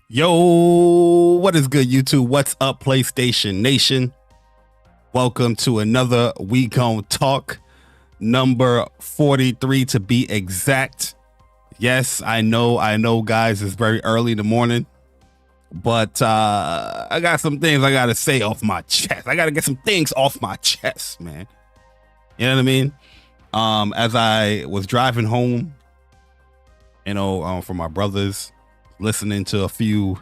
Yo, what is good, YouTube? What's up, PlayStation Nation? Welcome to another We Gon Talk, number 43 to be exact. Yes, I know, guys, it's very early in the morning, but I got some things I gotta say off my chest. I gotta get some things off my chest, man. You know what I mean? As I was driving home, from my brothers, listening to a few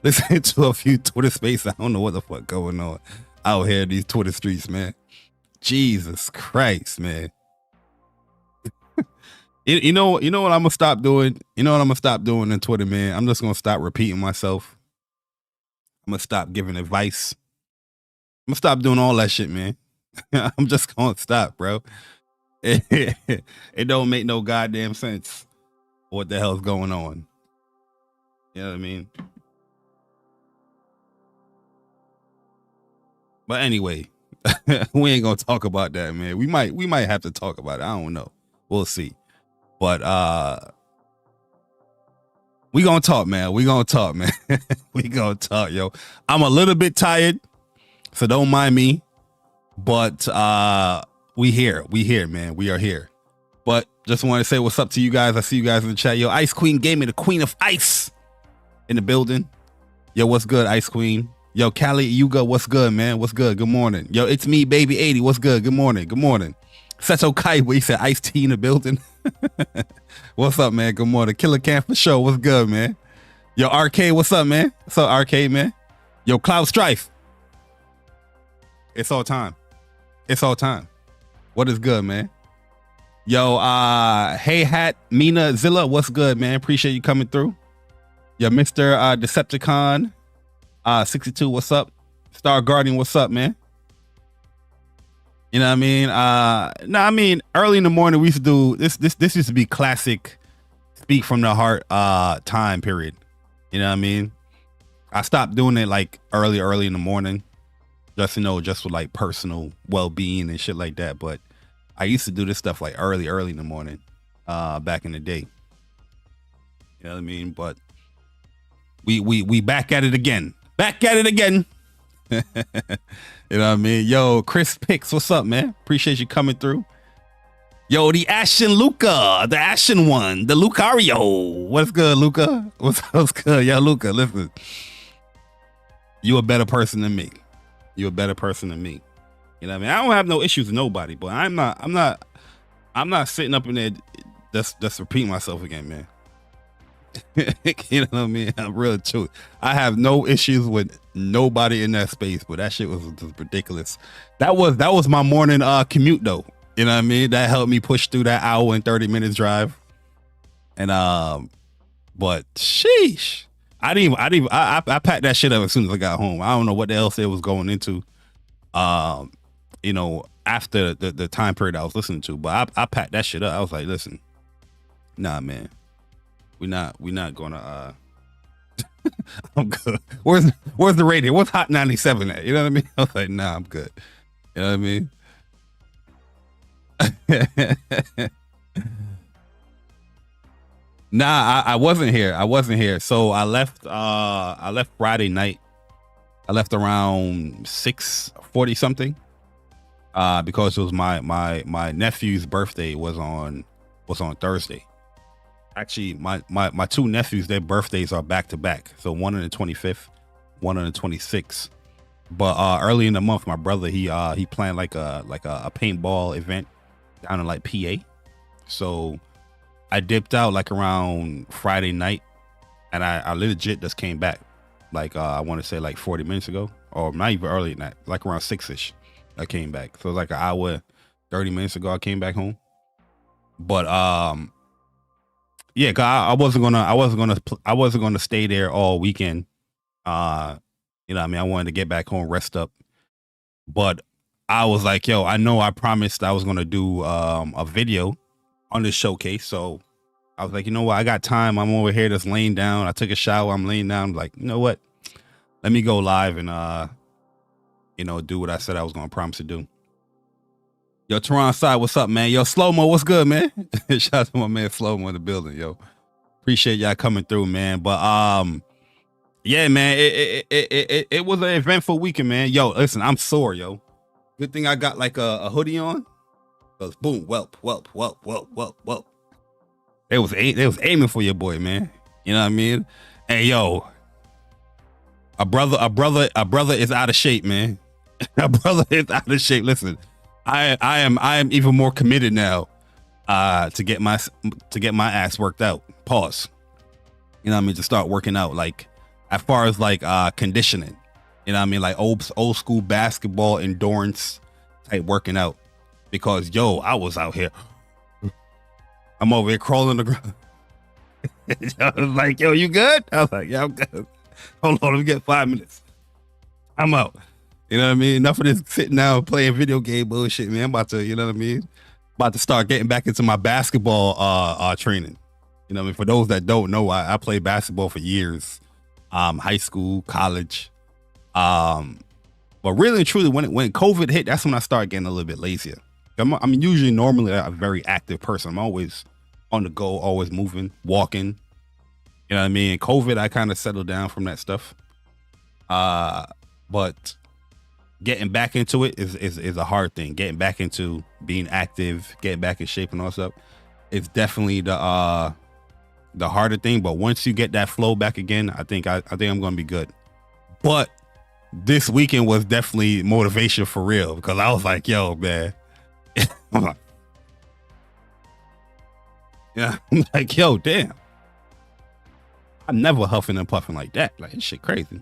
Twitter spaces. I don't know what the fuck going on out here in these Twitter streets, man. Jesus Christ, man. you know what I'm gonna stop doing? You know what I'm gonna stop doing in Twitter, man? I'm just gonna stop repeating myself. I'm gonna stop giving advice. I'm gonna stop doing all that shit, man. I'm just gonna stop, bro. It don't make no goddamn sense what the hell's going on. You know what I mean? But anyway, we ain't gonna talk about that, man. We might have to talk about it. I don't know. We'll see. But we gonna talk, man. We gonna talk, man. We gonna talk, yo. I'm a little bit tired, so don't mind me. But we here, man. We are here. But just want to say what's up to you guys. I see you guys in the chat. Yo, Ice Queen Gaming, the Queen of Ice, in the building. Yo, what's good, Ice Queen? Yo, Callie Yuga, what's good, man? What's good? Good morning. Yo, it's me, Baby 80. What's good? Good morning. Good morning. Seto Kaiba, he said Ice T in the building. What's up, man? Good morning. Killer Cam for sure. What's good, man? Yo, Arcade, what's up, man? What's up, Arcade, man? Yo, Cloud Strife. It's all time. It's all time. What is good, man? Yo, Hey Hat, Mina Zilla, what's good, man? Appreciate you coming through. Yo, Mr. Decepticon 62, what's up? Star Guardian, what's up, man? You know what I mean? Early in the morning we used to do this used to be classic speak from the heart time period. You know what I mean? I stopped doing it like early in the morning. Just with like personal well-being and shit like that. But I used to do this stuff like early in the morning, back in the day. You know what I mean? But we back at it again. Back at it again. You know what I mean? Yo, Chris Pix, what's up, man? Appreciate you coming through. Yo, the Ashen Luca, the Ashen one, the Lucario. What's good, Luca? What's good? Yo, Luca, listen. You a better person than me. You a better person than me. You know what I mean? I don't have no issues with nobody, but I'm not sitting up in there just repeating myself again, man. You know what I mean? I'm real true. I have no issues with nobody in that space, but that shit was just ridiculous. That was my morning commute though. You know what I mean? That helped me push through that hour and 30 minutes drive. And but sheesh. I packed that shit up as soon as I got home. I don't know what the else it was going into, after the time period I was listening to, but I packed that shit up. I was like, listen, nah, man, we not gonna, I'm good. Where's the radio? What's Hot 97 at? You know what I mean? I was like, nah, I'm good. You know what I mean? Nah, I wasn't here. So I left Friday night. I left around 6:40 something. Because it was my nephew's birthday was on Thursday. Actually, my two nephews, their birthdays are back to back. So one on the 25th, one on the 26th. But early in the month, my brother he planned like a paintball event down in like PA. So I dipped out like around Friday night, and I legit just came back like I want to say like 40 minutes ago, or not even earlier than that, like around 6ish. I came back, so like an hour 30 minutes ago I came back home. But yeah, cause I wasn't gonna stay there all weekend. You know what I mean? I wanted to get back home, rest up. But I was like, yo, I know I promised I was gonna do a video on this showcase, so I was like, you know what, I got time. I'm over here just laying down. I took a shower, I'm laying down. I'm like, you know what, let me go live and do what I said I was gonna promise to do. Yo, Teron Side, what's up, man? Yo, Slow Mo, what's good, man? Shout out to my man Slow Mo in the building, yo. Appreciate y'all coming through, man. But yeah, man, it was an eventful weekend, man. Yo, listen, I'm sore, yo. Good thing I got like a hoodie on. Cause boom, whelp. They was aiming for your boy, man. You know what I mean? Hey, yo, a brother is out of shape, man. A brother is out of shape. Listen, I am even more committed now to get my ass worked out. Pause. You know what I mean? To start working out, like as far as like conditioning. You know what I mean? Like old school basketball endurance type working out. Because yo, I was out here. I'm over here crawling the ground. I was like, yo, you good? I was like, yeah, I'm good. Hold on, let me get 5 minutes. I'm out. You know what I mean? Enough of this sitting down playing video game bullshit, man. I'm about to, you know what I mean? About to start getting back into my basketball training. You know what I mean? For those that don't know, I played basketball for years. High school, college. But really and truly, when COVID hit, that's when I started getting a little bit lazier. I'm usually normally a very active person. I'm always on the go, always moving, walking. You know what I mean? COVID, I kind of settled down from that stuff. But getting back into it is a hard thing. Getting back into being active, getting back in shape and all that stuff, it's definitely the harder thing. But once you get that flow back again, I think I'm gonna be good. But this weekend was definitely motivation for real, because I was like, yo, man. Yeah, I'm like, yo, damn. I'm never huffing and puffing like that. Like, this shit crazy.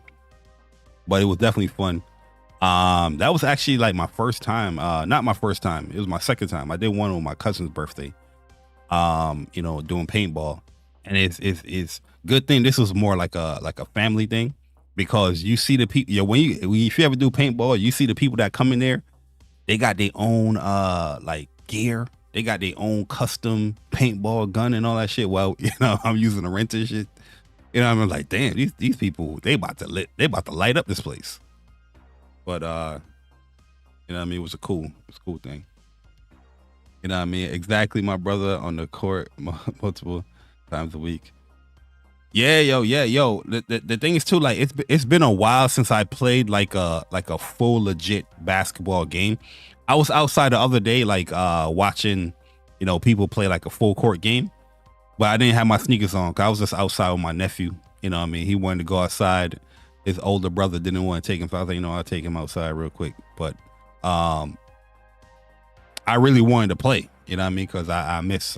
But it was definitely fun. That was actually like my first time. Not my first time. It was my second time. I did one on my cousin's birthday. You know, doing paintball. And it's good thing this was more like a family thing, because you see the people, if you ever do paintball, you see the people that come in there, they got their own like gear. They got their own custom paintball gun and all that shit. Well, you know, I'm using a rental shit. You know, I'm like, damn, these people, they about to light up this place. But you know what I mean, it was a cool thing. You know what I mean? Exactly, my brother on the court multiple times a week. Yeah, yo. The thing is too, like it's been a while since I played like a full legit basketball game. I was outside the other day, like watching, you know, people play like a full court game, but I didn't have my sneakers on because I was just outside with my nephew. You know what I mean? He wanted to go outside. His older brother didn't want to take him, so I was like, you know, I'll take him outside real quick. But I really wanted to play. You know what I mean? Because I miss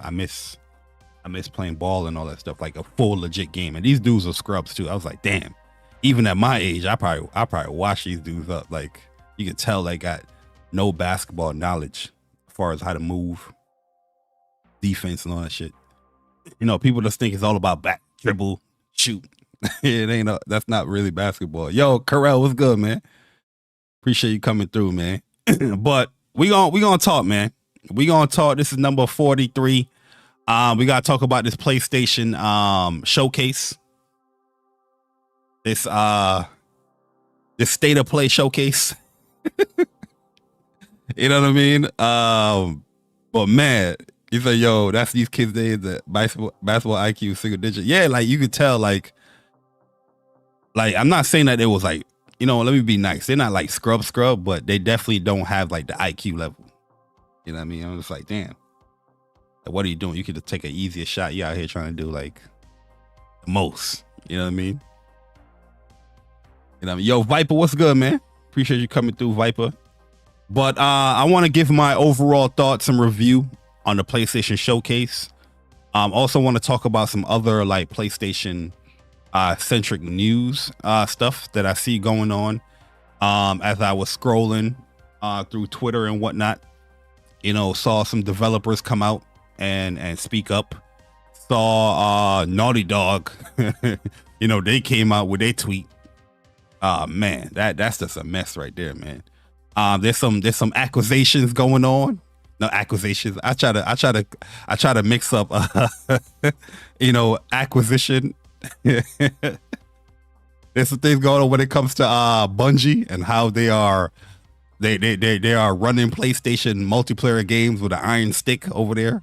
playing ball and all that stuff, like a full legit game. And these dudes are scrubs too. I was like, damn. Even at my age, I probably wash these dudes up. Like, you can tell they got no basketball knowledge as far as how to move, defense, and all that shit. You know, people just think it's all about back, dribble, shoot. It ain't. That's not really basketball. Yo, Carell, what's good, man? Appreciate you coming through, man. But we gonna talk, man. We gonna talk. This is number 43. We gotta talk about this PlayStation showcase. This state of play showcase. You know what I mean? But man, you say, yo, that's these kids days, that basketball IQ single digit. Yeah, like you could tell, like I'm not saying that it was like, you know, let me be nice. They're not like scrub, but they definitely don't have like the IQ level. You know what I mean? I'm just like, damn. Like, what are you doing? You could just take an easier shot. You out here trying to do like the most. You know what I mean? You know what I mean? Yo, Viper, what's good, man? Appreciate you coming through, Viper. But I want to give my overall thoughts and review on the PlayStation showcase. Also want to talk about some other like PlayStation centric news stuff that I see going on as I was scrolling through Twitter and whatnot. You know, saw some developers come out and speak up. Saw Naughty Dog, you know, they came out with their tweet. Man, that's just a mess right there, man. There's some accusations going on. No, acquisitions. I try to mix up you know, acquisition. There's some things going on when it comes to Bungie and how they are running PlayStation multiplayer games with an iron stick over there.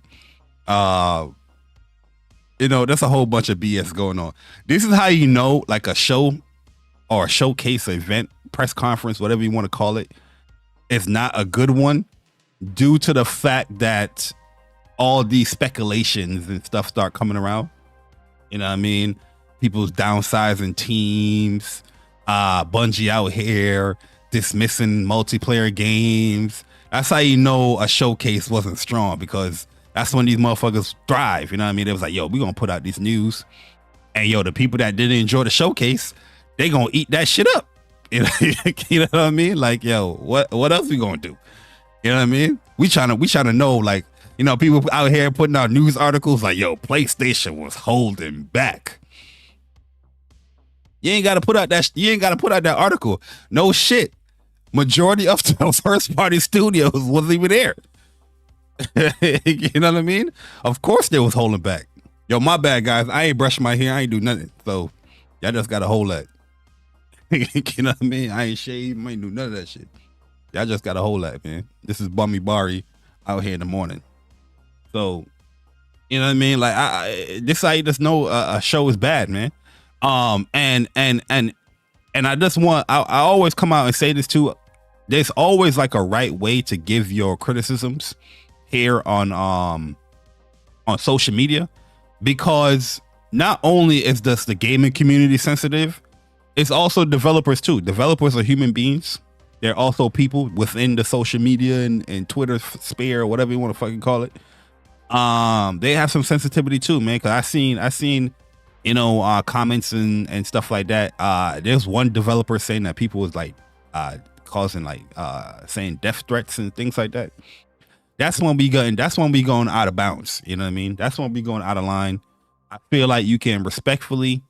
You know, there's a whole bunch of BS going on. This is how you know, like a show or a showcase event, press conference, whatever you want to call it, is not a good one due to the fact that all these speculations and stuff start coming around. You know what I mean? People's downsizing teams, Bungie out here dismissing multiplayer games. That's how you know a showcase wasn't strong, because that's when these motherfuckers thrive. You know what I mean? It was like, yo, we gonna put out this news, and yo, the people that didn't enjoy the showcase, they gonna eat that shit up. You know, you know what I mean? Like, yo, what else we gonna do? You know what I mean? We trying to know, like, you know, people out here putting out news articles like, yo, PlayStation was holding back. You ain't gotta put out that article. No shit. Majority of the first party studios wasn't even there. You know what I mean? Of course they was holding back. Yo, my bad, guys. I ain't brushing my hair. I ain't do nothing. So y'all just gotta hold that. You know what I mean? I ain't shaved. I ain't do none of that shit. Y'all just gotta hold that, man. This is Bummy Bari out here in the morning. So, you know what I mean? Like, this how you just know a show is bad, man. And I just want, I always come out and say this too. There's always like a right way to give your criticisms here on social media, because not only is just the gaming community sensitive, it's also developers too. Developers are human beings. They're also people within the social media and Twitter sphere, or whatever you want to fucking call it. They have some sensitivity too, man. Cause I seen, you know, comments and stuff like that. There's one developer saying that people was like, causing like, saying death threats and things like that. That's when we going out of bounds. You know what I mean? That's when we going out of line. I feel like you can respectfully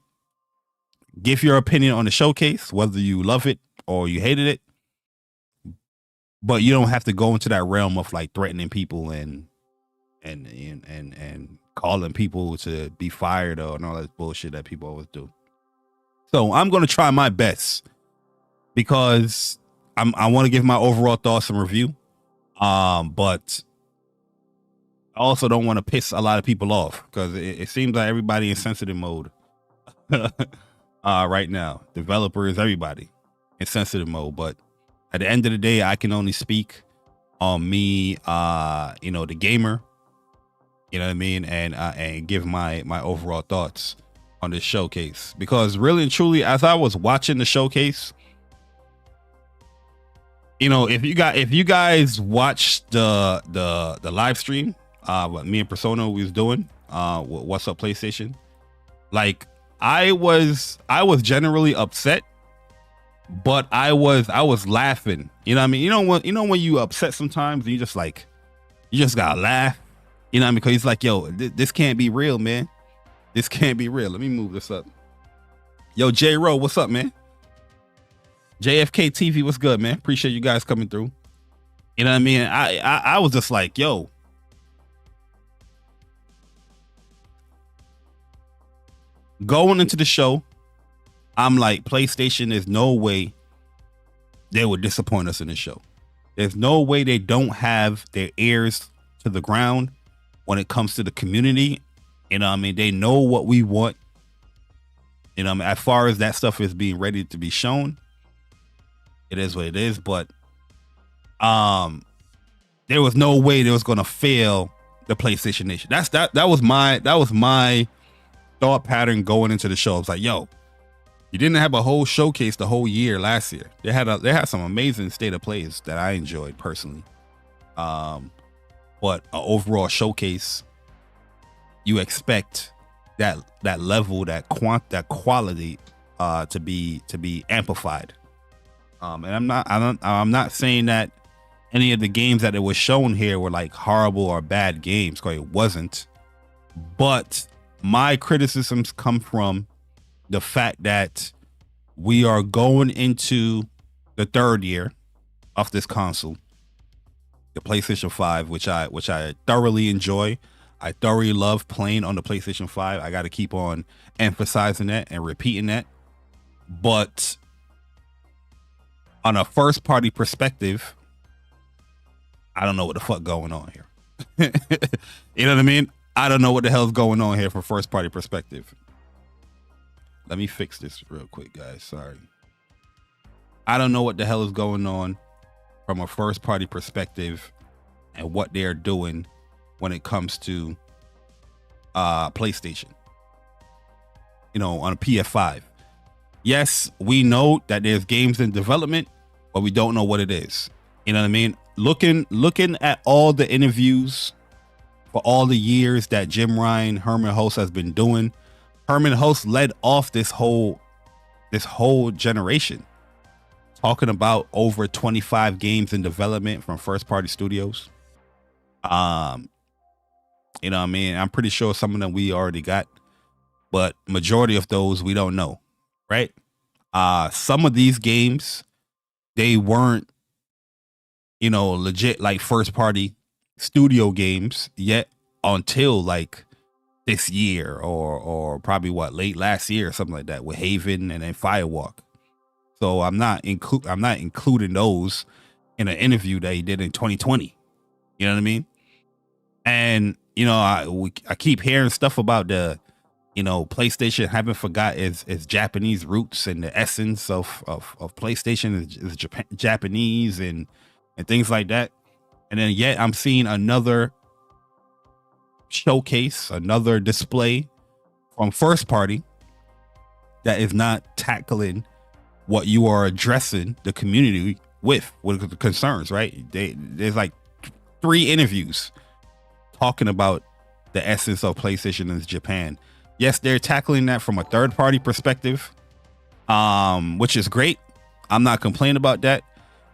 give your opinion on the showcase, whether you love it or you hated it, but you don't have to go into that realm of like threatening people and calling people to be fired or and all that bullshit that people always do. So I'm going to try my best, because I want to give my overall thoughts and review. But I also don't want to piss a lot of people off, because it seems like everybody in sensitive mode right now. Developers, everybody in sensitive mode. But at the end of the day, I can only speak on me, you know, the gamer. You know what I mean? And give my overall thoughts on this showcase, because really and truly, as I was watching the showcase, you know, if you guys watched the live stream, what me and Persona was doing, What's Up PlayStation, like I was generally upset, but I was laughing. You know what I mean? You know when you upset sometimes, you just gotta laugh. You know what I mean? Because he's like, yo, this can't be real, man. This can't be real. Let me move this up. Yo, J Ro, what's up, man? JFK TV, what's good, man? Appreciate you guys coming through. You know what I mean? I was just like, yo, going into the show, I'm like, PlayStation, there's no way they would disappoint us in this show. There's no way they don't have their ears to the ground when it comes to the community. You know what I mean? They know what we want. You know what I mean? As far as that stuff is being ready to be shown, it is what it is. But there was no way they was gonna fail the PlayStation Nation. That was my thought pattern going into the show. I was like, yo, you didn't have a whole showcase the whole year last year. They had some amazing state of plays that I enjoyed personally. But an overall showcase, you expect that level, that quality to be amplified. And I'm not saying that any of the games that it was shown here were like horrible or bad games, because it wasn't. But my criticisms come from the fact that we are going into the third year of this console, the PlayStation 5, which I thoroughly enjoy. I thoroughly love playing on the PlayStation 5. I got to keep on emphasizing that and repeating that. But on a first party perspective, I don't know what the fuck going on here. You know what I mean? I don't know what the hell's going on here from first party perspective. Let me fix this real quick, guys. Sorry. I don't know what the hell is going on from a first party perspective and what they're doing when it comes to PlayStation, on a PS5. Yes, we know that there's games in development, but we don't know what it is. You know what I mean? Looking at all the interviews for all the years that Jim Ryan, Herman Hulst has been doing, Herman Hulst led off this whole generation, talking about over 25 games in development from first party studios. You know what I mean? I'm pretty sure some of them we already got, but majority of those we don't know, right? Some of these games, they weren't, legit like first party studio games yet until like this year or probably late last year or something like that with Haven and then Firewalk. So I'm not including those in an interview that he did in 2020. You know what I mean? And I keep hearing stuff about the PlayStation haven't forgot its Japanese roots and the essence of PlayStation is Japanese and things like that. And then yet I'm seeing another showcase, another display from first party that is not tackling what you are addressing the community with the concerns, right? There's like 3 interviews talking about the essence of PlayStation in Japan. Yes, they're tackling that from a third party perspective, which is great. I'm not complaining about that,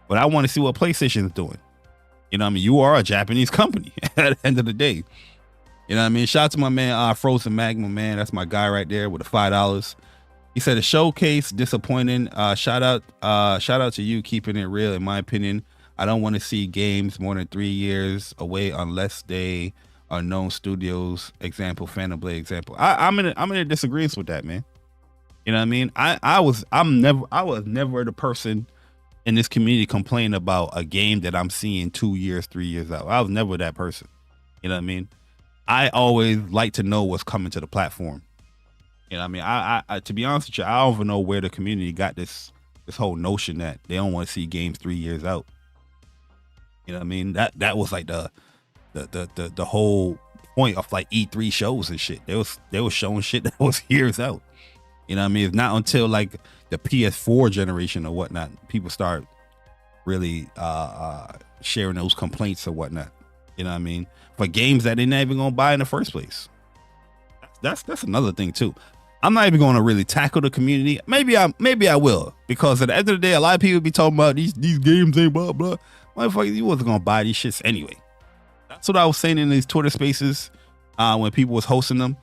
but I want to see what PlayStation is doing. You know what I mean? You are a Japanese company at the end of the day. You know what I mean? Shout out to my man, Frozen Magma, man. That's my guy right there with the $5. He said a showcase disappointing. Shout out to you keeping it real. In my opinion, I don't want to see games more than 3 years away unless they are known studios. Example, Phantom Blade. Example. I'm in a disagreement with that, man. You know what I mean? I was never the person in this community complaining about a game that I'm seeing 2 years, 3 years out. I was never that person. You know what I mean? I always like to know what's coming to the platform. You know what I mean? I to be honest with you, I don't even know where the community got this whole notion that they don't want to see games 3 years out. You know what I mean? That was like the whole point of like E3 shows and shit. They was showing shit that was years out. You know what I mean? It's not until like the PS4 generation or whatnot, people start really sharing those complaints or whatnot. You know what I mean? For games that they're not even gonna buy in the first place. That's another thing too. I'm not even gonna really tackle the community. Maybe I will, because at the end of the day, a lot of people be talking about these games ain't blah blah. Motherfuckers, you wasn't gonna buy these shits anyway. That's what I was saying in these Twitter spaces when people was hosting them.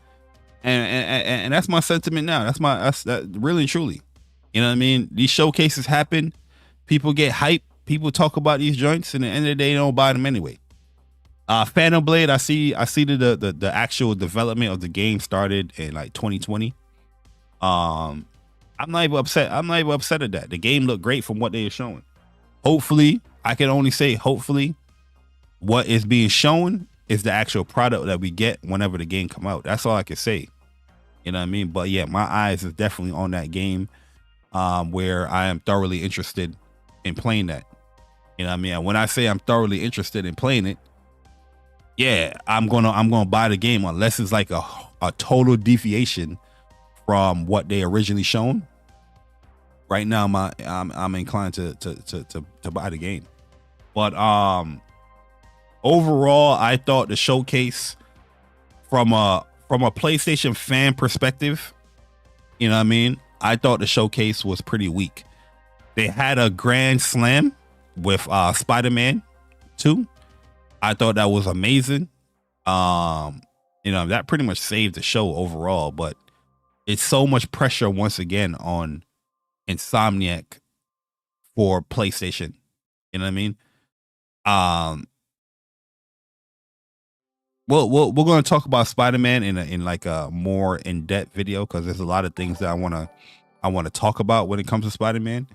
And that's my sentiment now. That's really and truly. You know what I mean? These showcases happen, people get hyped, people talk about these joints, and at the end of the day, they don't buy them anyway. Phantom Blade, I see the actual development of the game started in like 2020. I'm not even upset. I'm not even upset at that. The game looked great from what they are showing. Hopefully, I can only say hopefully, what is being shown is the actual product that we get whenever the game come out. That's all I can say. You know what I mean? But yeah, my eyes is definitely on that game, where I am thoroughly interested in playing that. You know what I mean? And when I say I'm thoroughly interested in playing it, yeah, I'm gonna buy the game unless it's like a total deviation from what they originally shown. Right now, I'm inclined to buy the game. But overall, I thought the showcase from a PlayStation fan perspective, you know what I mean? I thought the showcase was pretty weak. They had a grand slam with Spider-Man 2. I thought that was amazing. That pretty much saved the show overall, but it's so much pressure once again on Insomniac for PlayStation. You know what I mean? We're going to talk about Spider-Man in like a more in-depth video, because there's a lot of things that I want to talk about when it comes to Spider-Man.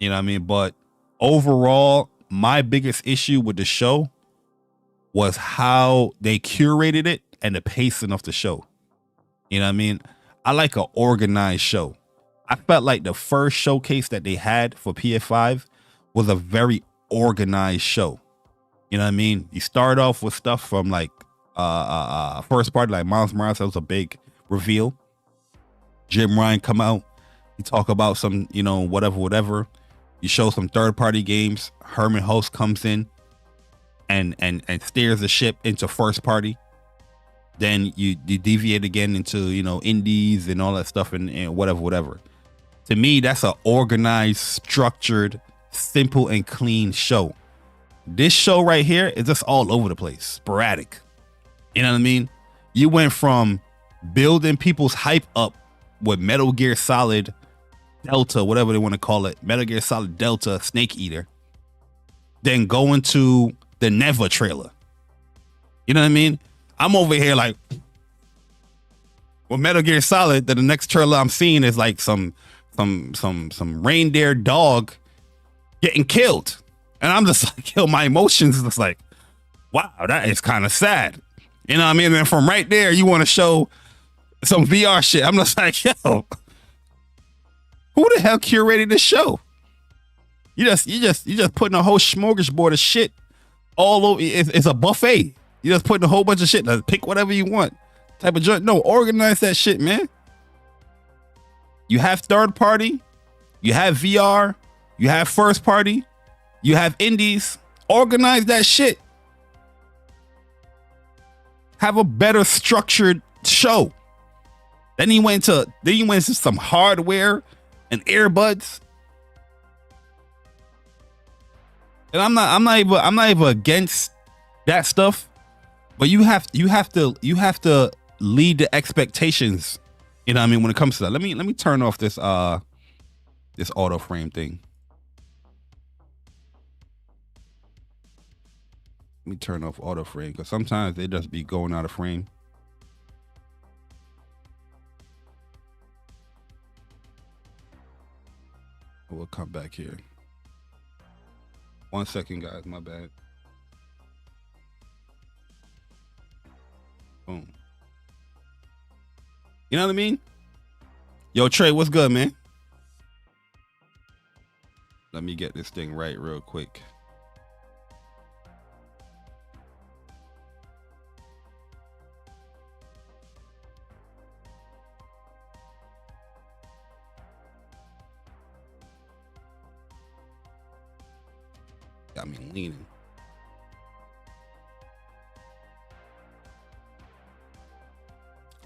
You know what I mean? But overall, my biggest issue with the show was how they curated it and the pacing of the show. You know what I mean? I like an organized show. I felt like the first showcase that they had for PS5 was a very organized show. You know what I mean? You start off with stuff from like first party, like Miles Morales. That was a big reveal. Jim Ryan come out. You talk about some, you know, whatever. You show some third party games. Herman Host comes in and steers the ship into first party. Then you deviate again into, you know, indies and all that stuff and whatever. To me, that's an organized, structured, simple and clean show. This show right here is just all over the place, sporadic. You know what I mean? You went from building people's hype up with Metal Gear Solid Delta, whatever they want to call it, Metal Gear Solid Delta Snake Eater, then going to the Never trailer. You know what I mean? I'm over here like, well, Metal Gear Solid, that the next trailer I'm seeing is like some reindeer dog getting killed. And I'm just like, yo, my emotions is just like, wow, that is kind of sad. You know what I mean? And then from right there, you want to show some VR shit. I'm just like, yo, who the hell curated this show? You just putting a whole smorgasbord of shit all over. It's a buffet. You just putting a whole bunch of shit. Like, pick whatever you want type of joint. No, organize that shit, man. You have third party, you have VR, you have first party, you have indies. Organize that shit. Have a better structured show. Then you went into some hardware and earbuds. And I'm not even against that stuff, but you have to lead the expectations. You know what I mean, when it comes to that. Let me turn off this this auto frame thing. Let me turn off auto frame because sometimes they just be going out of frame. We'll come back here. 1 second, guys. My bad. Boom. You know what I mean? Yo, Trey, what's good, man? Let me get this thing right real quick. Got me leaning.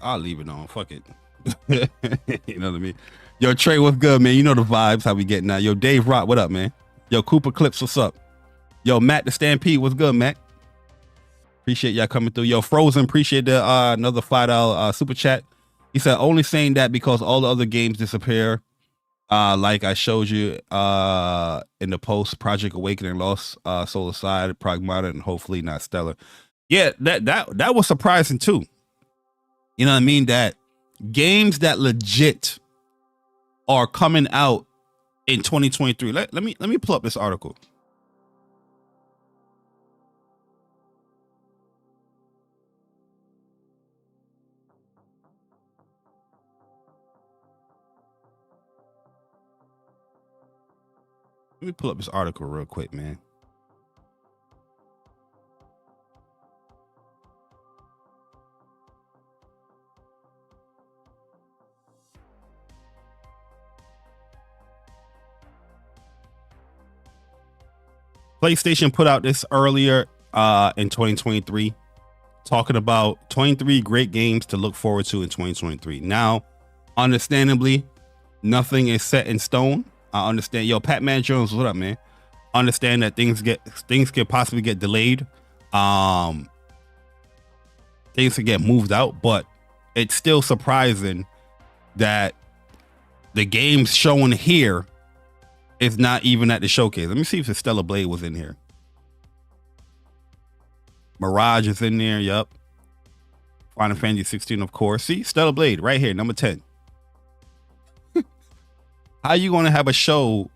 I'll leave it on. Fuck it. You know what I mean? Yo, Trey, what's good, man? You know the vibes, how we getting now. Yo, Dave Rock, what up, man? Yo, Cooper Clips, what's up? Yo, Matt the Stampede, what's good, Matt? Appreciate y'all coming through. Yo, Frozen, appreciate the another $5 super chat. He said, only saying that because all the other games disappear. Like I showed you in the post, Project Awakening, Lost Soul Aside, Pragmata, and hopefully not Stellar. Yeah, that was surprising too. You know what I mean? That games that legit are coming out in 2023. Let me pull up this article. Let me pull up this article real quick, man. PlayStation put out this earlier in 2023, talking about 23 great games to look forward to in 2023. Now, understandably, nothing is set in stone. I understand. Yo, Pat Man Jones, what up, man? Understand that things can possibly get delayed. Things can get moved out, but it's still surprising that the games shown here is not even at the showcase. Let me see if the Stellar Blade was in here. Mirage is in there. Yup. Final Fantasy 16, of course. See, Stellar Blade right here, number 10. How you going to have a show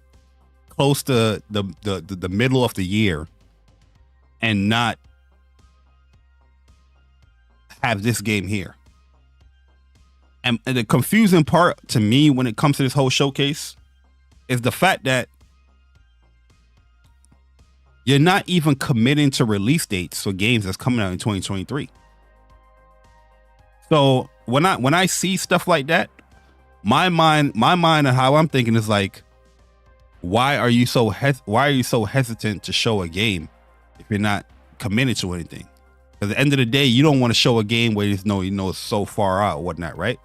close to the middle of the year and not have this game here. And the confusing part to me when it comes to this whole showcase is the fact that you're not even committing to release dates for games that's coming out in 2023. So when I see stuff like that, my mind and how I'm thinking is like, why are you so hesitant to show a game if you're not committed to anything? Because at the end of the day, you don't want to show a game where it's so far out or whatnot, right?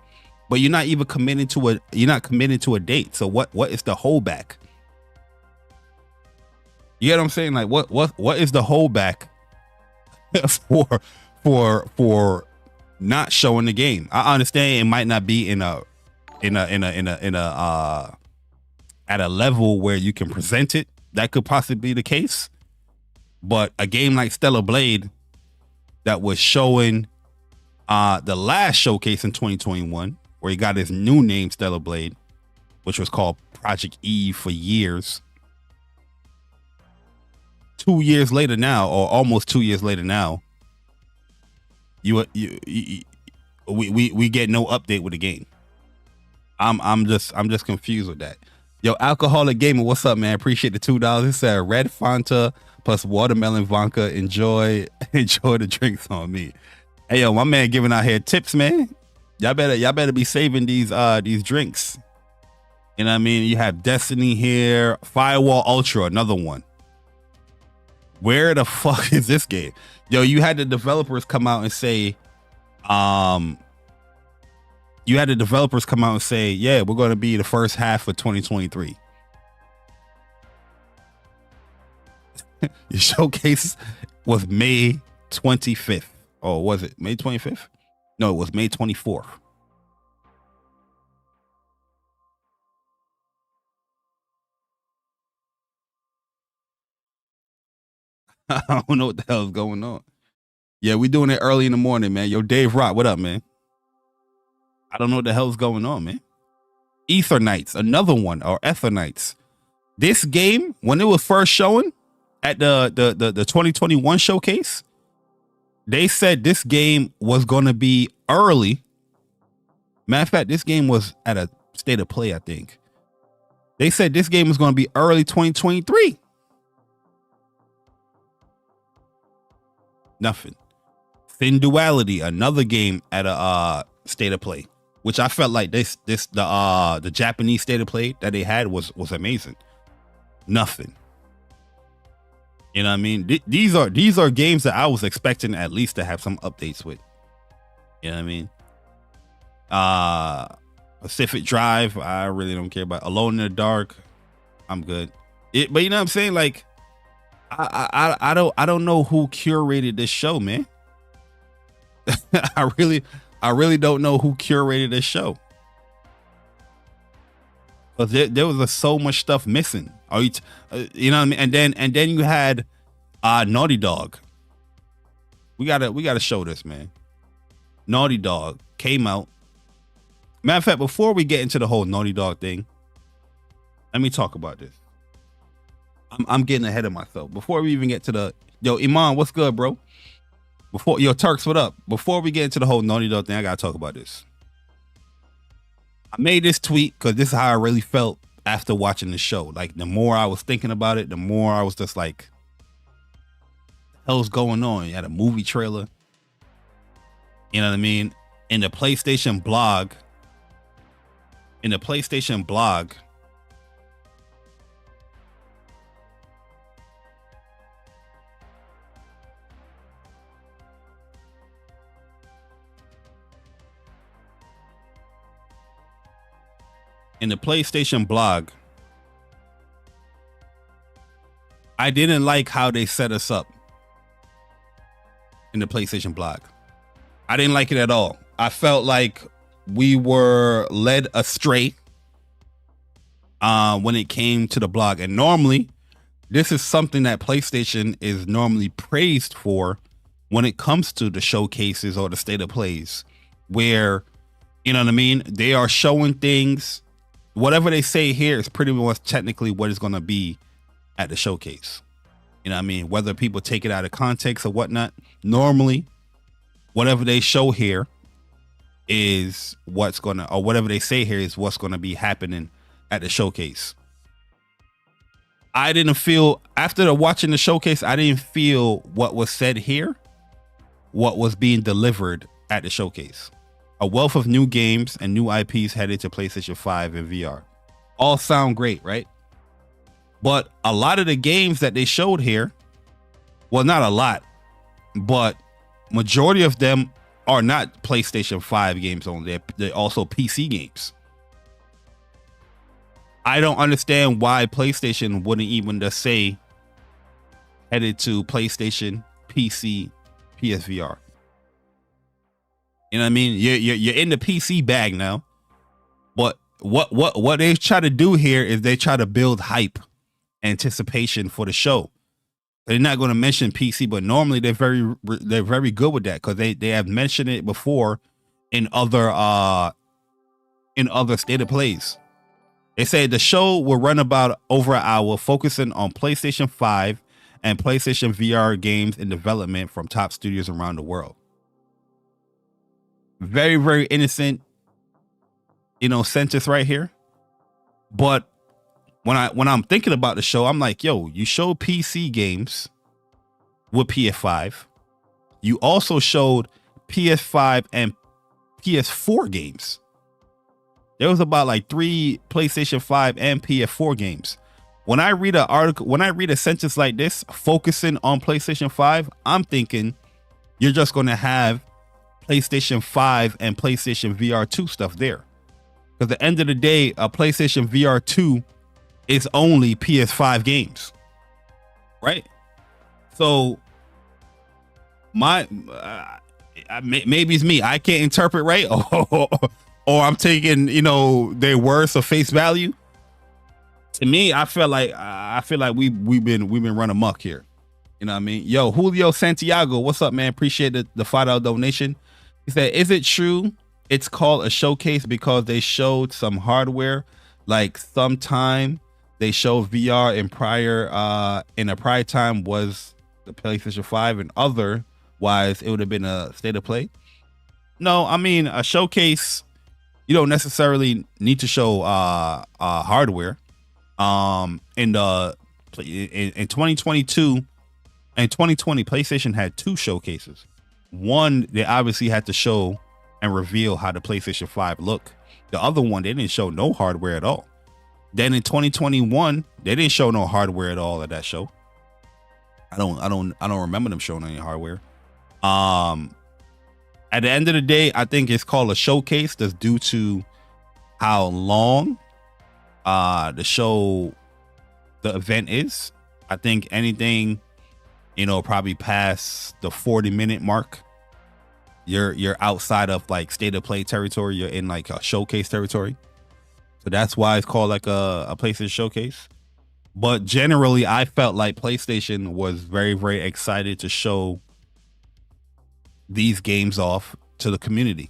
But you're not even committed to a date. So what is the holdback? You get what I'm saying? Like what is the holdback for not showing the game? I understand it might not be at a level where you can present it. That could possibly be the case. But a game like Stellar Blade that was showing the last showcase in 2021, where he got his new name Stellar Blade, which was called Project Eve for years. 2 years later now, or almost 2 years later now, we get no update with the game. I'm just confused with that. Yo, Alcoholic Gamer, what's up, man? Appreciate the $2. It said red Fanta plus watermelon vodka. Enjoy the drinks on me. Hey, yo, my man giving out here tips, man. Y'all better be saving these drinks. You know what I mean? You have Destiny here, Firewall Ultra, another one. Where the fuck is this game? Yo, you had the developers come out and say, yeah, we're going to be the first half of 2023. Your showcase was May 25th. Oh, was it May 25th? No, it was May 24th. I don't know what the hell is going on. Yeah, we doing it early in the morning, man. Yo, Dave Rock, what up, man? I don't know what the hell's going on, man. Ether Knights, another one, or Ether Knights. This game, when it was first showing at the 2021 showcase, they said this game was going to be early. Matter of fact, this game was at a state of play, I think. They said this game was going to be early 2023. Nothing. Thin Duality, another game at a state of play, which I felt like the Japanese state of play that they had was amazing. Nothing. You know what I mean? These are games that I was expecting at least to have some updates with. You know what I mean? Pacific Drive, I really don't care about. Alone in the Dark, I'm good. But you know what I'm saying? Like, I don't know who curated this show, man. I really don't know who curated this show. But there was so much stuff missing. You know what I mean? And then you had Naughty Dog. We gotta show this, man. Naughty Dog came out. Matter of fact, before we get into the whole Naughty Dog thing, let me talk about this. I'm getting ahead of myself. Before we even get to the Iman, what's good, bro? Turks, what up? Before we get into the whole Naughty Dog thing, I gotta talk about this. I made this tweet because this is how I really felt after watching the show. Like, the more I was thinking about it, the more I was just like, what the hell's going on? You had a movie trailer. You know what I mean? In the PlayStation blog. In the PlayStation blog. In the PlayStation blog, I didn't like how they set us up in the PlayStation blog. I didn't like it at all. I felt like we were led astray when it came to the blog. And normally, this is something that PlayStation is normally praised for when it comes to the showcases or the state of plays, where, you know what I mean, they are showing things. Whatever they say here is pretty much technically what it's going to be at the showcase. You know what I mean? Whether people take it out of context or whatnot. Normally, whatever they show here is what's gonna, or whatever they say here is what's gonna be happening at the showcase. I didn't feel, after watching the showcase, I didn't feel what was said here, what was being delivered at the showcase. A wealth of new games and new IPs headed to PlayStation 5 and VR. All sound great, right? But a lot of the games that they showed here, well, not a lot, but majority of them are not PlayStation 5 games only. They're also PC games. I don't understand why PlayStation wouldn't even just say headed to PlayStation, PC, PSVR. You know what I mean? You're in the PC bag now. But what they try to do here is they try to build hype, anticipation for the show. They're not going to mention PC, but normally they're very good with that, because they have mentioned it before in other state of plays. They say the show will run about over an hour, focusing on PlayStation 5 and PlayStation VR games in development from top studios around the world. Very, very innocent, sentence right here. But when I'm thinking about the show, I'm like, yo, you show PC games with PS5. You also showed PS5 and PS4 games. There was about like 3 PlayStation 5 and PS4 games. When I read a sentence like this, focusing on PlayStation 5, I'm thinking you're just going to have PlayStation 5 and PlayStation VR 2 stuff there. Because at the end of the day, a PlayStation VR 2 is only PS5 games, right? So maybe it's me. I can't interpret right, or I'm taking, their words for face value. To me, I feel like we've been running amok here. You know what I mean? Yo, Julio Santiago, what's up, man? Appreciate the $5 donation. He said, "Is it true it's called a showcase because they showed some hardware? Like sometime they showed VR in a prior time was the PlayStation 5, and otherwise it would have been a state of play." No, I mean, a showcase, you don't necessarily need to show hardware. In 2022 and 2020, PlayStation had 2 showcases. One, they obviously had to show and reveal how the PlayStation 5 looked. The other one, they didn't show no hardware at all. Then in 2021, they didn't show no hardware at all at that show. I don't remember them showing any hardware. At the end of the day, I think it's called a showcase. That's due to how long the event is. I think anything, probably past the 40-minute mark, you're outside of like state of play territory. You're in like a showcase territory. So that's why it's called like a PlayStation showcase. But generally, I felt like PlayStation was very, very excited to show these games off to the community.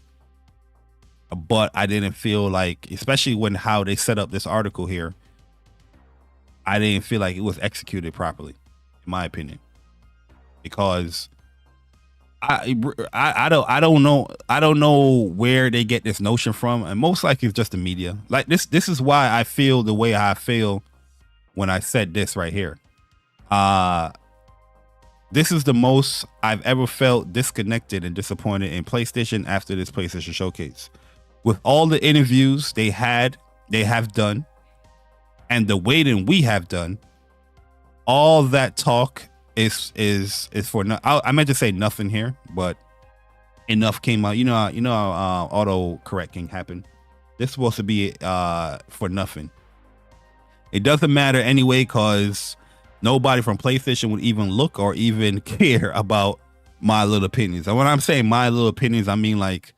But I didn't feel like, especially when how they set up this article here, I didn't feel like it was executed properly, in my opinion. Because I don't know where they get this notion from, and most likely it's just the media. Like this is why I feel the way I feel when I said this right here. This is the most I've ever felt disconnected and disappointed in PlayStation after this PlayStation showcase. With all the interviews they have done, and the waiting we have done, all that talk is for no. I meant to say nothing here, but enough came out. You know how auto correcting happened. This is supposed to be for nothing. It doesn't matter anyway, because nobody from PlayStation would even look or even care about my little opinions. And when I'm saying my little opinions, I mean like,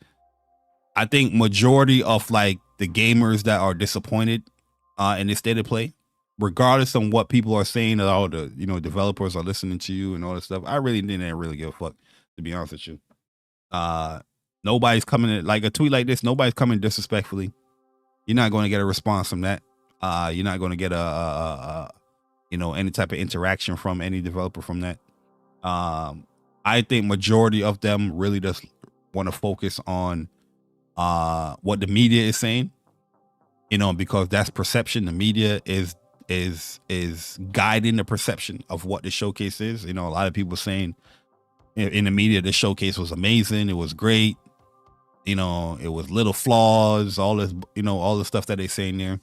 I think majority of like the gamers that are disappointed in this state of play, regardless of what people are saying, that all the developers are listening to you and all this stuff, I really didn't really give a fuck, to be honest with you. Nobody's coming in, like a tweet like this, nobody's coming disrespectfully. You're not going to get a response from that. You're not going to get any type of interaction from any developer from that. I think majority of them really just want to focus on what the media is saying, because that's perception. The media is guiding the perception of what the showcase is. A lot of people saying in the media the showcase was amazing, it was great, it was little flaws, all this, all the stuff that they say in there.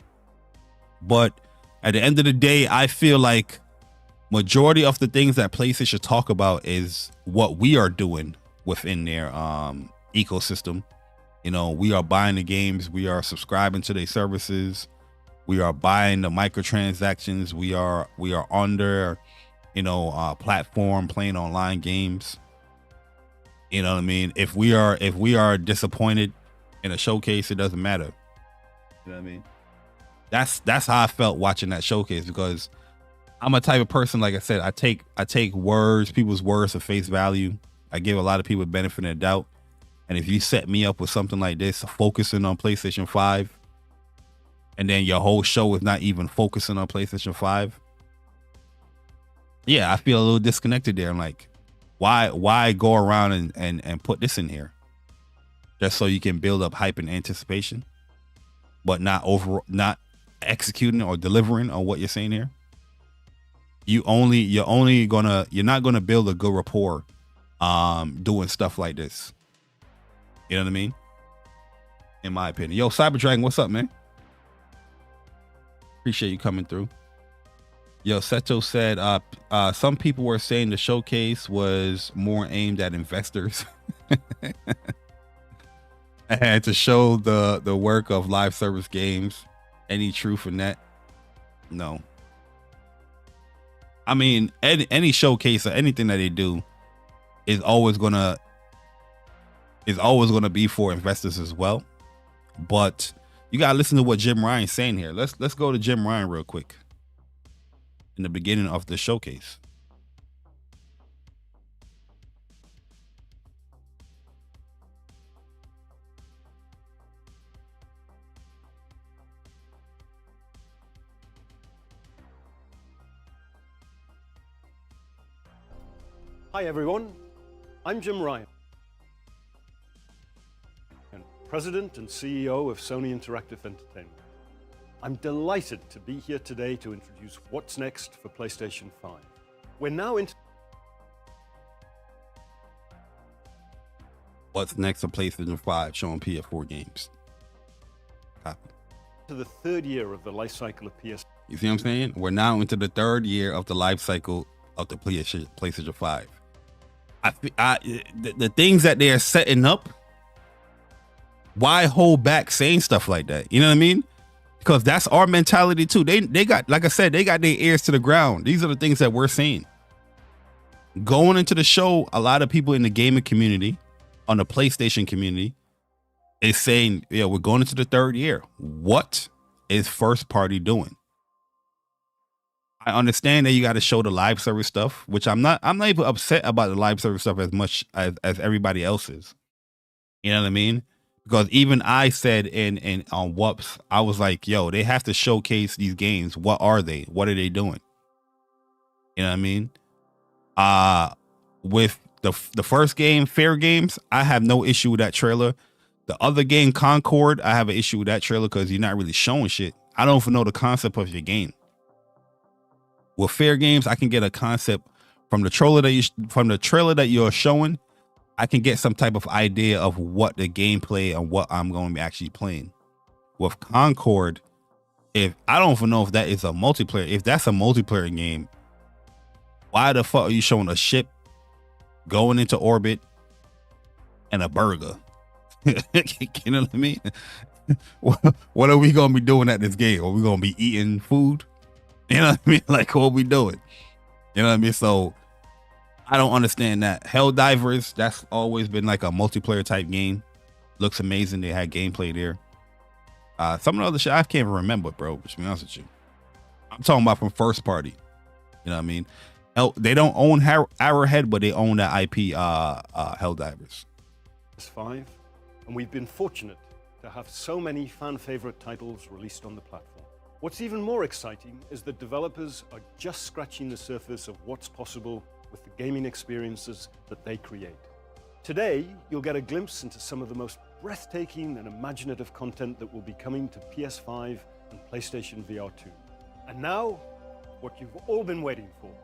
But at the end of the day, I feel like majority of the things that PlayStation talk about is what we are doing within their ecosystem. We are buying the games, we are subscribing to their services, we are buying the microtransactions, we are on their platform playing online games. You know what I mean? If we are disappointed in a showcase, it doesn't matter. You know what I mean? That's how I felt watching that showcase, because I'm a type of person, like I said, I take people's words at face value. I give a lot of people the benefit of the doubt. And if you set me up with something like this, focusing on PlayStation 5, and then your whole show is not even focusing on PlayStation 5, yeah, I feel a little disconnected there. I'm like, why go around and put this in here just so you can build up hype and anticipation, but not executing or delivering on what you're saying here? You're not gonna build a good rapport doing stuff like this. You know what I mean? In my opinion. Yo, Cyber Dragon, what's up, man? Appreciate you coming through. Yo, Seto said some people were saying the showcase was more aimed at investors. And to show the work of live service games. Any truth in that? No. I mean, any showcase or anything that they do is always gonna be for investors as well. But you gotta listen to what Jim Ryan's saying here. Let's go to Jim Ryan real quick in the beginning of the showcase. Hi everyone, I'm Jim Ryan, President and CEO of Sony Interactive Entertainment. I'm delighted to be here today to introduce what's next for PlayStation 5. We're now into what's next for PlayStation 5, showing PS4 games. Copy. To the third year of the life cycle of PS. You see what I'm saying? We're now into the third year of the life cycle of the PlayStation 5. The things that they are setting up, why hold back saying stuff like that? You know what I mean? Because that's our mentality too. They got, like I said, they got their ears to the ground. These are the things that we're saying. Going into the show, a lot of people in the gaming community, on the PlayStation community, is saying, yeah, we're going into the third year. What is first party doing? I understand that you got to show the live service stuff, which I'm not even upset about the live service stuff as much as everybody else is. You know what I mean? Because even I said in on Whoops, I was like, yo, they have to showcase these games. What are they? What are they doing? You know what I mean? With the first game, Fair Games, I have no issue with that trailer. The other game, Concord, I have an issue with that trailer because you're not really showing shit. I don't even know the concept of your game. With Fair Games, I can get a concept from the trailer that you're showing. I can get some type of idea of what the gameplay and what I'm going to be actually playing. With Concord, if I don't even know if that is a multiplayer, if that's a multiplayer game, why the fuck are you showing a ship going into orbit and a burger? You know what I mean? What are we going to be doing at this game? Are we going to be eating food? You know what I mean? Like, what are we doing? You know what I mean? So I don't understand that. Helldivers, that's always been like a multiplayer type game. Looks amazing. They had gameplay there. Some of the other shit I can't even remember, bro, to be honest with you. I'm talking about from first party. You know what I mean? They don't own Arrowhead, but they own that IP, Helldivers. PS5, and we've been fortunate to have so many fan favorite titles released on the platform. What's even more exciting is that developers are just scratching the surface of what's possible with the gaming experiences that they create. Today, you'll get a glimpse into some of the most breathtaking and imaginative content that will be coming to PS5 and PlayStation VR 2. And now, what you've all been waiting for.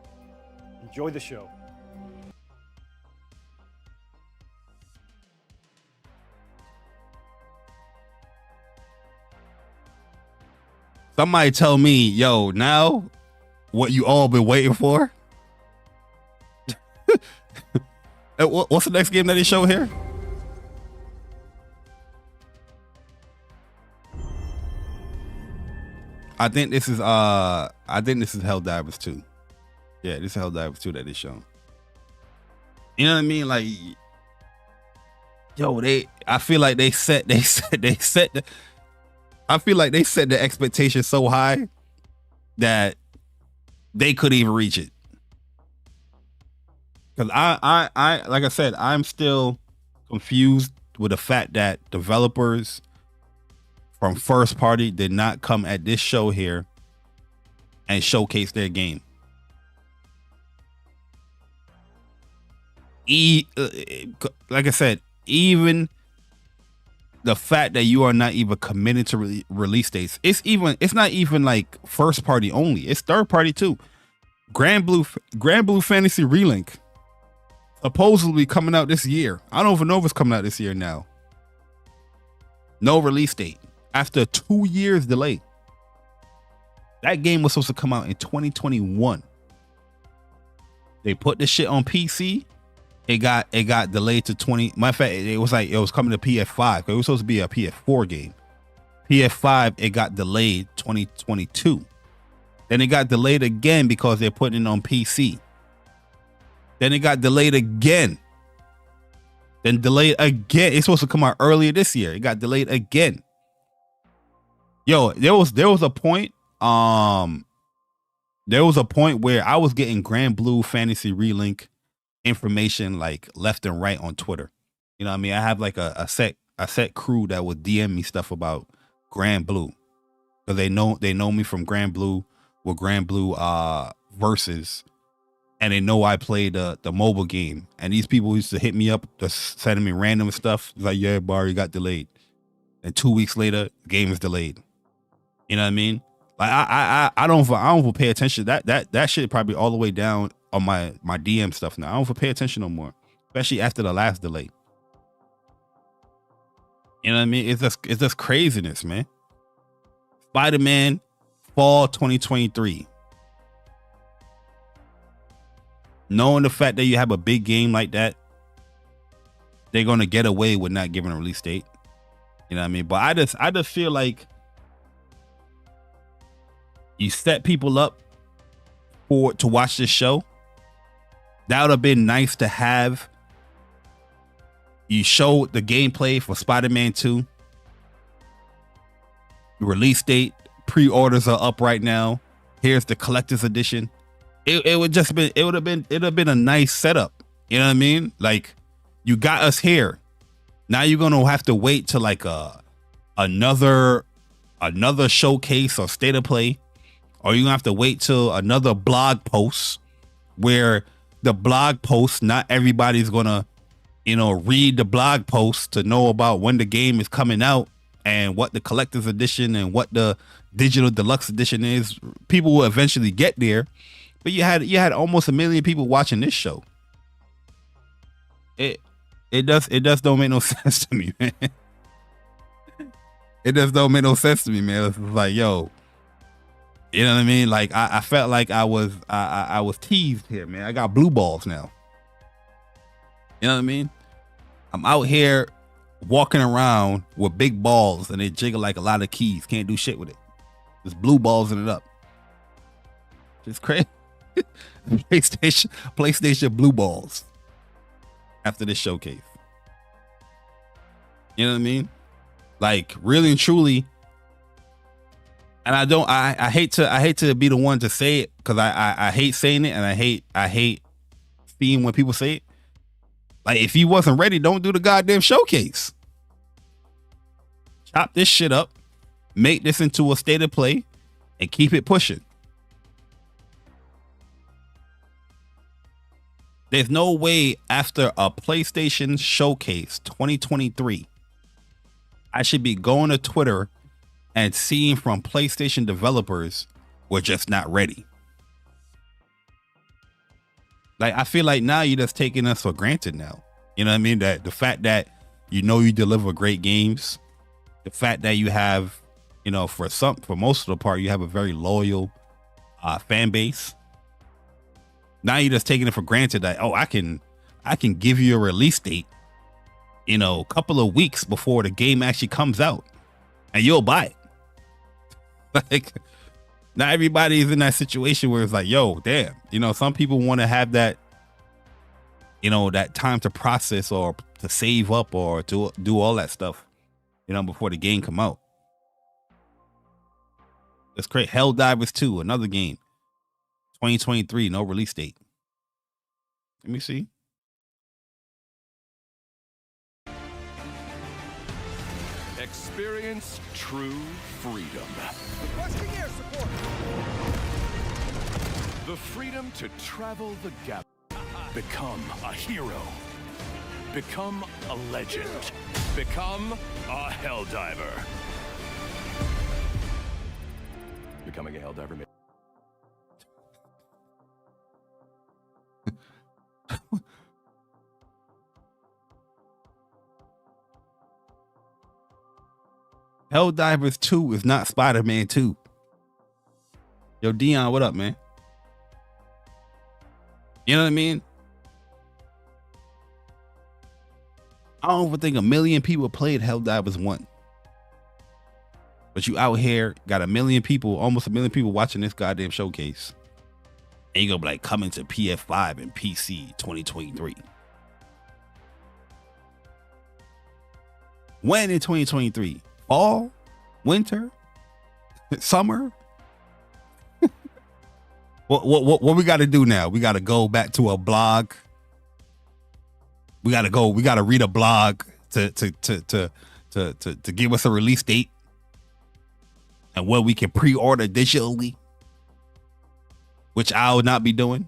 Enjoy the show. Somebody tell me, yo, now what you all been waiting for? What's the next game that they show here? I think this is Helldivers 2. Yeah, this is Helldivers 2 that they show. You know what I mean? Like, yo, I feel like they set the expectation so high that they couldn't even reach it. Because I like I said, I'm still confused with the fact that developers from first party did not come at this show here and showcase their game. Like I said, even the fact that you are not even committed to release dates, it's not even like first party only, it's third party too. Grand Blue Fantasy Relink supposedly coming out this year. I don't even know if it's coming out this year now. No release date after 2 years delay. That game was supposed to come out in 2021. They put this shit on PC. It got delayed to 20. Matter of fact, it was coming to PS5. It was supposed to be a PS4 game. PS5, it got delayed 2022. Then it got delayed again because they're putting it on PC. Then it got delayed again. Then delayed again. It's supposed to come out earlier this year. It got delayed again. Yo, there was a point. There was a point where I was getting Grand Blue Fantasy Relink information like left and right on Twitter. You know what I mean? I have like a set crew that would DM me stuff about Grand Blue. Because they know me from Grand Blue with Grand Blue Versus. And they know I played the mobile game. And these people used to hit me up, just sending me random stuff. It's like, yeah, bar, you got delayed. And 2 weeks later, the game is delayed. You know what I mean? Like I don't pay attention. That shit probably all the way down on my DM stuff now. I don't pay attention no more, especially after the last delay. You know what I mean? It's just craziness, man. Spider-Man Fall 2023. Knowing the fact that you have a big game like that, they're gonna get away with not giving a release date. You know what I mean? But I just feel like you set people up to watch this show. That would have been nice to have. You show the gameplay for Spider-Man 2. The release date, pre-orders are up right now. Here's the collector's edition. It would have been a nice setup. You know what I mean? Like, you got us here. Now you're gonna have to wait to like another showcase or state of play, or you're gonna have to wait till another blog post where the blog post, not everybody's gonna, read the blog post to know about when the game is coming out and what the collector's edition and what the digital deluxe edition is. People will eventually get there. But you had almost 1 million people watching this show. It don't make no sense to me, man. It just don't make no sense to me, man. It's like, yo, you know what I mean? Like I felt like I was teased here, man. I got blue balls now. You know what I mean? I'm out here walking around with big balls and they jiggle like a lot of keys. Can't do shit with it. Just blue balls in it up. It's crazy. PlayStation blue balls after this showcase. You know what I mean? Like, really and truly. And I hate to be the one to say it, because I hate saying it, and I hate seeing when people say it. Like, if you wasn't ready, don't do the goddamn showcase. Chop this shit up, make this into a state of play, and keep it pushing. There's no way after a PlayStation Showcase 2023, I should be going to Twitter and seeing from PlayStation developers we're just not ready. Like, I feel like now you're just taking us for granted now. You know what I mean? That the fact that you deliver great games, the fact that you have, for most of the part, you have a very loyal fan base. Now you're just taking it for granted that, oh, I can give you a release date, a couple of weeks before the game actually comes out, and you'll buy it. Like, not everybody's in that situation where it's like, yo, damn, some people want to have that, that time to process or to save up or to do all that stuff, before the game come out. Let's create Helldivers 2, another game. 2023, no release date. Let me see. Experience true freedom. Requesting air support. The freedom to travel the gap. Become a hero. Become a legend. Become a Helldiver. Becoming a Helldiver. Helldivers 2 is not Spider-Man 2. Yo, Dion, what up, man? You know what I mean? I don't even think 1 million people played Helldivers 1. But you out here got 1 million people, almost 1 million people watching this goddamn showcase. And you gonna be like, coming to PS5 and PC 2023. When in 2023? Fall? Winter? Summer? What we got to do now? We got to go back to a blog. We got to read a blog to give us a release date and what we can pre-order digitally, which I will not be doing.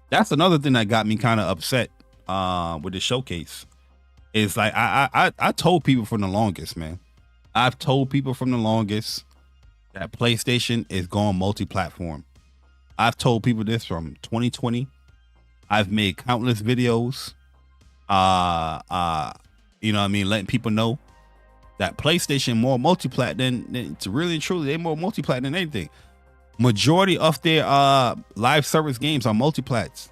That's another thing that got me kind of upset with the showcase. Is like I told people from the longest, man. I've told people from the longest that PlayStation is going multi-platform. I've told people this from 2020. I've made countless videos. You know what I mean, letting people know that PlayStation more multi-plat than to really and truly, they're more multi-plat than anything. Majority of their live service games are multi-plats.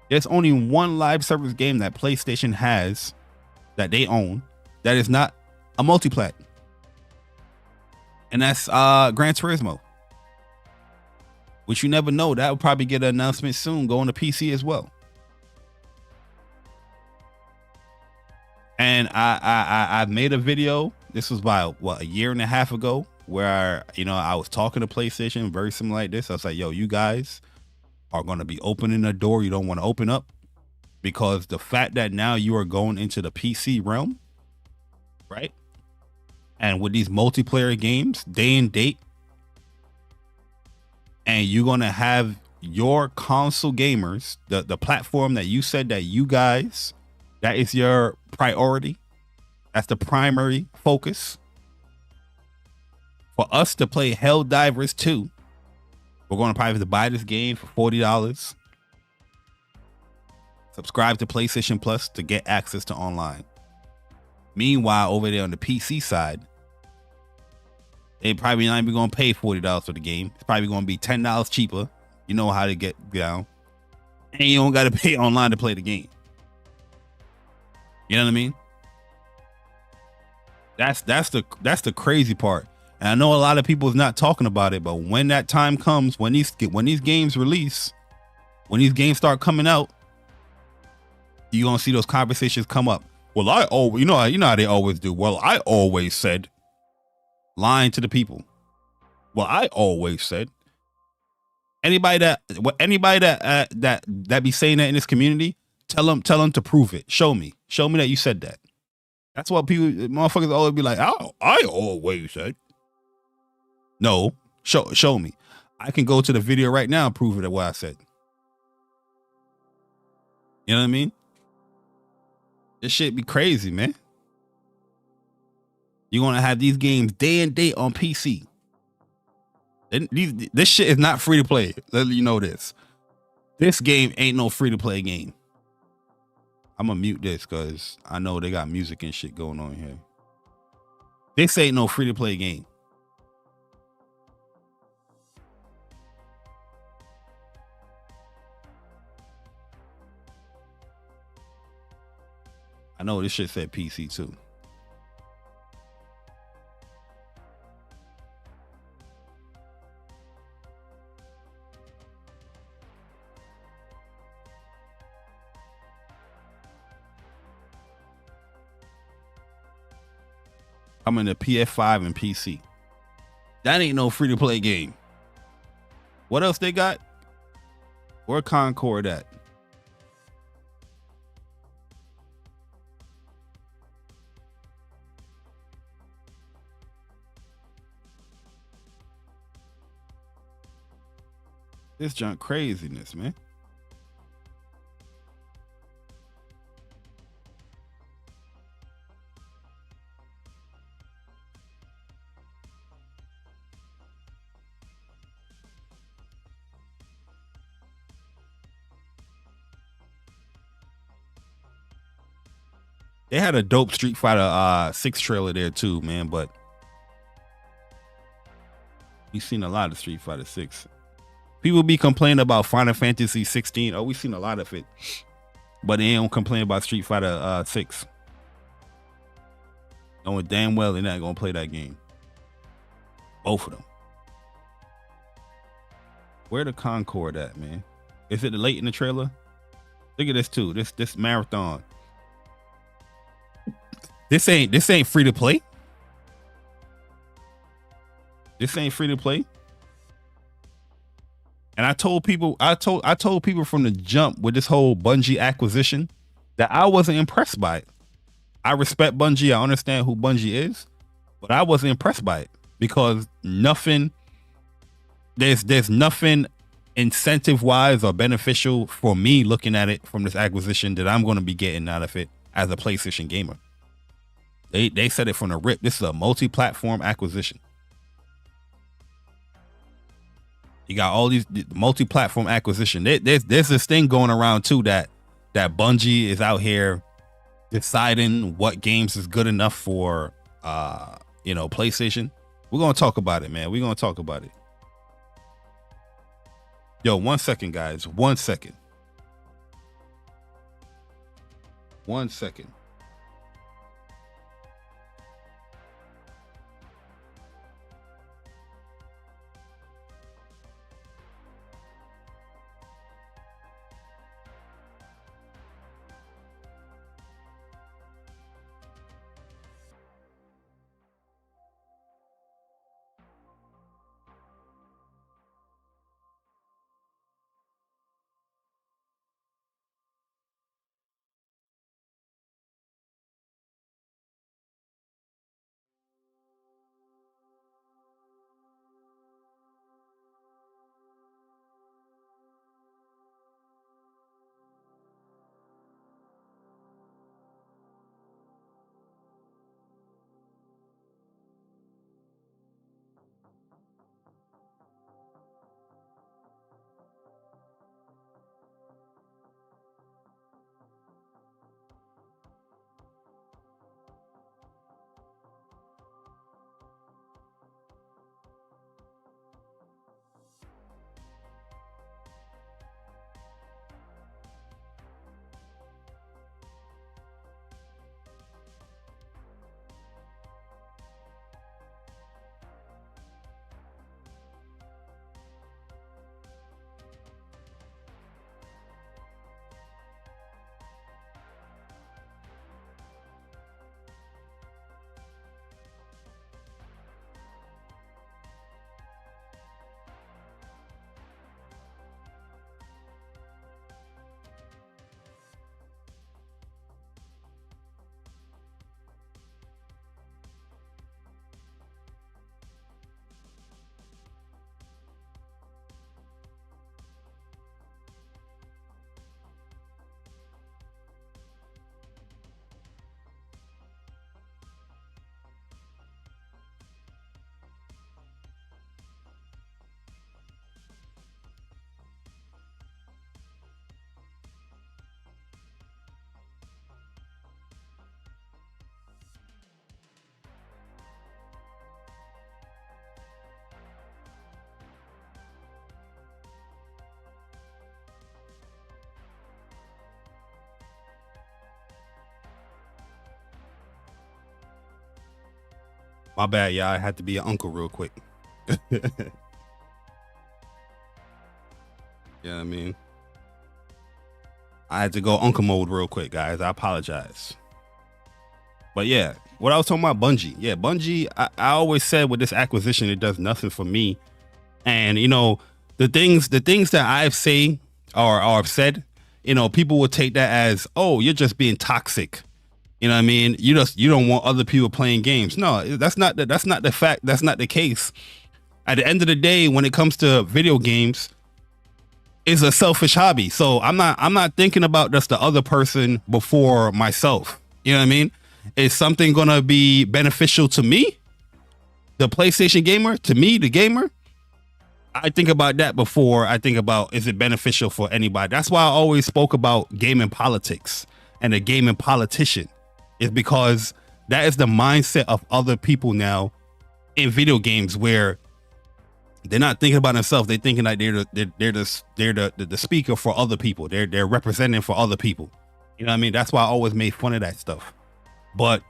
There's only one live service game that PlayStation has that they own that is not a multi-plat, and that's Gran Turismo, which you never know, that will probably get an announcement soon going to PC as well. And I made a video, this was about a year and a half ago, where I was talking to PlayStation very similar like this. I was like, yo, you guys are going to be opening a door you don't want to open up. Because the fact that now you are going into the PC realm, right? And with these multiplayer games, day and date, and you're going to have your console gamers, the platform that you said that you guys, that is your priority. That's the primary focus. For us to play Helldivers 2, we're going to probably have to buy this game for $40. Subscribe to PlayStation Plus to get access to online. Meanwhile, over there on the PC side, they probably not even going to pay $40 for the game. It's probably going to be $10 cheaper. You know how to get down. And you don't got to pay online to play the game. You know what I mean? That's the crazy part. And I know a lot of people is not talking about it, but when that time comes, when these games release, when these games start coming out, you're going to see those conversations come up. Well, you know how they always do. Well, I always said, lying to the people. Well, I always said. Anybody that be saying that in this community, tell them to prove it. Show me that you said that. That's what motherfuckers always be like. I always said. No, show me. I can go to the video right now and prove it at what I said. You know what I mean? This shit be crazy, man. You're gonna have these games day and date on PC. This shit is not free to play. Let you know this. This game ain't no free to play game. I'm gonna mute this because I know they got music and shit going on here. This ain't no free to play game. I know this shit said PC too. I'm in the PS5 and PC. That ain't no free to play game. What else they got? Where Concord at? This junk craziness, man. They had a dope Street Fighter 6 trailer there too, man, but we've seen a lot of Street Fighter 6. People be complaining about Final Fantasy 16. Oh, we've seen a lot of it. But they don't complain about Street Fighter 6. Knowing damn well they're not gonna play that game. Both of them. Where the Concord at, man? Is it late in the trailer? Look at this too. This marathon. This ain't free to play. This ain't free to play. And I told people from the jump with this whole Bungie acquisition that I wasn't impressed by it. I respect Bungie. I understand who Bungie is, but I wasn't impressed by it because there's nothing incentive wise or beneficial for me looking at it from this acquisition that I'm going to be getting out of it as a PlayStation gamer. They said it from the rip. This is a multi-platform acquisition. You got all these multi-platform acquisition. There's this thing going around too that Bungie is out here deciding what games is good enough for PlayStation. We're gonna talk about it, man. We're gonna talk about it. Yo, 1 second, guys. 1 second. 1 second. My bad, y'all. I had to be an uncle real quick. Yeah, I mean, I had to go uncle mode real quick, guys. I apologize. But yeah, what I was talking about, Bungie. Yeah, Bungie, I always said with this acquisition, it does nothing for me. And, you know, the things that I've say or I've said, you know, people will take that as, oh, you're just being toxic. You know what I mean? You don't want other people playing games. No, that's not the fact. That's not the case. At the end of the day, when it comes to video games, it's a selfish hobby. So I'm not thinking about just the other person before myself. You know what I mean? Is something gonna be beneficial to me, the PlayStation gamer, to me, the gamer? I think about that before I think about, is it beneficial for anybody? That's why I always spoke about gaming politics and a gaming politician, is because that is the mindset of other people now in video games, where they're not thinking about themselves. They're thinking like they're the speaker for other people. They're representing for other people. You know what I mean? That's why I always made fun of that stuff. But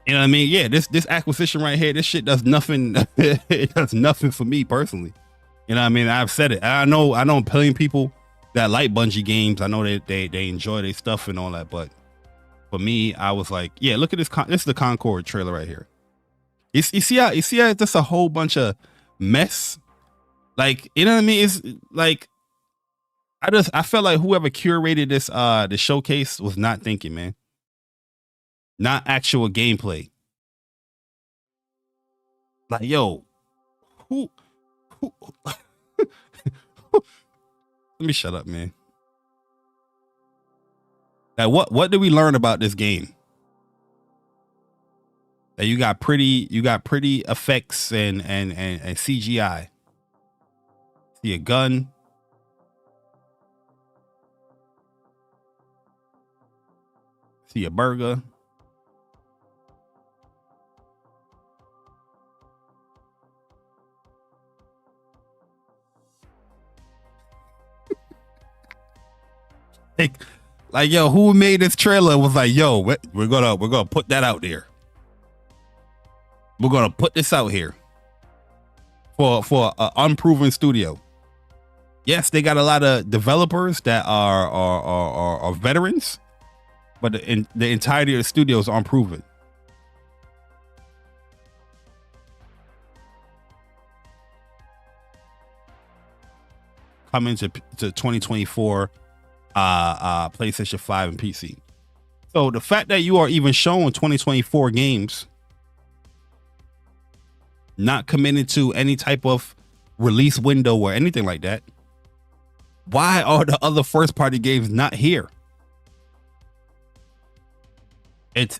you know what I mean? Yeah, this acquisition right here, this shit does nothing. It does nothing for me personally. You know what I mean? I've said it. I know a billion people that like Bungie games. I know they enjoy their stuff and all that. But for me, I was like, yeah, look at this. This is the Concord trailer right here. You see how it's just a whole bunch of mess. Like, you know what I mean? It's like, I felt like whoever curated this the showcase was not thinking, man. Not actual gameplay. Like, yo, who let me shut up, man. Now, what did we learn about this game? That you got pretty effects and CGI. See a gun. See a burger. Like, yo, who made this trailer was like, yo, we're gonna put that out there. We're gonna put this out here for an unproven studio. Yes, they got a lot of developers that are veterans, but the entirety of the studio is unproven. Coming to 2024. PlayStation 5 and PC. So the fact that you are even showing 2024 games, not committed to any type of release window or anything like that, why are the other first party games not here? It's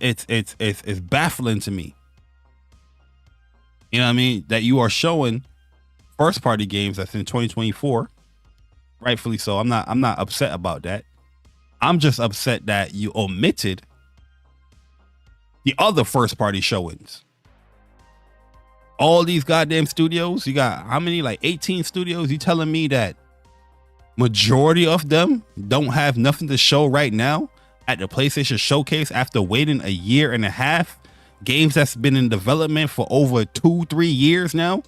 baffling to me. You know what I mean? That you are showing first party games that's in 2024. Rightfully so. I'm not upset about that. I'm just upset that you omitted the other first party showings. All these goddamn studios, you got how many? Like 18 studios. You telling me that majority of them don't have nothing to show right now at the PlayStation Showcase after waiting a year and a half? Games that's been in development for over 2-3 years now.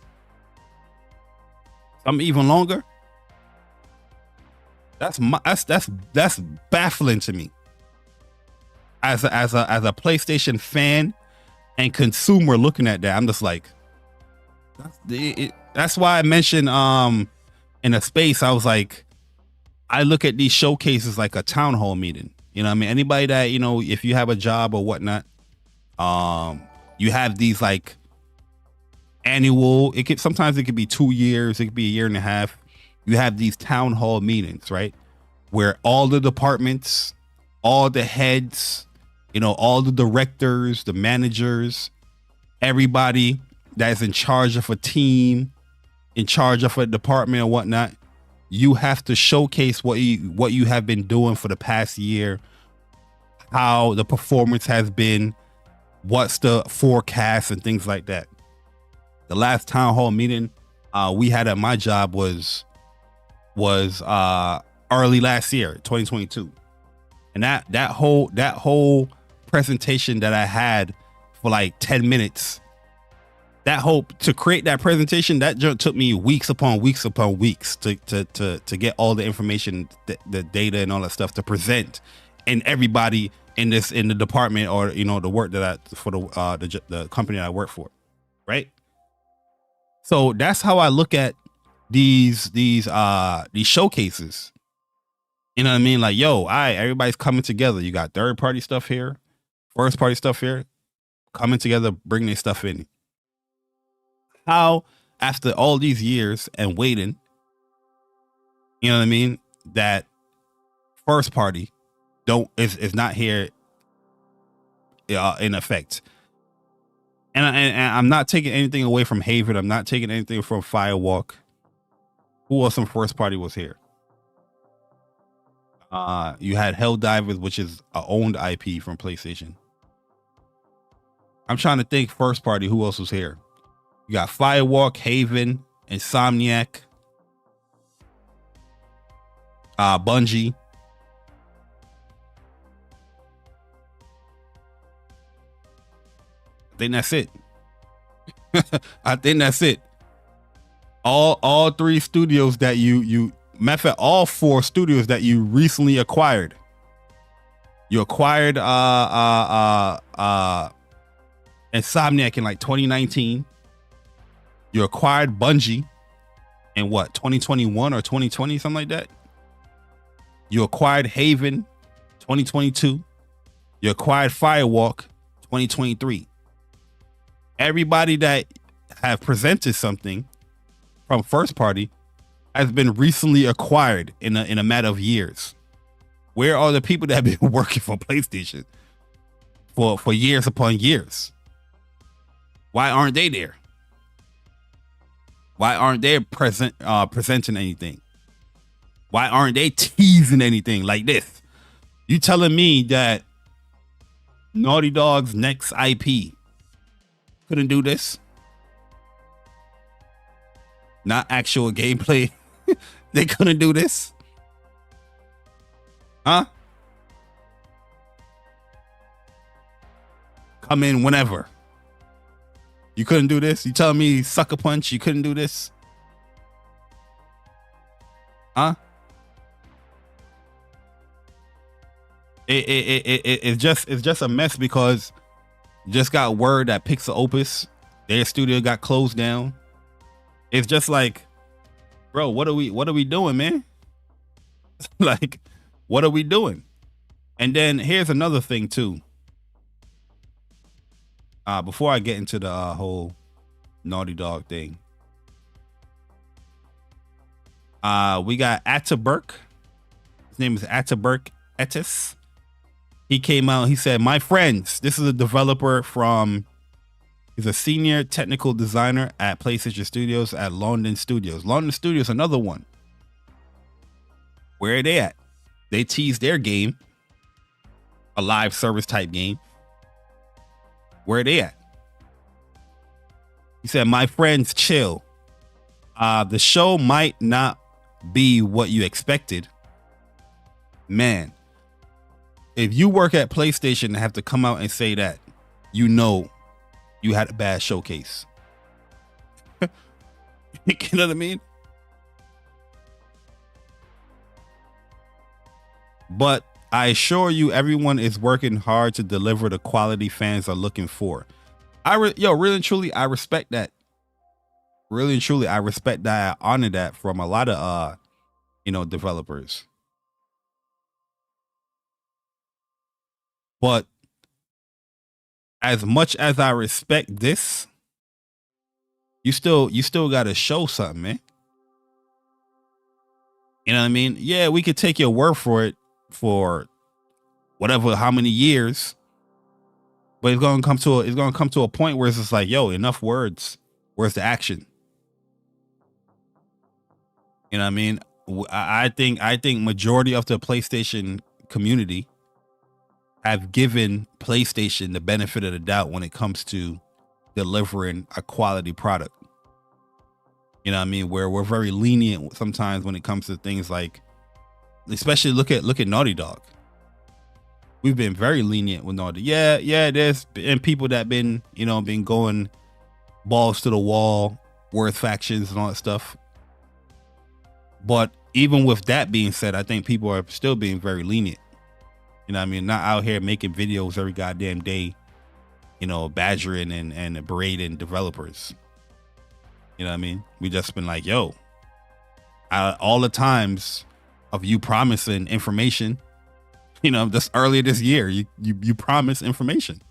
Some even longer. That's baffling to me. As a PlayStation fan and consumer looking at that, I'm just like, that's why I mentioned in a space, I was like, I look at these showcases like a town hall meeting. You know what I mean? Anybody that, you know, if you have a job or whatnot, you have these like annual, sometimes it could be 2 years, it could be a year and a half. You have these town hall meetings, right? Where all the departments, all the heads, you know, all the directors, the managers, everybody that's in charge of a team, in charge of a department or whatnot, you have to showcase what you have been doing for the past year, how the performance has been, what's the forecast and things like that. The last town hall meeting we had at my job was early last year, 2022, and that whole presentation that I had for like 10 minutes that hope to create that presentation, that took me weeks upon weeks upon weeks to get all the information, the data and all that stuff to present, and everybody in the department, or the work that the company that I work for, right? So that's how I look at these showcases. You know what I mean? Like, yo, everybody's coming together. You got third party stuff here, first party stuff here, coming together, bringing their stuff in. How, after all these years and waiting, you know what I mean, that first party is not here in effect. And I'm not taking anything away from Haven. I'm not taking anything from Firewalk. Who else from first party was here? You had Helldivers, which is an owned IP from PlayStation. I'm trying to think first party, who else was here? You got Firewalk, Haven, Insomniac, Bungie. I think that's it. I think that's it. All three studios that you matter of fact, all four studios that you recently acquired. You acquired Insomniac in like 2019. You acquired Bungie in what, 2021 or 2020, something like that. You acquired Haven 2022. You acquired Firewalk 2023. Everybody that have presented something from first party has been recently acquired in a matter of years. Where are the people that have been working for PlayStation for years upon years? Why aren't they there? Why aren't they presenting anything? Why aren't they teasing anything like this? You telling me that Naughty Dog's next IP couldn't do this? Not actual gameplay. They couldn't do this? Huh? Come in whenever. You couldn't do this? You telling me Sucker Punch, you couldn't do this? Huh? It's just a mess, because just got word that Pixel Opus, their studio, got closed down. It's just like, bro, what are we doing, man? Like, what are we doing? And then here's another thing too. Before I get into the whole Naughty Dog thing, we got Ataburk. His name is Ataburk Etis. He came out. He said, "My friends, this is a developer from. He's a senior technical designer at PlayStation Studios at London Studios. London Studios, another one. Where are they at? They teased their game, a live service type game. Where are they at? He said, my friends, chill. The show might not be what you expected. Man, if you work at PlayStation and have to come out and say that, you know you had a bad showcase. You know what I mean? But I assure you, everyone is working hard to deliver the quality fans are looking for. Really and truly, I respect that. Really and truly, I respect that. I honor that from a lot of, developers. But as much as I respect this, you still got to show something, man. You know what I mean? Yeah, we could take your word for it for whatever, how many years, but it's gonna come to a point where it's just like, yo, enough words. Where's the action? You know what I mean? I think majority of the PlayStation community have given PlayStation the benefit of the doubt when it comes to delivering a quality product. You know what I mean? Where we're very lenient sometimes when it comes to things like, especially look at Naughty Dog. We've been very lenient with Naughty. Yeah, there's been people that been going balls to the wall, worth factions and all that stuff. But even with that being said, I think people are still being very lenient. You know what I mean? Not out here making videos every goddamn day, you know, badgering and berating developers. You know what I mean? We just been like, yo, all the times of you promising information, you know, just earlier this year, you promised information.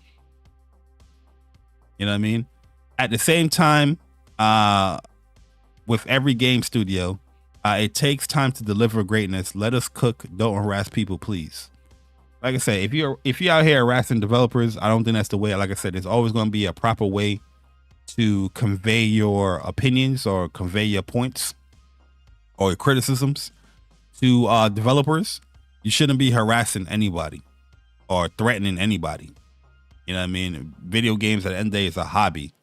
You know what I mean? At the same time, with every game studio, it takes time to deliver greatness. Let us cook. Don't harass people, please. Like I said, if you're out here harassing developers, I don't think that's the way. Like I said, there's always going to be a proper way to convey your opinions or convey your points or your criticisms to developers. You shouldn't be harassing anybody or threatening anybody. You know what I mean? Video games at the end of the day is a hobby.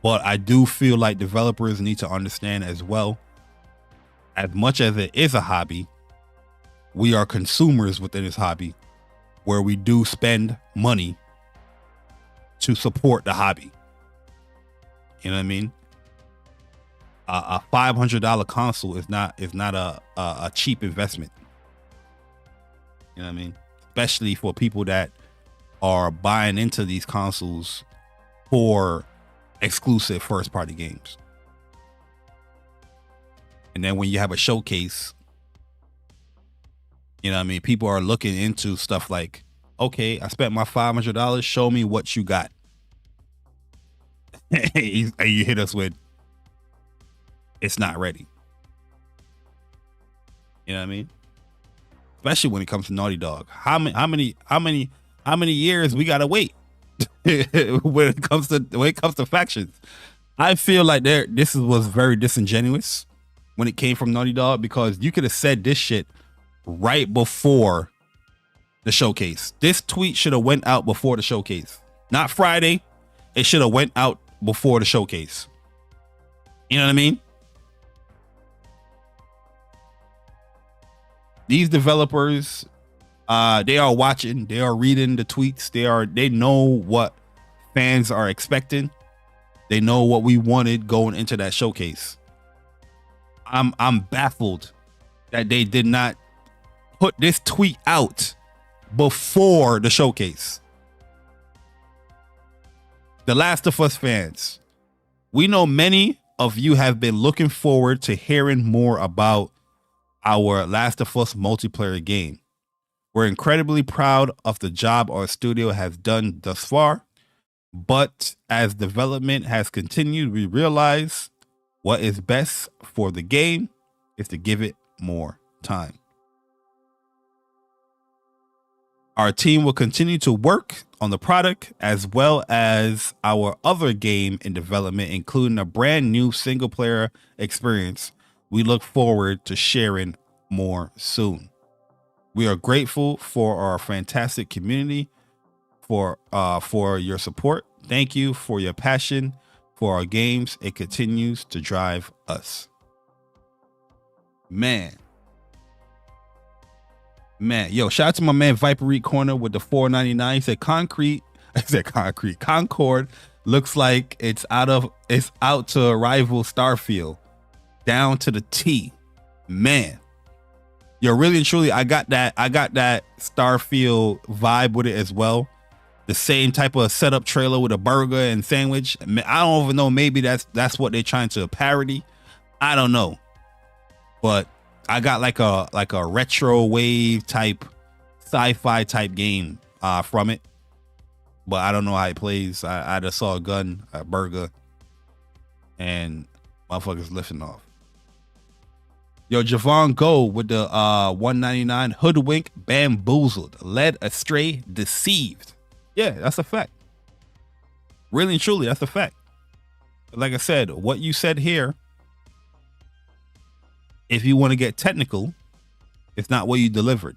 But I do feel like developers need to understand as well, as much as it is a hobby, we are consumers within this hobby, where we do spend money to support the hobby. You know what I mean? A $500 console is not a cheap investment. You know what I mean? Especially for people that are buying into these consoles for exclusive first party games. And then when you have a showcase, you know what I mean, people are looking into stuff like, okay, I spent my $500, show me what you got. And you hit us with, it's not ready. You know what I mean? Especially when it comes to Naughty Dog. How many years we gotta wait when it comes to factions? I feel like this was very disingenuous when it came from Naughty Dog, because you could have said this shit right before the showcase. This tweet should have went out before the showcase. Not Friday. It should have went out before the showcase. You know what I mean? These developers, they are watching, they are reading the tweets, they know what fans are expecting. They know what we wanted going into that showcase. I'm baffled that they did not put this tweet out before the showcase. The Last of Us fans, we know many of you have been looking forward to hearing more about our Last of Us multiplayer game. We're incredibly proud of the job our studio has done thus far, but as development has continued, we realize what is best for the game is to give it more time. Our team will continue to work on the product as well as our other game in development, including a brand new single player experience. We look forward to sharing more soon. We are grateful for our fantastic community, for your support. Thank you for your passion for our games. It continues to drive us. Man, yo, shout out to my man Viper Corner with the $4.99. He said Concord looks like it's out to rival Starfield down to the T. Man, yo, really and truly, I got that Starfield vibe with it as well. The same type of setup trailer with a burger and sandwich. I don't even know. Maybe that's what they're trying to parody. I don't know. But I got like a retro wave type sci-fi type game from it. But I don't know how it plays. I just saw a gun, a burger, and motherfuckers lifting off. Yo, Javon Go with the $1.99. Hoodwink, bamboozled, led astray, deceived. Yeah, that's a fact. Really and truly, that's a fact. Like I said, what you said here, if you want to get technical, it's not what you delivered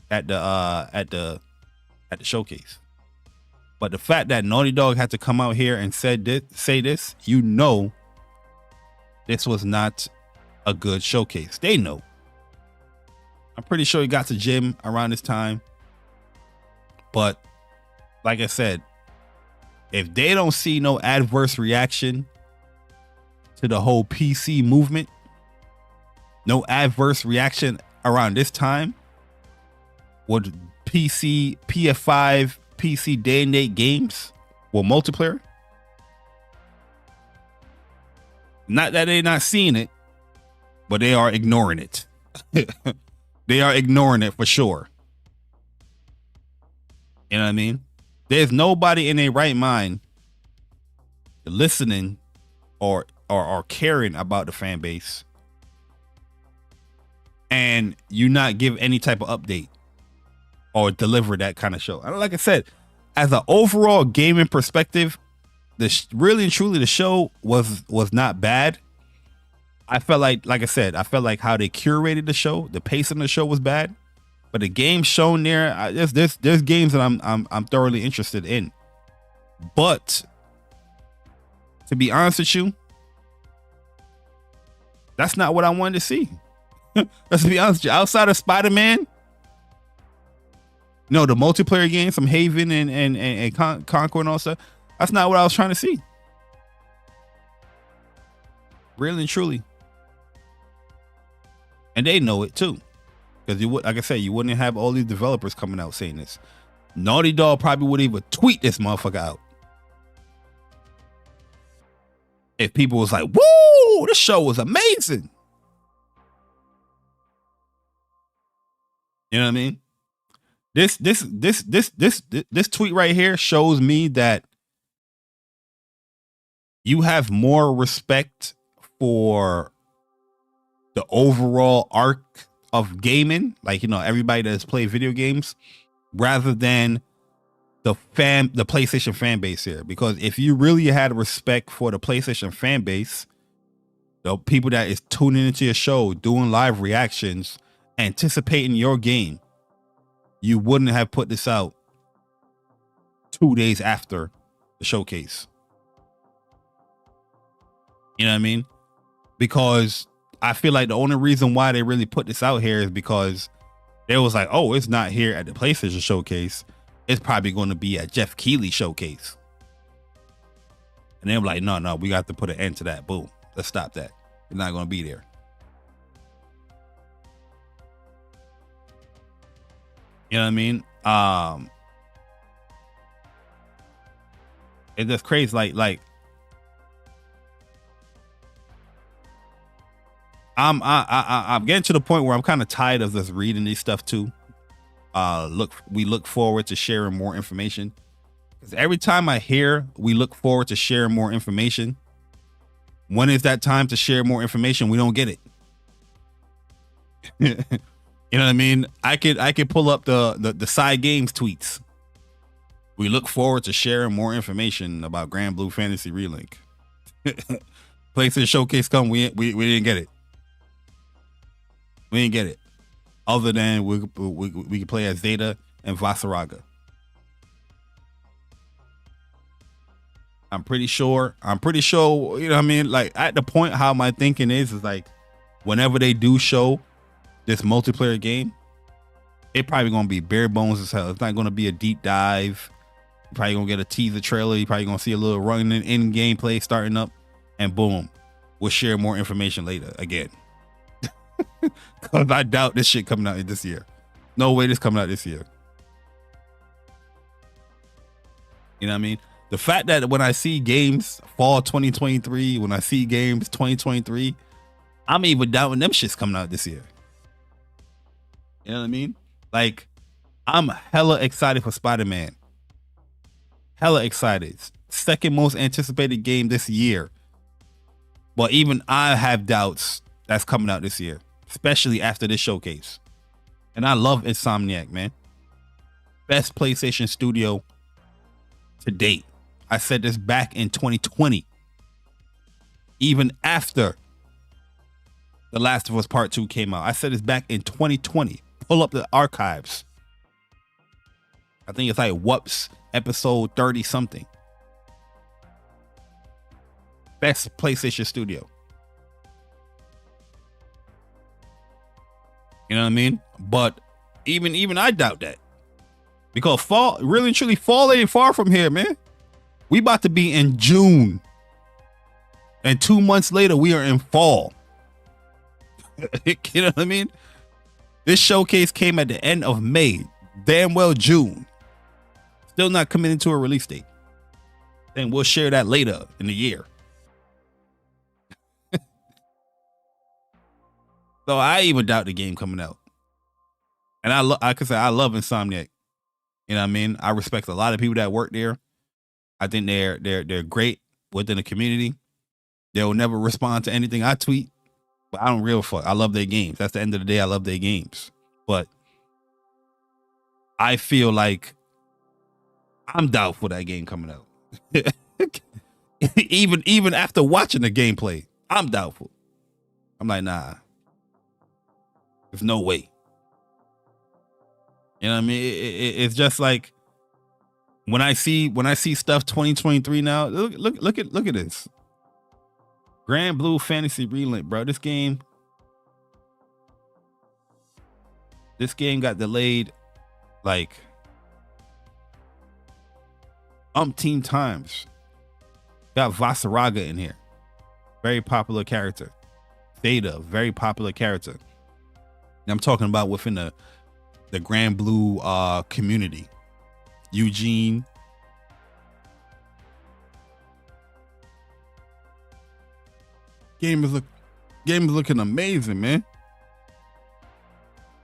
at the showcase. But the fact that Naughty Dog had to come out here and say this, you know, this was not a good showcase. They know. I'm pretty sure he got to gym around this time. But like I said, if they don't see no adverse reaction to the whole PC movement, no adverse reaction around this time, would PS5, PC day and date games will multiplayer? Not that they're not seeing it, but they are ignoring it. They are ignoring it for sure. You know what I mean? There's nobody in their right mind listening or caring about the fan base, and you not give any type of update or deliver that kind of show. Like I said, as an overall gaming perspective, really and truly the show was not bad. I felt like I said, I felt like how they curated the show, the pace of the show was bad, but the games shown there, there's games that I'm thoroughly interested in. But to be honest with you, that's not what I wanted to see. Let's be honest with you. Outside of Spider-Man, no, the multiplayer games from Haven and Concord and all stuff, that's not what I was trying to see. Really and truly. And they know it too. Because like I said, you wouldn't have all these developers coming out saying this. Naughty Dog probably would even tweet this motherfucker out. If people was like, woo, this show was amazing. You know what I mean? This tweet right here shows me that you have more respect for the overall arc of gaming, like, you know, everybody that's played video games, rather than the PlayStation fan base here. Because if you really had respect for the PlayStation fan base, the people that is tuning into your show, doing live reactions, anticipating your game, you wouldn't have put this out 2 days after the showcase. You know what I mean? Because I feel like the only reason why they really put this out here is because they was like, oh, it's not here at the PlayStation showcase. It's probably going to be at Jeff Keighley showcase. And they were like, no, we got to put an end to that. Boom. Let's stop that. It's not going to be there. You know what I mean? It's just crazy. Like I'm getting to the point where I'm kind of tired of just reading this stuff too. We look forward to sharing more information. Because every time I hear we look forward to sharing more information, when is that time to share more information? We don't get it. You know what I mean? I could pull up the side games tweets. We look forward to sharing more information about Grand Blue Fantasy Relink. PlayStation Showcase come, we didn't get it. We didn't get it. Other than we could play as Zeta and Vasaraga. I'm pretty sure, you know what I mean? Like, at the point how my thinking is like, whenever they do show this multiplayer game, it probably gonna be bare bones as hell. It's not gonna be a deep dive. You're probably gonna get a teaser trailer. You're probably gonna see a little running in gameplay starting up, and boom, we'll share more information later again. Cause I doubt this shit coming out this year. No way this coming out this year. You know what I mean? The fact that when I see games fall 2023, when I see games 2023, I'm even doubting them shits coming out this year. You know what I mean? Like, I'm hella excited for Spider-Man. Hella excited. Second most anticipated game this year. But even I have doubts that's coming out this year, especially after this showcase. And I love Insomniac, man. Best PlayStation studio to date. I said this back in 2020. Even after The Last of Us Part 2 came out. I said this back in 2020. Pull up the archives. I think it's like Whoops episode 30 something. Best PlayStation studio. You know what I mean? But even I doubt that. Because fall, really and truly, fall ain't far from here, man. We about to be in June. And 2 months later, we are in fall. You know what I mean? This showcase came at the end of May. Damn well June. Still not committing to a release date. And we'll share that later in the year. So I even doubt the game coming out. And I could say I love Insomniac. You know what I mean? I respect a lot of people that work there. I think they're great within the community. They'll never respond to anything I tweet, but I don't real fuck. I love their games. That's the end of the day. I love their games. But I feel like I'm doubtful that game coming out. even after watching the gameplay, I'm doubtful. I'm like, nah. There's no way. You know what I mean? It's just like when I see stuff 2023 now. Look at this. Grand Blue Fantasy Relink, bro. This game got delayed like umpteen times. Got Vasaraga in here. Very popular character. Theta, very popular character. And I'm talking about within the Grand Blue community. Eugene. Game is looking amazing, man.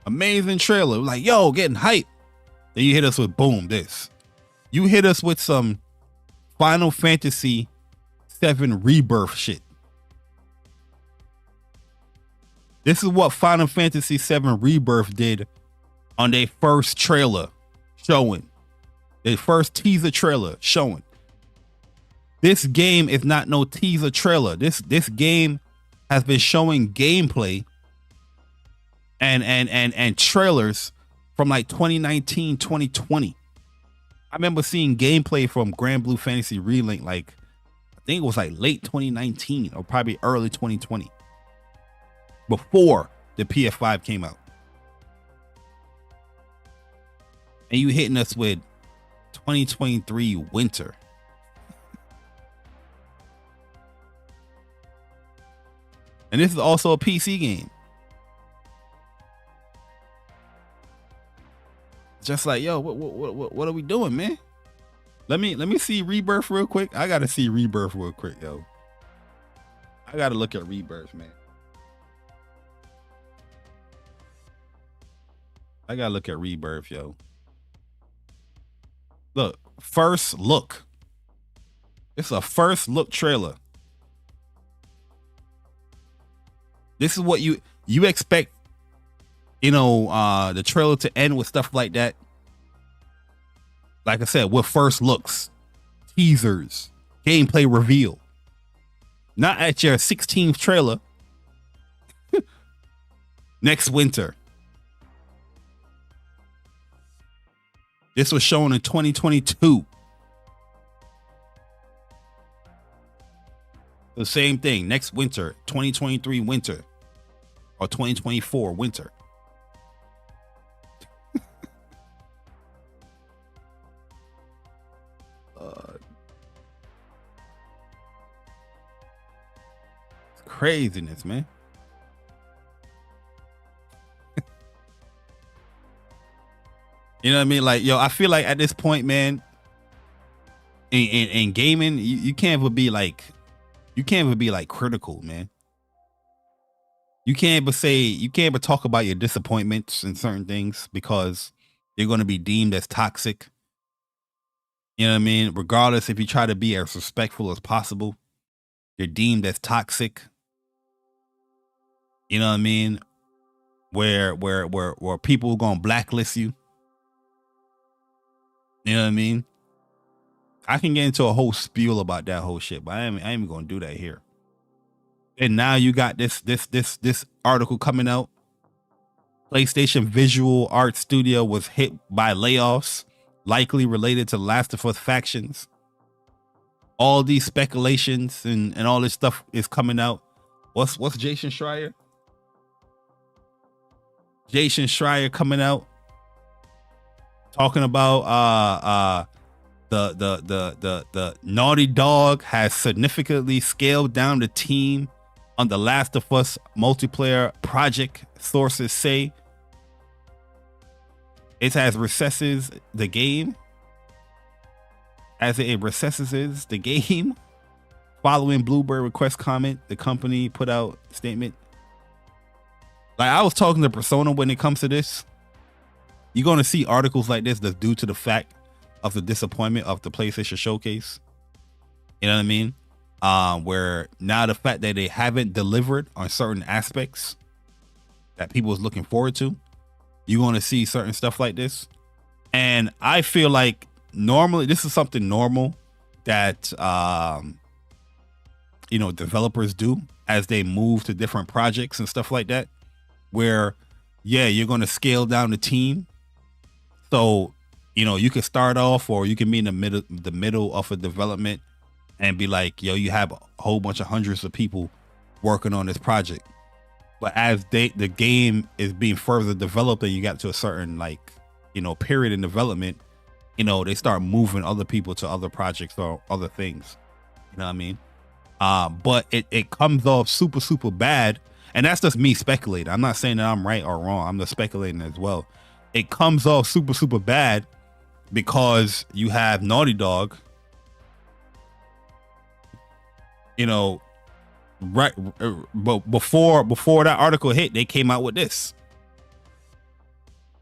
Amazing trailer. Like, yo, getting hype. Then you hit us with boom, this. You hit us with some Final Fantasy VII Rebirth shit. This is what Final Fantasy VII Rebirth did on their first trailer showing. Their first teaser trailer showing. This game is not no teaser trailer. This game has been showing gameplay and trailers from like 2019, 2020. I remember seeing gameplay from Grand Blue Fantasy Relink like I think it was like late 2019 or probably early 2020. Before the PS5 came out. And you hitting us with 2023 winter. And this is also a PC game. Just like, yo, what are we doing, man? Let me see Rebirth real quick. I gotta see Rebirth real quick, yo. I gotta look at Rebirth, man. I gotta look at Rebirth, yo. Look, first look. It's a first look trailer. This is what you expect, you know, the trailer to end with stuff like that. Like I said, with first looks, teasers, gameplay reveal. Not at your 16th trailer. Next winter. This was shown in 2022. The same thing. Next winter, 2023 winter. Or 2024 winter. It's craziness, man. You know what I mean? Like, yo, I feel like at this point, man, in gaming, you can't even be like, critical, man. You can't even talk about your disappointments in certain things because they're going to be deemed as toxic. You know what I mean? Regardless if you try to be as respectful as possible, you're deemed as toxic. You know what I mean? Where people are going to blacklist you. You know what I mean? I can get into a whole spiel about that whole shit, but I ain't even gonna do that here. And now you got this article coming out. PlayStation Visual Art Studio was hit by layoffs, likely related to Last of Us factions. All these speculations and all this stuff is coming out. What's Jason Schreier? Jason Schreier coming out talking about The Naughty Dog has significantly scaled down the team on the Last of Us multiplayer project. Sources say it has recesses the game as it recesses the game. Following Bluebird request comment, the company put out a statement. Like, I was talking to Persona when it comes to this. You're going to see articles like this that's due to the fact of the disappointment of the PlayStation Showcase. You know what I mean? Where now the fact that they haven't delivered on certain aspects that people was looking forward to, you're going to see certain stuff like this. And I feel like normally this is something normal that developers do as they move to different projects and stuff like that, where you're going to scale down the team. So you can start off, or you can be in the middle of a development and be like, you have a whole bunch of hundreds of people working on this project. But as the game is being further developed and you got to a certain period in development, they start moving other people to other projects or other things. You know what I mean? But it comes off super, super bad. And that's just me speculating. I'm not saying that I'm right or wrong. I'm just speculating as well. It comes off super, super bad because you have Naughty Dog, right. But before that article hit, they came out with this.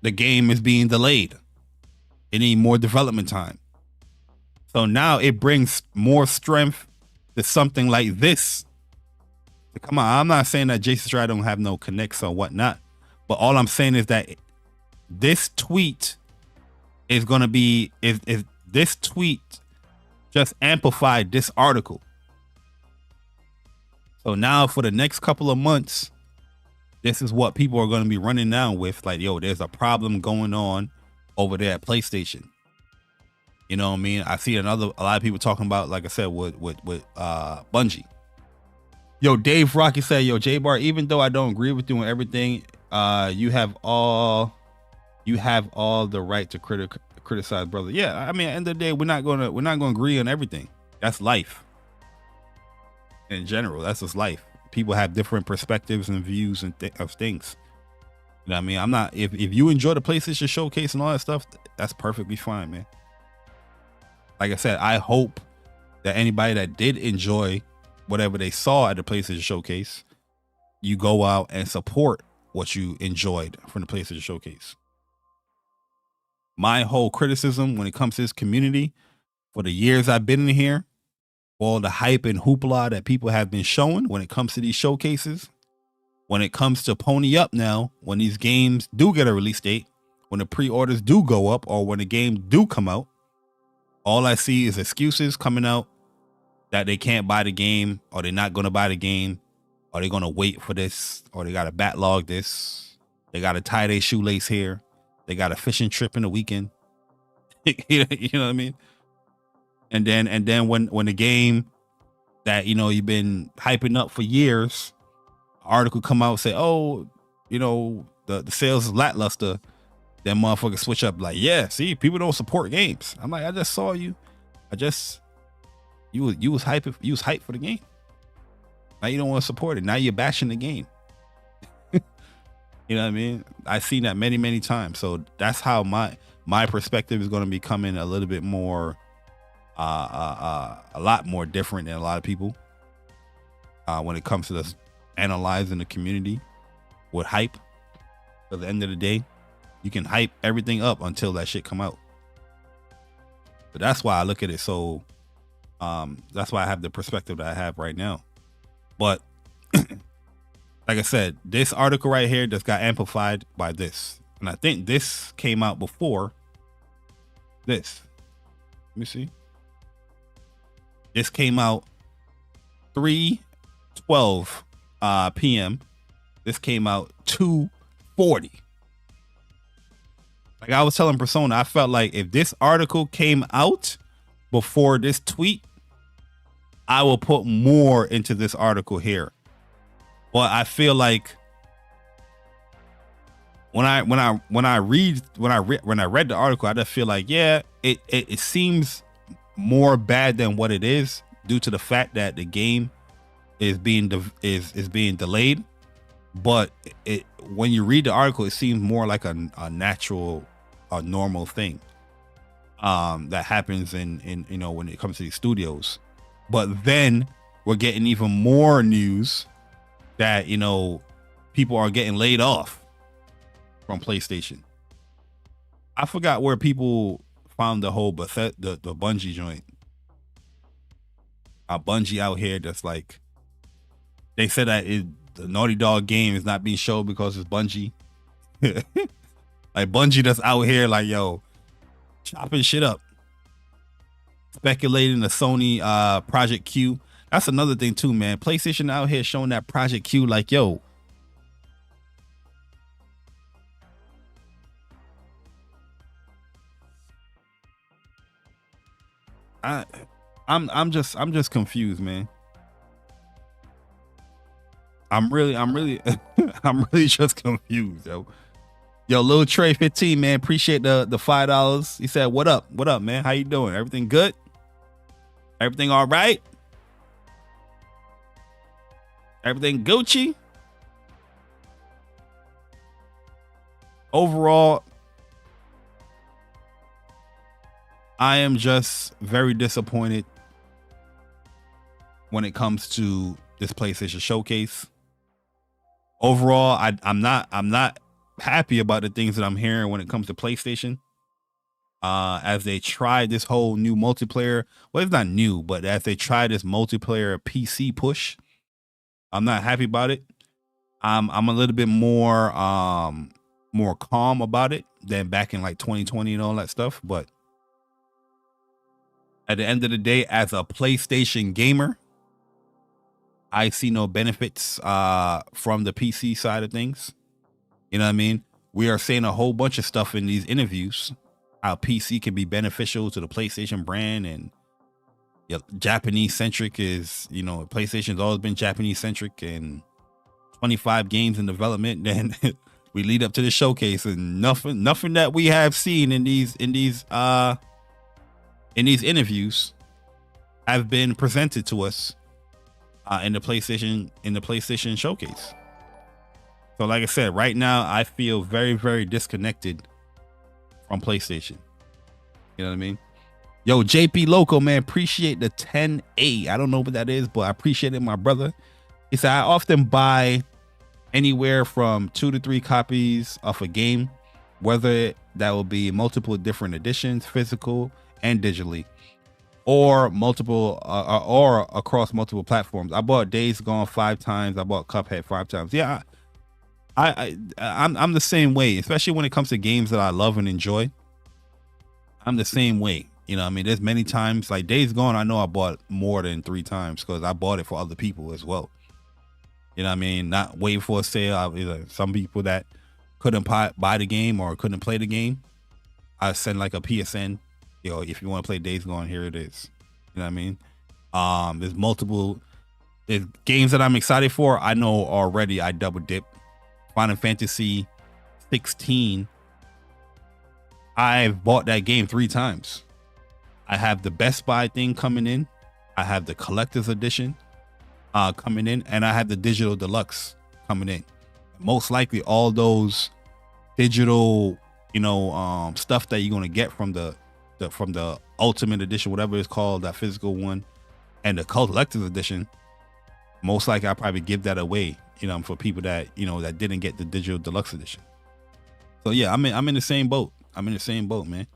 The game is being delayed. It needs more development time. So now it brings more strength to something like this. Come on, I'm not saying that Jason Schreier don't have no connects or whatnot, but all I'm saying is that this tweet is going to be, if this tweet just amplified this article. So now for the next couple of months, this is what people are going to be running down with, like, there's a problem going on over there at PlayStation. You know what I mean? I see a lot of people talking about, like I said, with Bungie. Dave Rocky said, J Bar, even though I don't agree with you on everything, you have all the right to criticize, brother. Yeah, I mean, at the end of the day, we're not gonna agree on everything. That's life. In general, that's just life. People have different perspectives and views and of things. You know what I mean? I'm not, if you enjoy the PlayStation Showcase and all that stuff, that's perfectly fine, man. Like I said, I hope that anybody that did enjoy whatever they saw at the PlayStation Showcase, you go out and support what you enjoyed from the PlayStation Showcase. My whole criticism when it comes to this community, for the years I've been in here, all the hype and hoopla that people have been showing when it comes to these showcases, when it comes to pony up now, when these games do get a release date, when the pre-orders do go up, or when the game do come out, all I see is excuses coming out that they can't buy the game, or they're not going to buy the game, or they're going to wait for this, or they got to backlog this, they got to tie their shoelace here, they got a fishing trip in the weekend. You know what I mean? And then when the game that you've been hyping up for years, article come out and say, the sales is lackluster, then motherfuckers switch up like, see, people don't support games. I'm like, I just saw you. You was hyped for the game. Now you don't want to support it. Now you're bashing the game. You know what I mean? I've seen that many, many times. So that's how my perspective is going to be coming a little bit more, a lot more different than a lot of people when it comes to this analyzing the community with hype. At the end of the day, you can hype everything up until that shit come out. But that's why I look at it so. That's why I have the perspective that I have right now. But like I said, this article right here just got amplified by this, and I think this came out before this. Let me see. This came out 3:12 p.m. This came out 2:40. Like I was telling Persona, I felt like if this article came out before this tweet, I will put more into this article here. But I feel like when I read the article, I just feel like, it seems more bad than what it is due to the fact that the game is being delayed. But when you read the article, it seems more like a natural, a normal thing that happens in when it comes to these studios. But then we're getting even more news that people are getting laid off from PlayStation. I forgot where people found the whole the Bungie joint. A Bungie out here that's like, they said that the Naughty Dog game is not being showed because it's Bungie. Like Bungie that's out here like, yo, chopping shit up. Speculating the Sony Project Q. That's another thing too, man. PlayStation out here showing that Project Q like, yo, I'm just confused, man. I'm really I'm really just confused, yo. Yo, Lil Trey 15, man, appreciate the $5. He said, what up, man? How you doing? Everything good? Everything all right? Everything Gucci? Overall, I am just very disappointed when it comes to this PlayStation Showcase. Overall, I'm not happy about the things that I'm hearing when it comes to PlayStation. As they try this whole new multiplayer, well, it's not new, but as they try this multiplayer PC push, I'm not happy about it. I'm a little bit more calm about it than back in like 2020 and all that stuff. But at the end of the day, as a PlayStation gamer, I see no benefits from the PC side of things. You know what I mean? We are saying a whole bunch of stuff in these interviews, how PC can be beneficial to the PlayStation brand, and Japanese centric is, PlayStation's always been Japanese centric, and 25 games in development. Then we lead up to the showcase, and nothing that we have seen in these interviews have been presented to us in the PlayStation showcase. So like I said, right now I feel very, very disconnected from PlayStation. You know what I mean? Yo, JP Loco, man, appreciate the 10A. I don't know what that is, but I appreciate it, my brother. He said, I often buy anywhere from 2 to 3 copies of a game, whether that will be multiple different editions, physical and digitally, or multiple or across multiple platforms. I bought Days Gone 5 times. I bought Cuphead 5 times. Yeah, I'm the same way, especially when it comes to games that I love and enjoy. I'm the same way. You know what I mean? There's many times, like Days Gone, I know I bought more than 3 times because I bought it for other people as well. You know what I mean? Not waiting for a sale. Some people that couldn't buy the game or couldn't play the game, I send like a PSN. If you want to play Days Gone, here it is. You know what I mean? There's games that I'm excited for. I know already I double dip. Final Fantasy 16. I've bought that game 3 times. I have the Best Buy thing coming in. I have the collector's edition coming in, and I have the digital deluxe coming in. Most likely all those digital, stuff that you're going to get from the ultimate edition, whatever it's called, that physical one, and the collector's edition, most likely I'll probably give that away, for people that, that didn't get the digital deluxe edition. So yeah, I'm in the same boat. I'm in the same boat, man.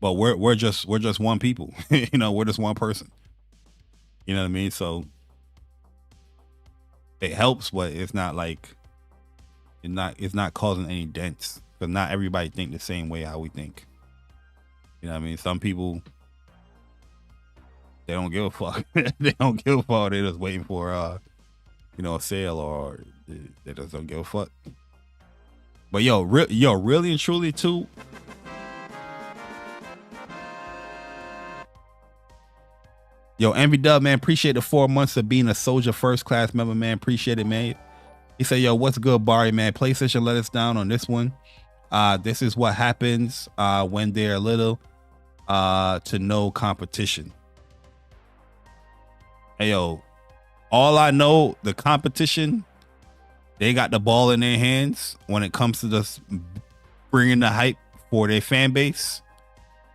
But we're just one people. We're just one person. You know what I mean? So it helps, but it's not like it's not causing any dents, because not everybody think the same way how we think. You know what I mean? Some people, they don't give a fuck. They don't give a fuck. They're just waiting for a sale, or they just don't give a fuck. But really and truly too, Envy Dub, man, appreciate the 4 months of being a Soldier First Class member, man. Appreciate it, man. He said, what's good, Barry, man? PlayStation let us down on this one. This is what happens when they're a little to no competition. Hey yo, all I know, the competition, they got the ball in their hands when it comes to just bringing the hype for their fan base.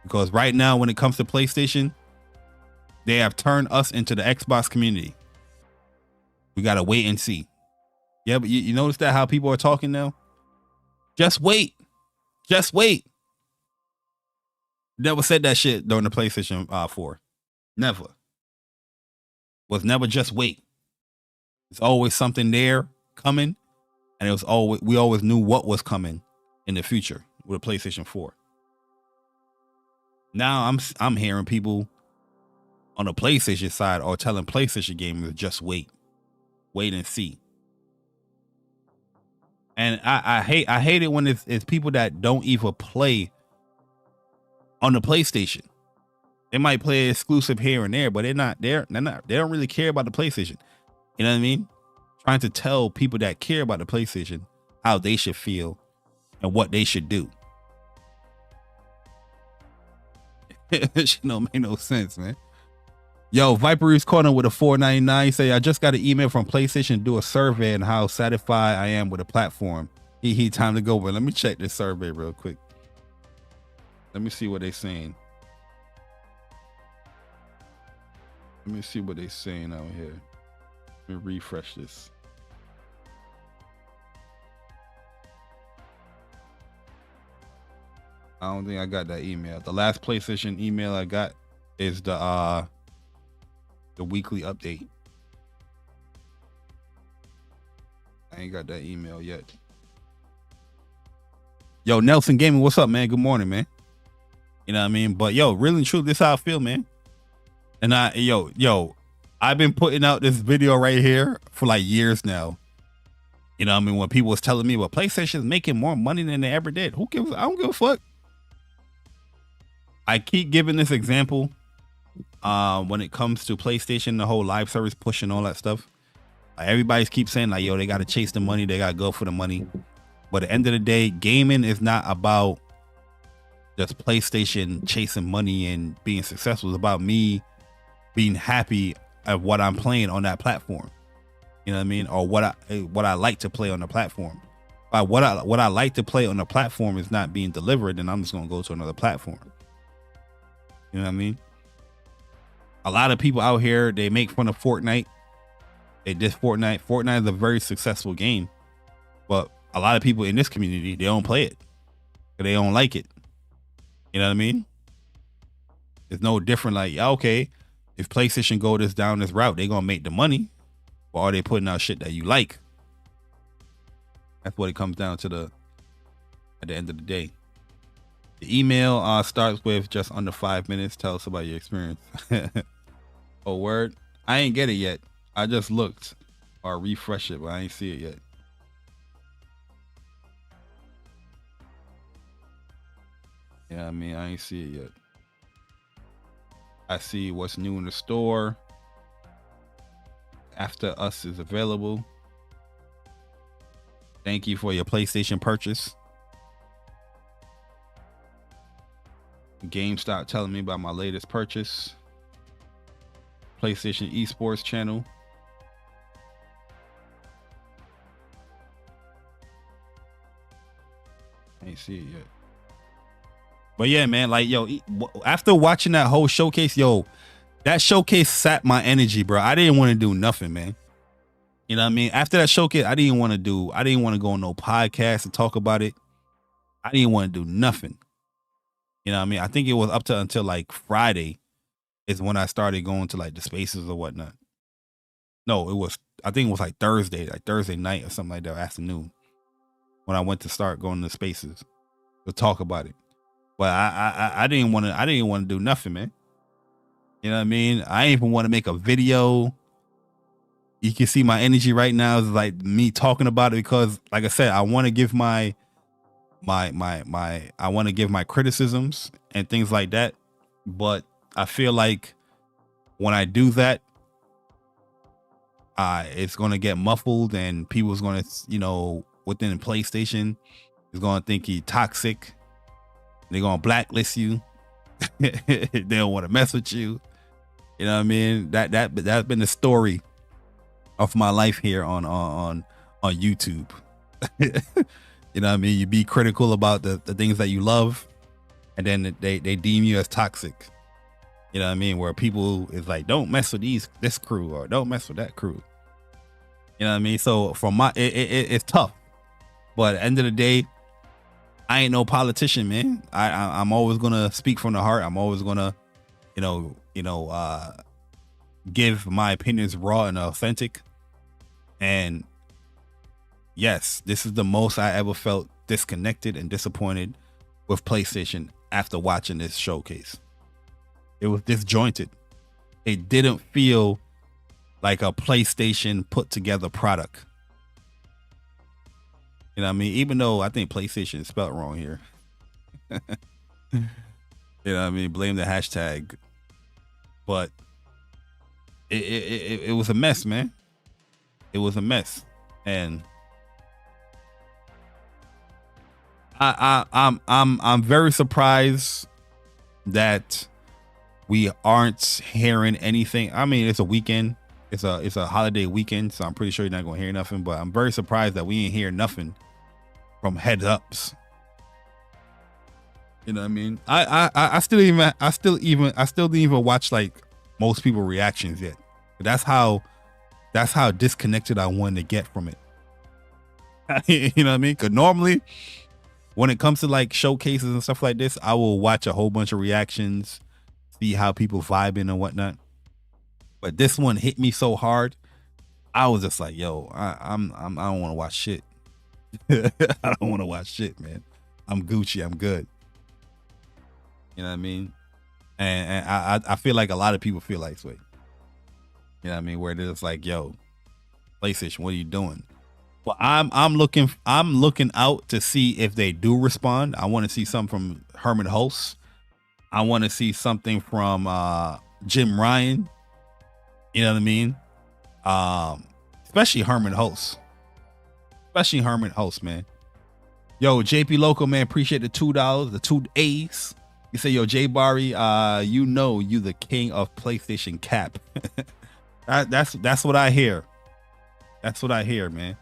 Because right now, when it comes to PlayStation, they have turned us into the Xbox community. We got to wait and see. Yeah, but you notice that how people are talking now? Just wait. Just wait. Never said that shit during the PlayStation 4. Never. Was never just wait. There's always something there coming. And it was always, we always knew what was coming in the future with a PlayStation 4. Now I'm hearing people on the PlayStation side are telling PlayStation gamers just wait and see. And I hate it when it's people that don't even play on the PlayStation. They might play exclusive here and there, but they don't really care about the PlayStation. You know what I mean? Trying to tell people that care about the PlayStation how they should feel and what they should do. It don't make no sense, man. Yo, Vipery's Corner with a $4.99 say, I just got an email from PlayStation to do a survey on how satisfied I am with the platform. Time to go, but let me check this survey real quick. Let me see what they're saying. Let me see what they're saying out here. Let me refresh this. I don't think I got that email. The last PlayStation email I got is the weekly update. I ain't got that email yet. Yo, Nelson Gaming, what's up, man? Good morning, man. You know what I mean? But yo, really and truly, this is how I feel, man. And I've been putting out this video right here for like years now. You know what I mean? When people was telling me, well, PlayStation is making more money than they ever did. I don't give a fuck. I keep giving this example when it comes to PlayStation, the whole live service push and all that stuff. Everybody's keeps saying like, yo, they got to chase the money. They got to go for the money. But at the end of the day, gaming is not about just PlayStation chasing money and being successful. It's about me being happy at what I'm playing on that platform. You know what I mean? Or what I like to play on the platform. But what I like to play on the platform is not being delivered, then I'm just going to go to another platform. You know what I mean? A lot of people out here, they make fun of Fortnite. They diss Fortnite. Fortnite is a very successful game. But a lot of people in this community, they don't play it. They don't like it. You know what I mean? It's no different. Like, okay, if PlayStation go down this route, they going to make the money. Or are they putting out shit that you like? That's what it comes down to at the end of the day. The email starts with just under 5 minutes. Tell us about your experience. Oh, word. I ain't get it yet. I just looked or refresh it, but I ain't see it yet. Yeah, I mean, I ain't see it yet. I see what's new in the store. After Us is available. Thank you for your PlayStation purchase. GameStop telling me about my latest purchase. PlayStation Esports channel. I ain't see it yet. But yeah, man, like, yo, after watching that whole showcase, yo, that showcase sapped my energy, bro. I didn't want to do nothing, man. You know what I mean? After that showcase, I didn't want to go on no podcast and talk about it. I didn't want to do nothing. You know what I mean? I think it was up to until like Friday is when I started going to like the spaces or whatnot. No, I think it was like Thursday night or something like that, afternoon, when I went to start going to spaces to talk about it. But I didn't want to do nothing, man. You know what I mean? I didn't even want to make a video. You can see my energy right now is like me talking about it because, like I said, I want to give my criticisms and things like that. But I feel like when I do that, it's going to get muffled and people's going to, within PlayStation is going to think you're toxic. They're going to blacklist you. They don't want to mess with you. You know what I mean? That's been the story of my life here on YouTube. You know what I mean? You be critical about the things that you love, and then they deem you as toxic. You know what I mean? Where people is like, don't mess with this crew, or don't mess with that crew. You know what I mean? So from it's tough, but at the end of the day, I ain't no politician, man. I'm always gonna speak from the heart. I'm always gonna, give my opinions raw and authentic. And yes, this is the most I ever felt disconnected and disappointed with PlayStation after watching this showcase. It was disjointed. It didn't feel like a PlayStation put together product. You know what I mean? Even though I think PlayStation is spelled wrong here. You know what I mean? Blame the hashtag. But it was a mess, man. It was a mess. And I'm very surprised that we aren't hearing anything. I mean, it's a weekend. It's a holiday weekend, so I'm pretty sure you're not gonna hear nothing. But I'm very surprised that we ain't hear nothing from heads ups. You know what I mean? I still didn't even watch like most people reactions yet. That's how disconnected I wanted to get from it. You know what I mean? Because normally when it comes to like showcases and stuff like this, I will watch a whole bunch of reactions, see how people vibing and whatnot. But this one hit me so hard, I was just like, "Yo, I don't want to watch shit. I don't want to watch shit, man. I'm Gucci. I'm good." You know what I mean? And I feel like a lot of people feel like this way. You know what I mean? Where it's like, "Yo, PlayStation, what are you doing?" Well, I'm looking out to see if they do respond. I want to see something from Herman Hulse. I want to see something from Jim Ryan. You know what I mean? Especially Herman Hulse. Especially Herman Hulse, man. Yo, JP Loco, man, appreciate the $2, the 2 A's. You say, yo, Jay Barry, you know you the king of PlayStation cap. That's what I hear. That's what I hear, man.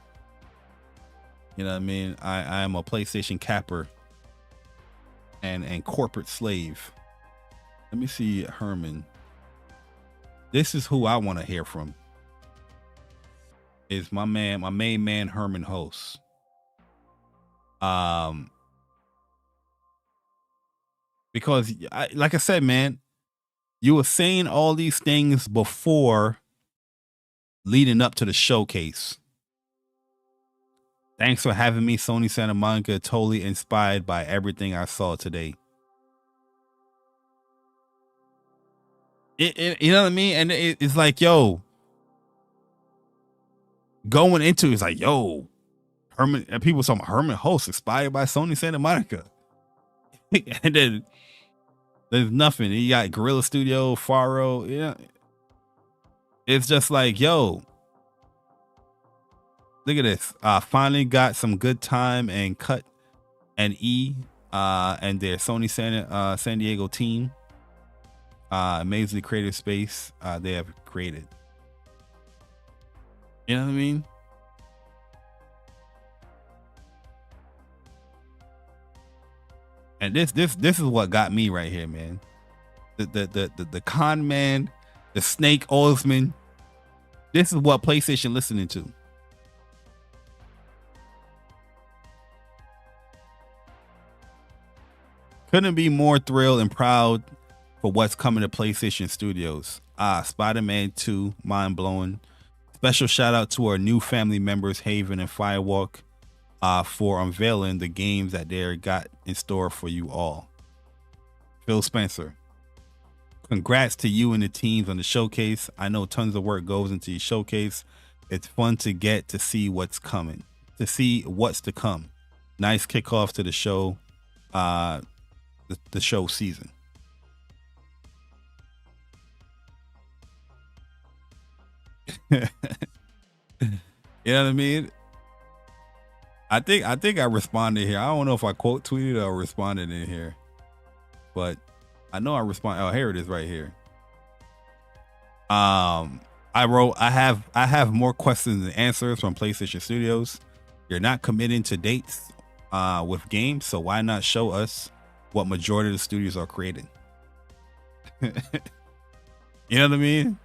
You know what I mean? I am a PlayStation capper and corporate slave. Let me see, Herman. This is who I want to hear from. Is my main man, Herman Hulse. Because like I said, man, you were saying all these things before leading up to the showcase. Thanks for having me, Sony Santa Monica. Totally inspired by everything I saw today. You know what I mean? And it's like, yo, going into it's like, yo, Herman, and people talking Herman Hulse inspired by Sony Santa Monica. And then there's nothing. You got Guerrilla Studio, Faro. Yeah. It's just like, yo, look at this. Finally got some good time and Cut and E and their Sony San Diego team. Amazingly creative space they have created. You know what I mean? And this is what got me right here, man. The con man, the snake oilsman. This is what PlayStation listening to. Couldn't be more thrilled and proud for what's coming to PlayStation Studios. Spider-Man 2, mind blowing. Special shout out to our new family members, Haven and Firewalk, for unveiling the games that they got in store for you all. Phil Spencer, congrats to you and the teams on the showcase. I know tons of work goes into your showcase. It's fun to get to see what's coming, to see what's to come. Nice kickoff to the show, the show season. You know what I mean? I think I responded here. I don't know if I quote tweeted or responded in here, but I know I respond. Oh, here it is right here. I wrote, I have more questions than answers from PlayStation Studios. You're not committing to dates with games, so why not show us what majority of the studios are creating? You know what I mean?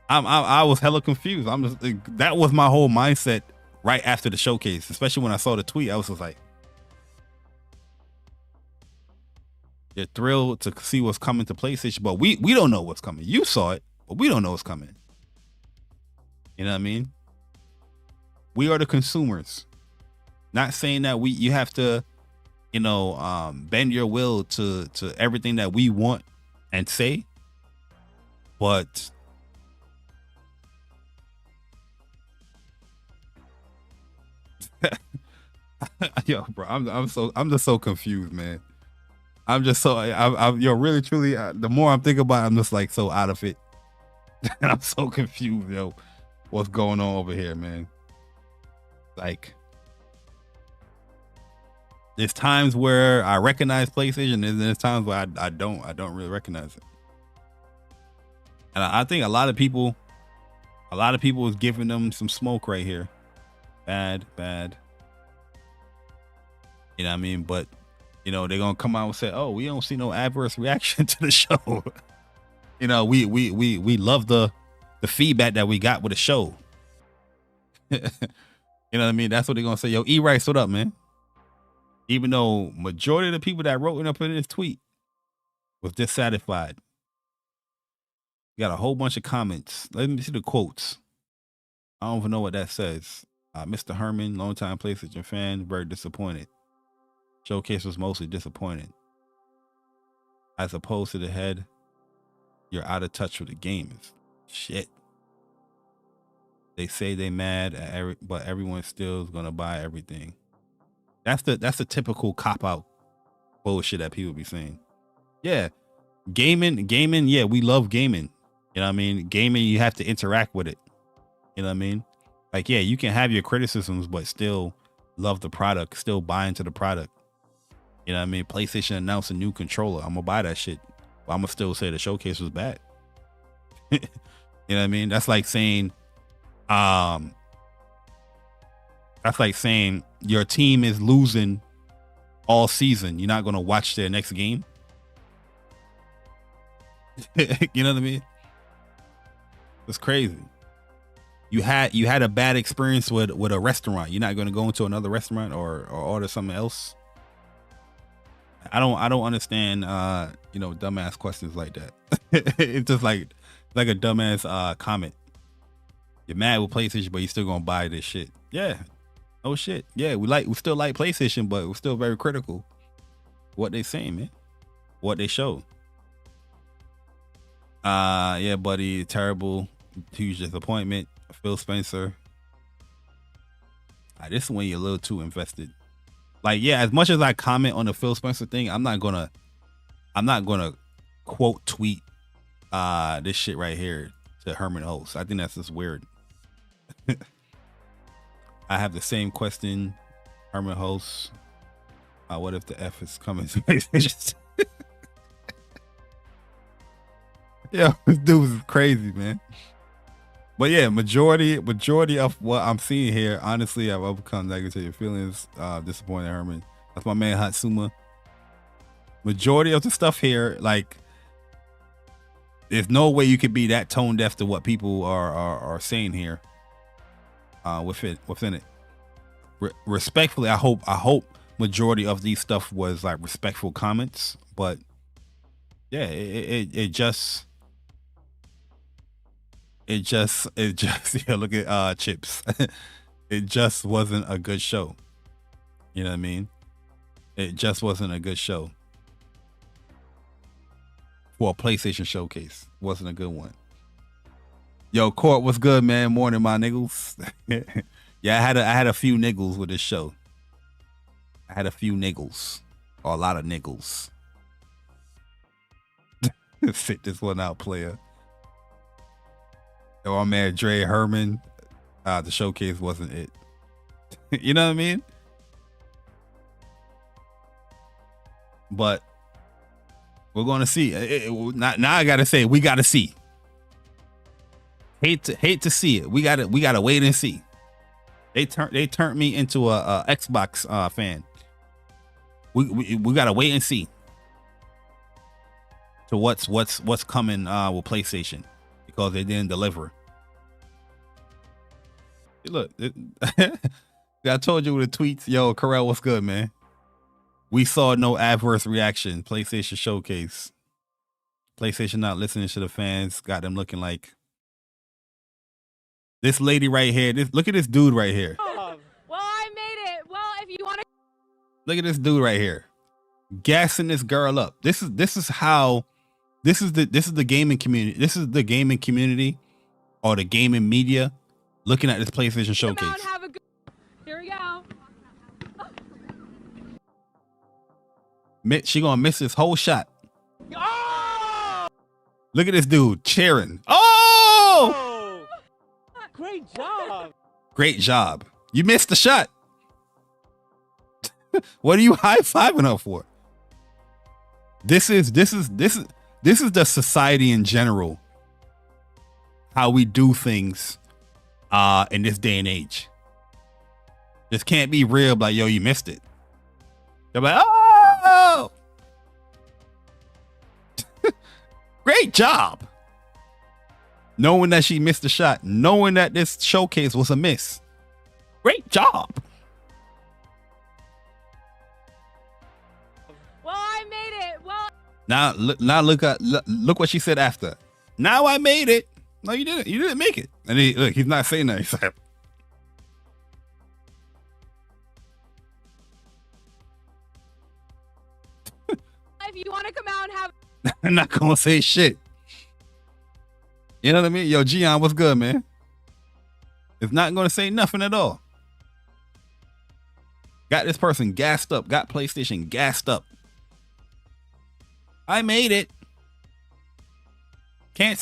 I was hella confused. I'm just that was my whole mindset right after the showcase, especially when I saw the tweet. I was just like, they're thrilled to see what's coming to PlayStation, but we don't know what's coming. You saw it, but we don't know what's coming. You know what I mean? We are the consumers. Not saying that you have to, you know, bend your will to everything that we want and say, but yo, bro, I'm just so confused, man. I'm just so I'm yo, really truly, the more I'm thinking about it, I'm just like so out of it. And I'm so confused, yo. What's going on over here, man? Like, there's times where I recognize PlayStation, and there's times where I don't really recognize it. And I think a lot of people is giving them some smoke right here. Bad. You know what I mean? But you know, they're gonna come out and say, "Oh, we don't see no adverse reaction to the show." You know, we love the feedback that we got with the show. You know what I mean? That's what they're gonna say. Yo, E-Rice, what up, man? Even though majority of the people that wrote up in this tweet was dissatisfied. You got a whole bunch of comments. Let me see the quotes. I don't even know what that says. Mr. Herman, longtime PlayStation fan, very disappointed. Showcase was mostly disappointed. As opposed to the head, you're out of touch with the gamers. Shit. They say they mad at but everyone still is gonna buy everything. That's the typical cop-out bullshit that people be saying. Yeah. Gaming, yeah, we love gaming. You know what I mean? Gaming, you have to interact with it. You know what I mean? Like, yeah, you can have your criticisms, but still love the product, still buy into the product. You know what I mean? PlayStation announced a new controller. I'm gonna buy that shit. But I'm gonna still say the showcase was bad. You know what I mean? That's like saying, your team is losing all season. You're not gonna watch their next game. You know what I mean? It's crazy. You had a bad experience with a restaurant. You're not gonna go into another restaurant or order something else. I don't understand you know, dumbass questions like that. It's just like a dumbass comment. You're mad with PlayStation, but you're still gonna buy this shit. Yeah. Oh shit. Yeah, we still like PlayStation, but we're still very critical. What they saying, man. What they show. Yeah, buddy, terrible, huge disappointment. Phil Spencer. This is when you're a little too invested. Like, yeah, as much as I comment on the Phil Spencer thing, I'm not gonna quote tweet this shit right here to Herman Host. I think that's just weird. I have the same question, Herman Host. What if the F is coming to PlayStation? Yeah, this dude is crazy, man. But yeah, majority of what I'm seeing here, honestly, I've overcome negative feelings. Disappointed, Herman. That's my man Hatsuma. Majority of the stuff here, like, there's no way you could be that tone deaf to what people are saying here. Within it. Respectfully, I hope majority of these stuff was like respectful comments, but yeah, it just yeah, look at Chips. It just wasn't a good show. You know what I mean? It just wasn't a good show. For a PlayStation showcase. Wasn't a good one. Yo, Court, what's good, man? Morning, my niggles. Yeah, I had a few niggles with this show. I had a few niggles. Or a lot of niggles. Sit this one out, player. Yo, our man Dre Herman. The showcase wasn't it. You know what I mean? But We're gonna see. Now I gotta say, we gotta see. Hate to see it. We gotta wait and see. They turned me into a Xbox fan. We gotta wait and see to what's coming with PlayStation, because they didn't deliver. Look, I told you with the tweets, yo, Carell, what's good, man? We saw no adverse reaction. PlayStation showcase. PlayStation not listening to the fans. Got them looking like this lady right here. Look at this dude right here. Well, I made it. Well, if you want to, look at this dude right here, gassing this girl up. This is the gaming community. This is the gaming community or the gaming media looking at this PlayStation showcase. have a good, here we go. She gonna miss this whole shot. Oh! Look at this dude cheering. Oh! Oh! Great job. Great job. You missed the shot. What are you high-fiving her for? This is the society in general. How we do things in this day and age. This can't be real, like, yo, you missed it. They're like, oh! Great job. Knowing that she missed the shot, knowing that this showcase was a miss. Great job. Well, I made it. Well, Now look what she said after. Now I made it. No, you didn't. You didn't make it. And he's not saying that. He's like, if you want to come out and have, I'm not gonna say shit. You know what I mean? Yo, Gian, what's good, man? It's not gonna say nothing at all. Got this person gassed up. Got PlayStation gassed up. I made it. Can't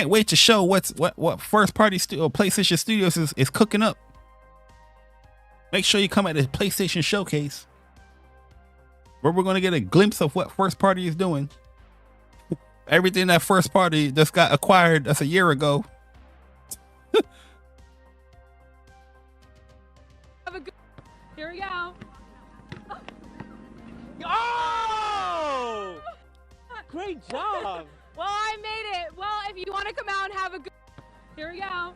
wait to show what first party PlayStation Studios is cooking up. Make sure you come at the PlayStation showcase, where we're gonna get a glimpse of what first party is doing. Everything that first party just got acquired that's a year ago. have a good, here we go. Oh! Great job. Well, I made it. Well, if you want to come out and have a good, here we go.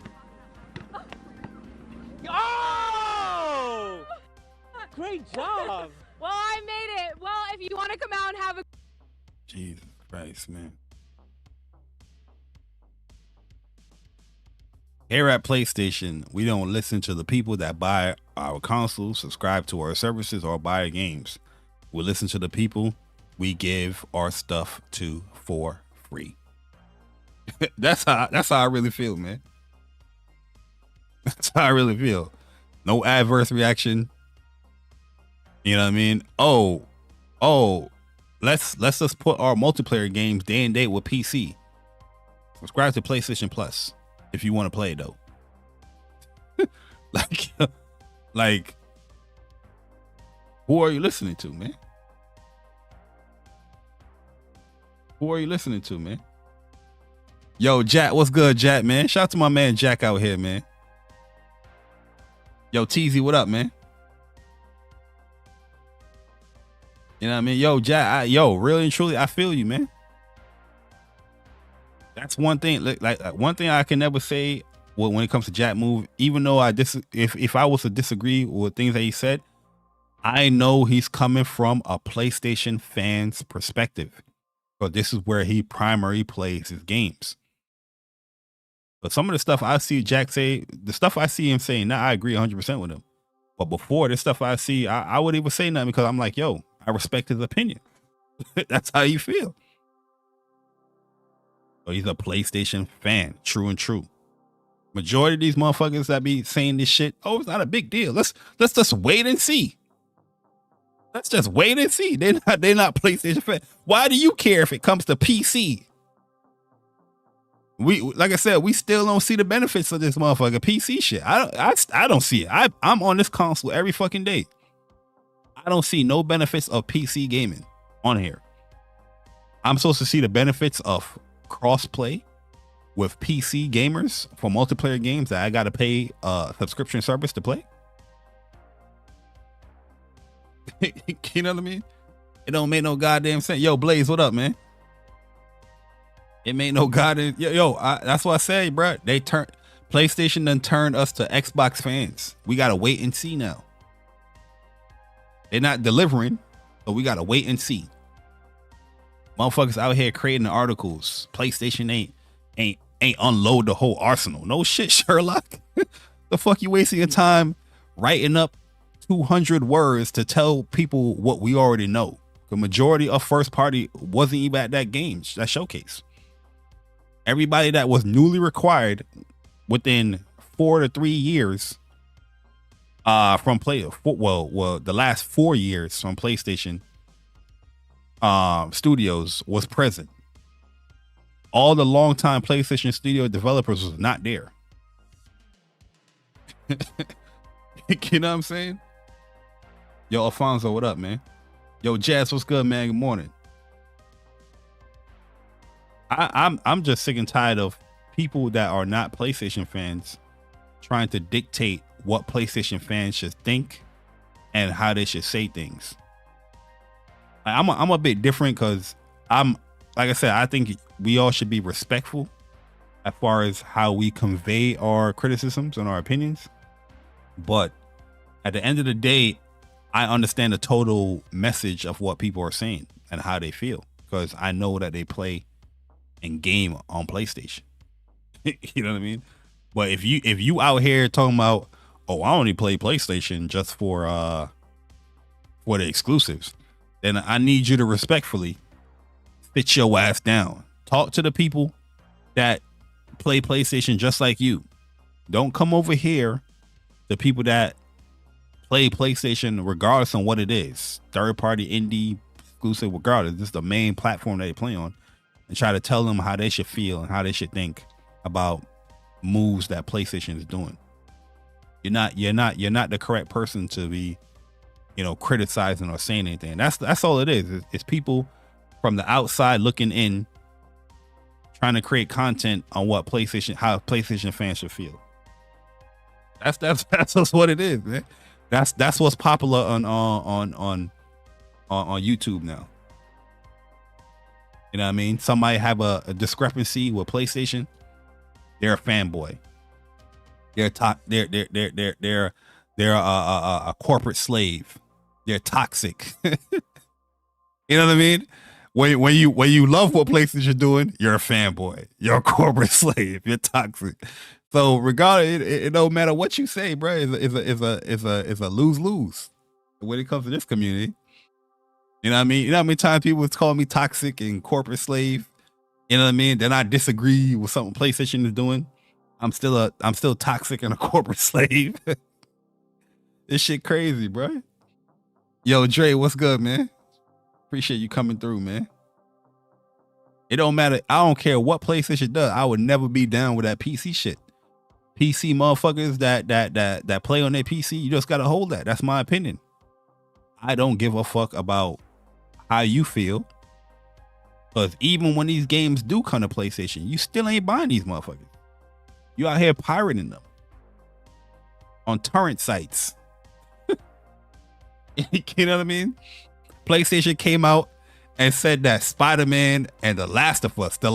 Oh! Great job. Well, I made it. Well, if you want to come out and have a, Jesus Christ, man. Here at PlayStation, we don't listen to the people that buy our consoles, subscribe to our services, or buy our games. We listen to the people we give our stuff to for free. That's how I really feel, man. That's how I really feel. No adverse reaction. You know what I mean? Oh, let's just put our multiplayer games day and date with PC. Subscribe to PlayStation Plus if you want to play, though. like, who are you listening to, man? Who are you listening to, man? Yo, Jack, what's good, Jack, man? Shout out to my man Jack out here, man. Yo, TZ, what up, man? You know what I mean? Yo, Jack, really and truly, I feel you, man. That's one thing. Like one thing I can never say when it comes to Jack Move, even though if I was to disagree with things that he said, I know he's coming from a PlayStation fan's perspective. But this is where he primarily plays his games. But some of the stuff I see Jack say, the stuff I see him saying, now I agree 100% with him. But before this stuff I see, I wouldn't even say nothing because I'm like, yo, I respect his opinion. That's how you feel. So he's a PlayStation fan, true and true. Majority of these motherfuckers that be saying this shit, oh, it's not a big deal. Let's just wait and see. Let's just wait and see. They're not PlayStation fan. Why do you care if it comes to PC? Like I said, we still don't see the benefits of this motherfucker PC shit. I don't see it. I'm on this console every fucking day. I don't see no benefits of PC gaming on here. I'm supposed to see the benefits of crossplay with PC gamers for multiplayer games that I got to pay a subscription service to play. You know what I mean? It don't make no goddamn sense. Yo, Blaze, what up, man? It made no goddamn. That's what I say, bro. PlayStation done turned us to Xbox fans. We gotta wait and see now. They're not delivering, but we gotta wait and see. Motherfuckers out here creating articles. PlayStation ain't unload the whole arsenal. No shit, Sherlock. The fuck you wasting your time writing up 200 words to tell people what we already know? The majority of first party wasn't even at that showcase. Everybody that was newly required within 4 to 3 years from the last 4 years from PlayStation Studios was present. All the longtime PlayStation Studio developers was not there. You know what I'm saying? Yo, Alfonso, what up, man? Yo, Jazz, what's good, man? Good morning. I'm just sick and tired of people that are not PlayStation fans trying to dictate what PlayStation fans should think and how they should say things. I'm a bit different because like I said, I think we all should be respectful as far as how we convey our criticisms and our opinions. But at the end of the day, I understand the total message of what people are saying and how they feel because I know that they play and game on PlayStation. You know what I mean? But if you out here talking about, oh, I only play PlayStation just for the exclusives, then I need you to respectfully sit your ass down. Talk to the people that play PlayStation just like you. Don't come over here, the people that play PlayStation regardless on what it is, third party, indie, exclusive, regardless. This is the main platform that they play on, and try to tell them how they should feel and how they should think about moves that PlayStation is doing. You're not the correct person to be, criticizing or saying anything. That's all it is. It's people from the outside looking in, trying to create content on how PlayStation fans should feel. That's just what it is, man. That's what's popular on YouTube now. You know what I mean? Somebody have a discrepancy with PlayStation, they're a fanboy. They're a corporate slave. They're toxic. You know what I mean? When you love what PlayStation doing, you're a fanboy. You're a corporate slave. You're toxic. So regardless, it don't matter what you say, bro. It's a lose-lose when it comes to this community. You know what I mean? You know how many times people call me toxic and corporate slave? You know what I mean? Then I disagree with something PlayStation is doing. I'm still toxic and a corporate slave. This shit crazy, bro. Yo, Dre, what's good, man? Appreciate you coming through, man. It don't matter. I don't care what PlayStation does. I would never be down with that PC shit. PC motherfuckers that play on their PC, you just gotta hold that. That's my opinion. I don't give a fuck about how you feel. Because even when these games do come to PlayStation, you still ain't buying these motherfuckers. You out here pirating them on torrent sites. You know what I mean? PlayStation came out and said that Spider-Man and The Last of Us, I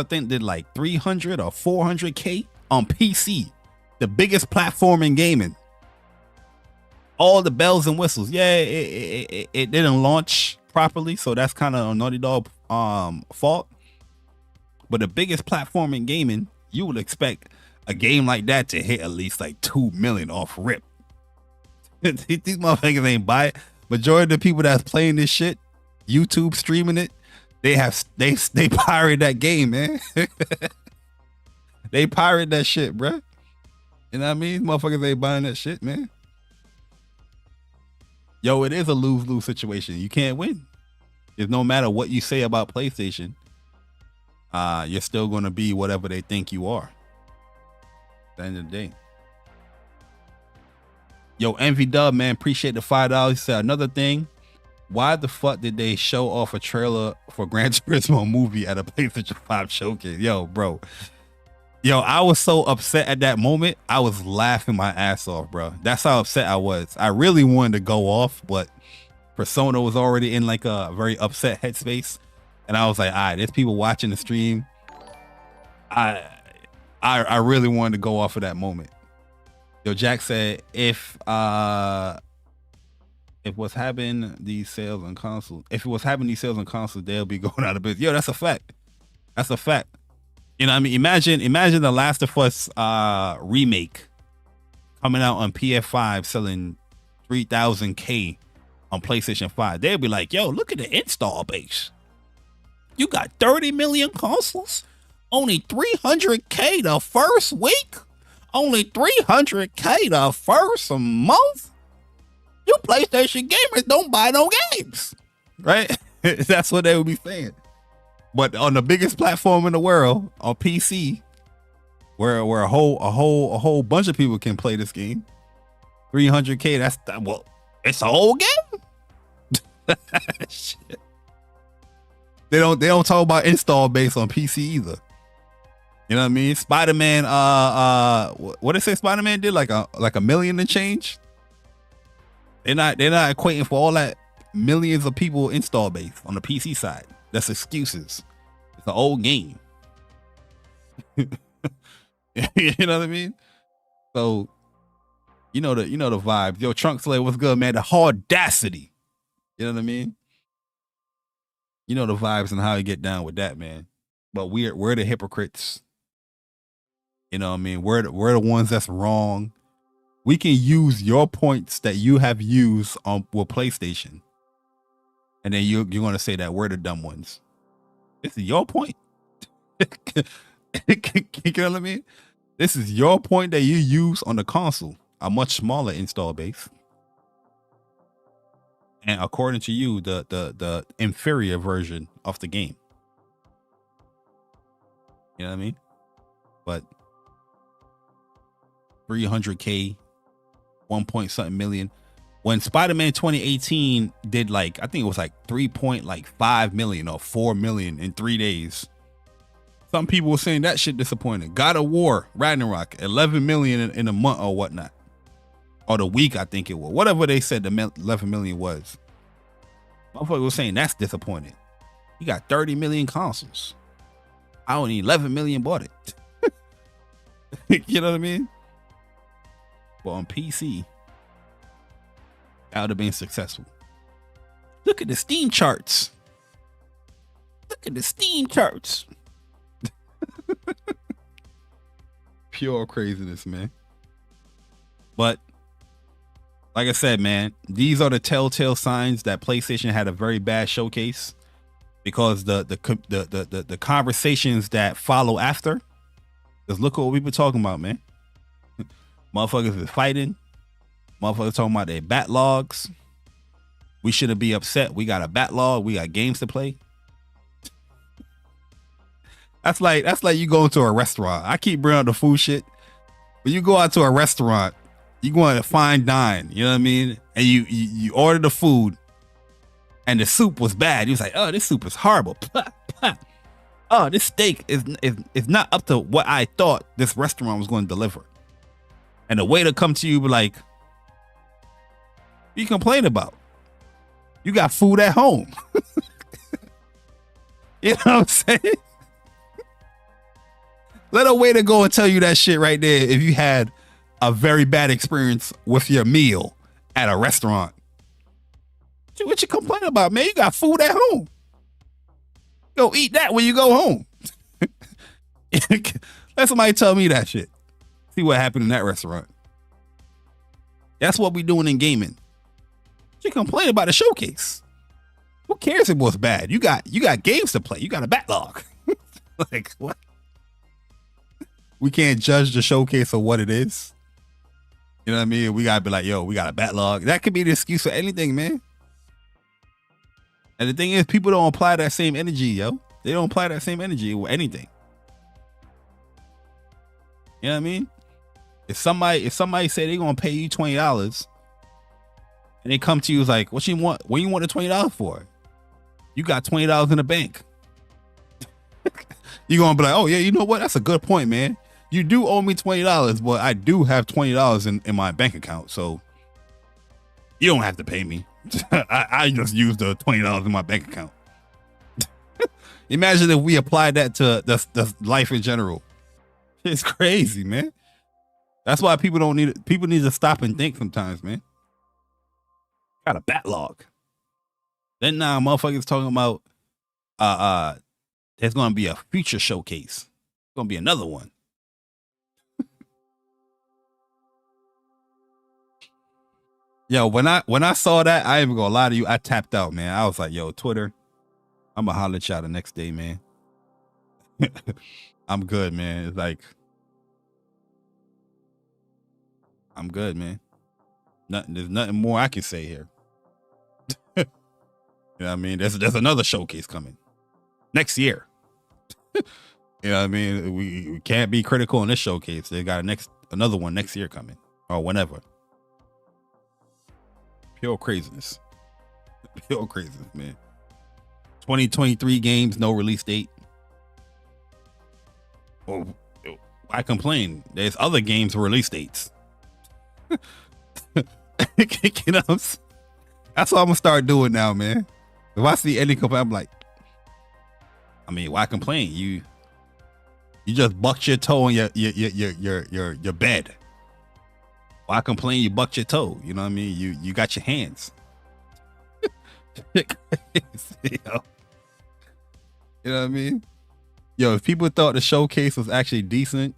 think did like 300 or 400K on PC, the biggest platform in gaming. All the bells and whistles. Yeah, it didn't launch properly, so that's kind of a Naughty Dog fault. But the biggest platform in gaming, you would expect a game like that to hit at least like 2 million off rip. These motherfuckers ain't buy it. Majority of the people that's playing this shit, YouTube streaming it, they pirate that game, man. They pirate that shit, bruh. You know what I mean? Motherfuckers ain't buying that shit, man. Yo, it is a lose-lose situation. You can't win. Because no matter what you say about PlayStation, you're still going to be whatever they think you are. At the end of the day. Yo, Envy Dub, man, appreciate the $5. He said another thing. Why the fuck did they show off a trailer for Gran Turismo movie at a PlayStation 5 showcase? Yo, bro. Yo, I was so upset at that moment. I was laughing my ass off, bro. That's how upset I was. I really wanted to go off, but Persona was already in like a very upset headspace. And I was like, all right, there's people watching the stream. I really wanted to go off of that moment. Yo, Jack said, if what's having these sales on consoles, they'll be going out of business. Yo, that's a fact. That's a fact. You know what I mean? Imagine the Last of Us remake coming out on PS5 selling 3,000K on PlayStation 5. They'll be like, yo, look at the install base. You got 30 million consoles, only 300K the first week, only 300K the first month. You PlayStation gamers don't buy no games, right? That's what they would be saying. But on the biggest platform in the world, on PC, where a whole bunch of people can play this game, 300K. Well, it's a whole game. Shit. They don't talk about install base on PC either. You know what I mean? Spider-Man, what did it say Spider-Man did? Like a million and change? They're not equating for all that millions of people install base on the PC side. That's excuses. It's an old game. You know what I mean? So you know the vibes. Yo, Trunk Slayer, what's good, man? The audacity. You know what I mean? You know the vibes and how you get down with that, man. But we're the hypocrites. You know what I mean? We're the ones that's wrong. We can use your points that you have used with PlayStation. And then you're going to say that we're the dumb ones. This is your point. You know what I mean? This is your point that you use on the console. A much smaller install base. And according to you, the inferior version of the game. You know what I mean? But 300K, 1 million. When Spider-Man 2018 did I think it was like 3.5 million or 4 million in 3 days. Some people were saying that shit disappointing. God of War, Ragnarok, 11 million in a month or whatnot. Or the week, I think it was. Whatever they said the 11 million was. Motherfucker was saying that's disappointing. You got 30 million consoles. I only 11 million bought it. You know what I mean? But on PC, that would have been successful. Look at the Steam charts. Look at the Steam charts. Pure craziness, man. But like I said, man, these are the telltale signs that PlayStation had a very bad showcase, because the conversations that follow after. Just look at what we've been talking about, man. Motherfuckers is fighting. Motherfuckers talking about their backlogs. We shouldn't be upset. We got a backlog. We got games to play. That's like you going to a restaurant. I keep bringing up the food shit. When you go out to a restaurant, you going to fine dine. You know what I mean? And you order the food, and the soup was bad. You was like, oh, this soup is horrible. Oh, this steak is not up to what I thought this restaurant was going to deliver. And the waiter come to you be like, what you complain about? You got food at home. You know what I'm saying? Let a waiter go and tell you that shit right there if you had a very bad experience with your meal at a restaurant. What you complaining about, man? You got food at home. Go eat that when you go home. Let somebody tell me that shit. See what happened in that restaurant. That's what we doing in gaming. You complain about a showcase. Who cares if it was bad? You got games to play. You got a backlog. Like, what? We can't judge the showcase for what it is. You know what I mean? We gotta be like, yo, we got a backlog. That could be the excuse for anything, man. And the thing is, people don't apply that same energy, yo. They don't apply that same energy with anything. You know what I mean? If somebody say they're gonna pay you $20 and they come to you is like, what you want? What you want the $20 for? You got $20 in the bank. You're gonna be like, oh yeah, you know what? That's a good point, man. You do owe me $20, but I do have $20 in my bank account, so you don't have to pay me. I just used the $20 in my bank account. Imagine if we applied that to the life in general. It's crazy, man. That's why people need to stop and think sometimes, man. Got a backlog. Then now motherfuckers talking about there's gonna be a future showcase. Gonna be another one. Yo, when I saw that, I ain't even gonna lie to you, I tapped out, man. I was like, yo, Twitter, I'm gonna holler at y'all the next day, man. I'm good, man. It's like, I'm good, man. There's nothing more I can say here. You know what I mean? There's another showcase coming next year. You know what I mean? We can't be critical on this showcase. They got another one next year coming or whenever. Pure craziness. Pure craziness, man. 2023 games, no release date. Well, I complain. There's other games with release dates. You know, that's what I'm gonna start doing now, man. If I see any complaint, I'm like, I mean, why complain? You just bucked your toe on your bed. Why complain? You bucked your toe. You know what I mean? You got your hands. Yo. You know what I mean? Yo, if people thought the showcase was actually decent,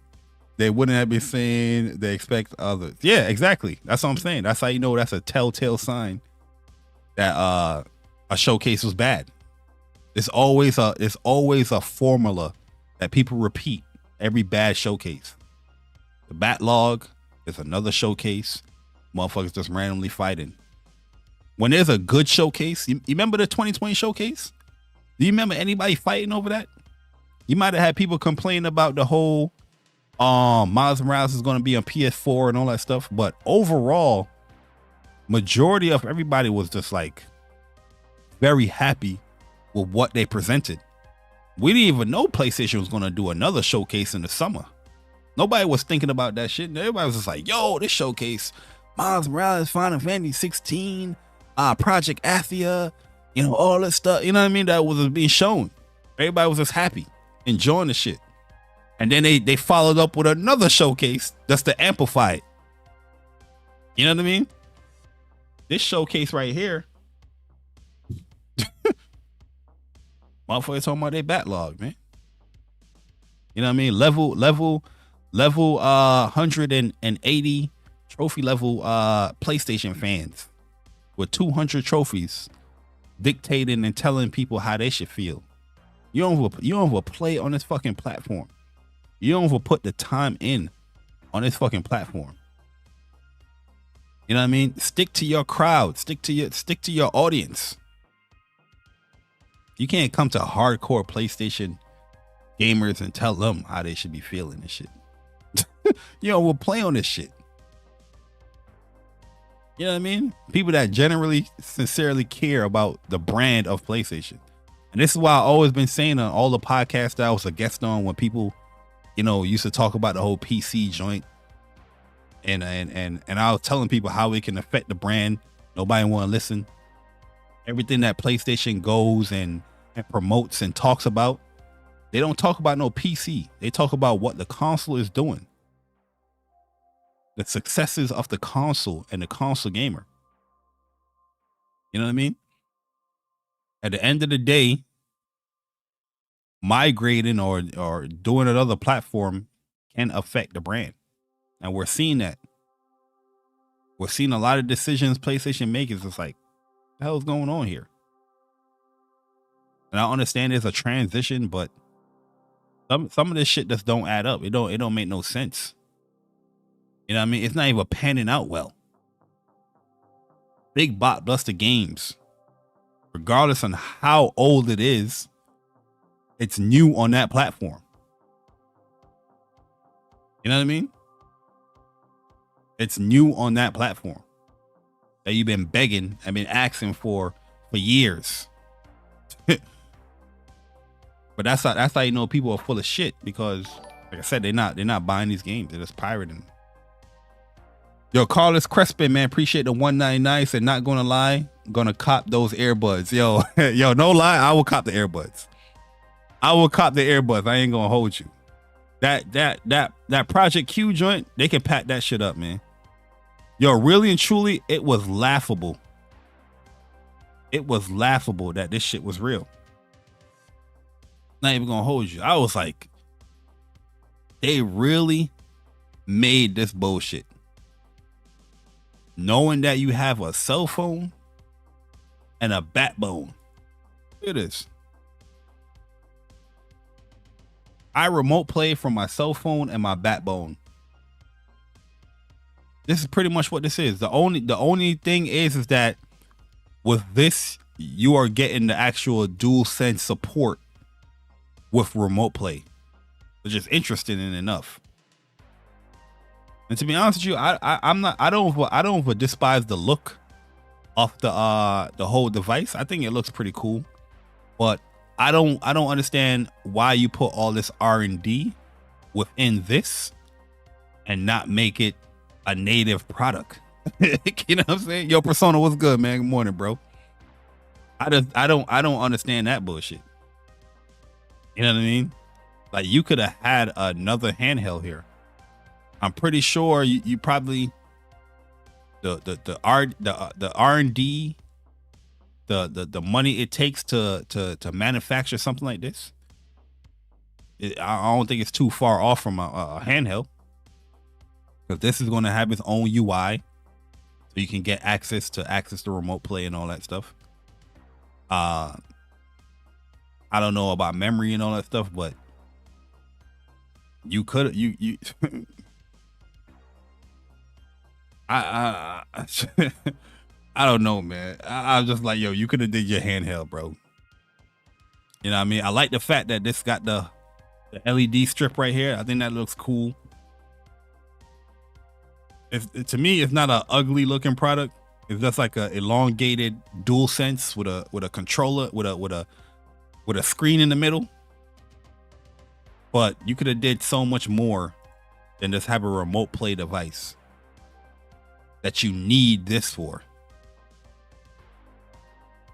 they wouldn't have been saying they expect others. Yeah, exactly. That's what I'm saying. That's how you know that's a telltale sign that a showcase was bad. It's always a formula that people repeat every bad showcase. The backlog is another showcase. Motherfuckers just randomly fighting. When there's a good showcase, you remember the 2020 showcase? Do you remember anybody fighting over that? You might have had people complain about the whole Miles Morales is going to be on PS4 and all that stuff, but overall, majority of everybody was just like very happy with what they presented. We didn't even know PlayStation was going to do another showcase in the summer. Nobody was thinking about that shit. Everybody was just like, yo, this showcase, Miles Morales, Final Fantasy 16, Project Athia, you know, all that stuff. You know what I mean? That was being shown. Everybody was just happy, enjoying the shit. And then they followed up with another showcase just to amplify it. You know what I mean? This showcase right here, motherfuckers talking about their backlog, man. You know what I mean? Level 180 trophy level PlayStation fans with 200 trophies dictating and telling people how they should feel. You don't even play on this fucking platform. You don't even put the time in on this fucking platform. You know what I mean? Stick to your crowd. Stick to your audience. You can't come to hardcore PlayStation gamers and tell them how they should be feeling and shit. You know, we'll play on this shit. You know what I mean? People that generally, sincerely care about the brand of PlayStation. And this is why I've always been saying on all the podcasts that I was a guest on, when people, you know, used to talk about the whole PC joint. And I was telling people how it can affect the brand. Nobody want to listen. Everything that PlayStation goes and promotes and talks about, they don't talk about no PC. They talk about what the console is doing. The successes of the console and the console gamer. You know what I mean? At the end of the day, migrating or doing another platform can affect the brand. And we're seeing that. We're seeing a lot of decisions PlayStation makes. It's just like, what the hell's going on here? And I understand there's a transition, but some of this shit just don't add up. It don't make no sense. You know what I mean? It's not even panning out well. Big blockbuster games, regardless on how old it is, it's new on that platform. You know what I mean? It's new on that platform that you've been begging and been asking for years. But that's how you know people are full of shit, because like I said, they're not buying these games. They're just pirating. Yo, Carlos Crespin, man, appreciate the 199. Said, not gonna lie, gonna cop those earbuds. Yo, yo, no lie, I will cop the earbuds. I will cop the earbuds. I ain't gonna hold you. That Project Q joint, they can pack that shit up, man. Yo, really and truly, it was laughable. It was laughable that this shit was real. Not even gonna hold you. I was like, they really made this bullshit. Knowing that you have a cell phone and a backbone. Look at this. I remote play from my cell phone and my backbone. This is pretty much what this is. The only thing is that with this, you are getting the actual DualSense support with remote play, which is interesting enough. And to be honest with you, I don't despise the look of the whole device. I think it looks pretty cool, but I don't understand why you put all this R&D within this and not make it a native product. You know what I'm saying? Yo, Persona, what's good, man? Good morning, bro. I don't understand that bullshit. You know what I mean? Like, you could have had another handheld here. I'm pretty sure you probably the R&D, the money it takes to manufacture something like this. I don't think it's too far off from a handheld, because this is going to have its own UI, so you can get access to remote play and all that stuff. I don't know about memory and all that stuff, but you could you I don't know, man. I was just like, yo, you could have did your handheld, bro. You know what I mean? I like the fact that this got the LED strip right here. I think that looks cool. To me, it's not an ugly looking product. It's just like a elongated DualSense with a controller with a screen in the middle. But you could have did so much more than just have a remote play device that you need this for.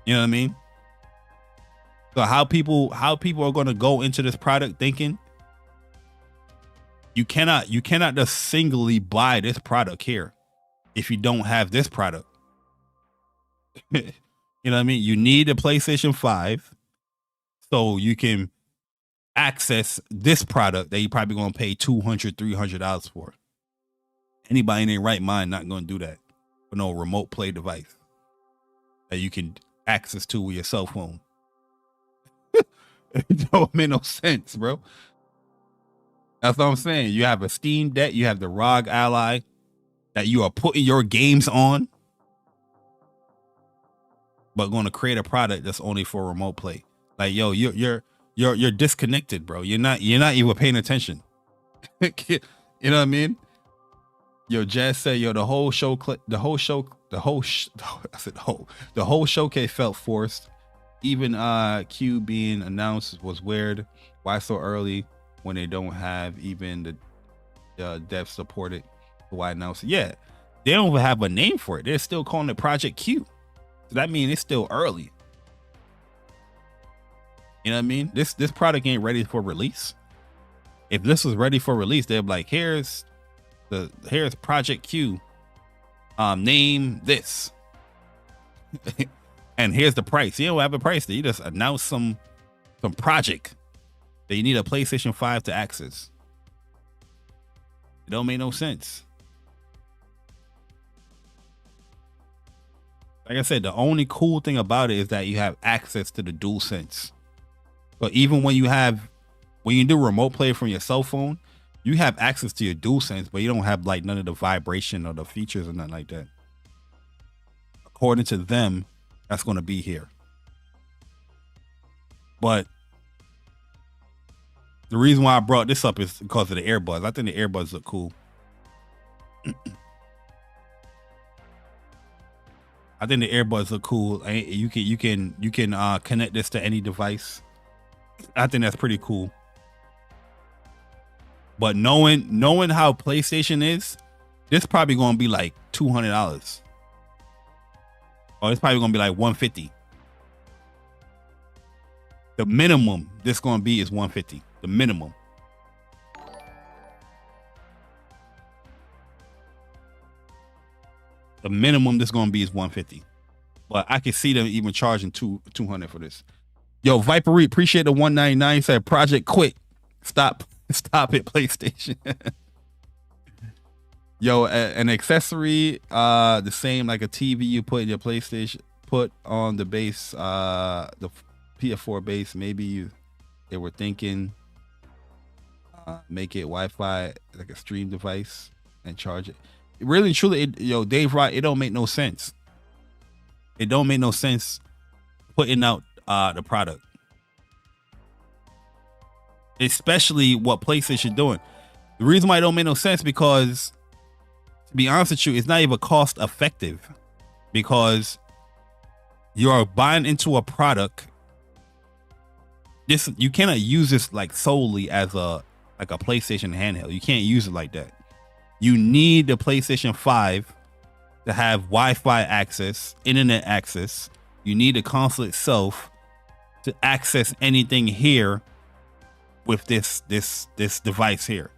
You know what I mean? So how people are going to go into this product thinking you cannot just singly buy this product here if you don't have this product. You know what I mean? You need a PlayStation 5 so you can access this product that you're probably going to pay $200, $300 for. Anybody in their right mind not going to do that for no remote play device that you can access to with your cell phone. It don't make no sense, bro. That's what I'm saying. You have a Steam Deck, you have the ROG Ally that you are putting your games on, but going to create a product that's only for remote play. Like, yo, you're disconnected, bro. You're not even paying attention. You know what I mean? Yo, Jazz said, yo, the whole showcase felt forced. Even Q being announced was weird. Why so early when they don't have even the dev supported? Why announce it? Yeah, they don't even have a name for it. They're still calling it Project Q. So that means it's still early. You know what I mean? This product ain't ready for release. If this was ready for release, they'd be like, here's Project Q. Name this. And here's the price. You don't have a price there. You just announce some project that you need a PlayStation 5 to access. It don't make no sense. Like I said, the only cool thing about it is that you have access to the DualSense. But even when you do remote play from your cell phone, you have access to your DualSense, but you don't have like none of the vibration or the features or nothing like that. According to them, that's going to be here. But the reason why I brought this up is because of the earbuds. I think the earbuds look cool. I think the earbuds look cool. You can connect this to any device. I think that's pretty cool. But knowing how PlayStation is, this probably gonna be like $200. Or it's probably gonna be like $150. The minimum this gonna be is $150. The minimum. The minimum this gonna be is $150. But I can see them even charging $200 for this. Yo, Vipery, appreciate the $199. Said Project quit. Stop it, PlayStation. Yo, an accessory, the same like a TV you put in your PlayStation, put on the base, the PS4 base. Maybe they were thinking make it Wi-Fi like a stream device and charge it. Really, truly, yo, Dave Wright, it don't make no sense. It don't make no sense putting out the product, especially what PlayStation doing. The reason why it don't make no sense because, to be honest with you, it's not even cost effective because you are buying into a product. This, you cannot use this like solely as a PlayStation handheld. You can't use it like that. You need the PlayStation 5 to have Wi-Fi access, internet access. You need the console itself to access anything here with this device here.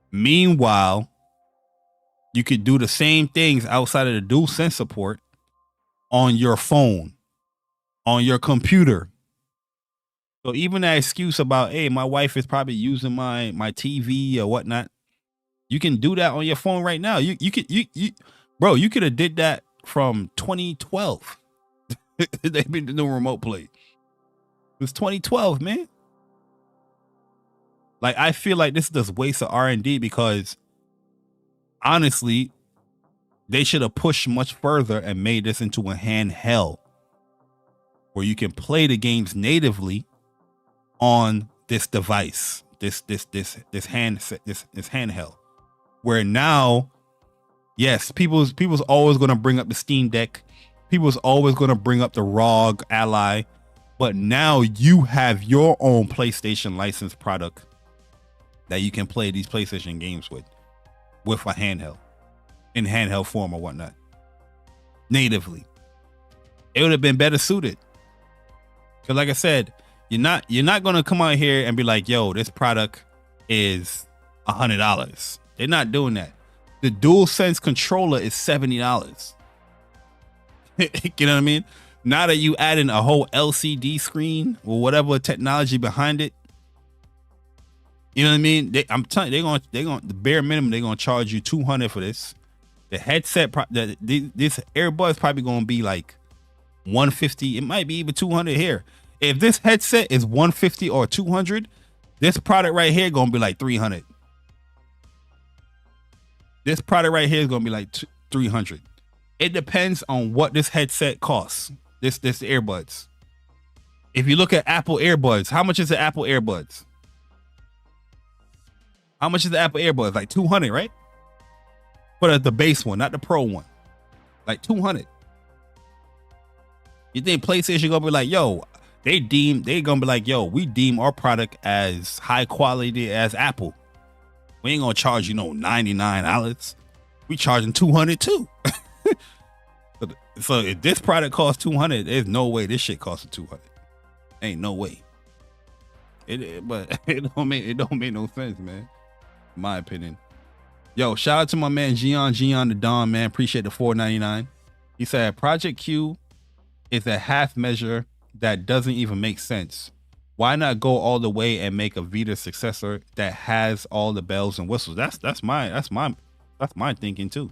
Meanwhile, you could do the same things outside of the DualSense support on your phone, on your computer. So even that excuse about, hey, my wife is probably using my TV or whatnot, you can do that on your phone right now. You bro, you could have did that from 2012. They've been doing remote play. It was 2012, man. Like, I feel like this is just waste of R&D because honestly, they should have pushed much further and made this into a handheld where you can play the games natively on this device, this handheld. Where now, yes, people's always going to bring up the Steam Deck. People's always going to bring up the ROG Ally. But now you have your own PlayStation licensed product that you can play these PlayStation games with a handheld, in handheld form or whatnot, natively. It would have been better suited. Because like I said, you're not going to come out here and be like, yo, this product is $100. They're not doing that. The DualSense controller is $70. You know what I mean? Now that you add in a whole LCD screen or whatever technology behind it, you know what I mean? I'm telling you, they're going the bare minimum. They're going to charge you $200 for this. The headset, this earbud's probably going to be like $150. It might be even $200 here. If this headset is $150 or $200, this product right here going to be like $300. This product right here is going to be like $300. It depends on what this headset costs. This earbuds. If you look at Apple earbuds, how much is the Apple earbuds? How much is the Apple earbuds? Like $200, right? But the base one, not the Pro one. Like $200. You think PlayStation gonna be like, yo, they gonna be like, yo, we deem our product as high quality as Apple. We ain't gonna charge you $99. We charging $200 too. So if this product costs $200, there's no way this shit costs $200. Ain't no way. But it don't make no sense, man. In my opinion. Yo, shout out to my man Gian the Don, man. Appreciate the $4.99. He said Project Q is a half measure that doesn't even make sense. Why not go all the way and make a Vita successor that has all the bells and whistles? That's my thinking too.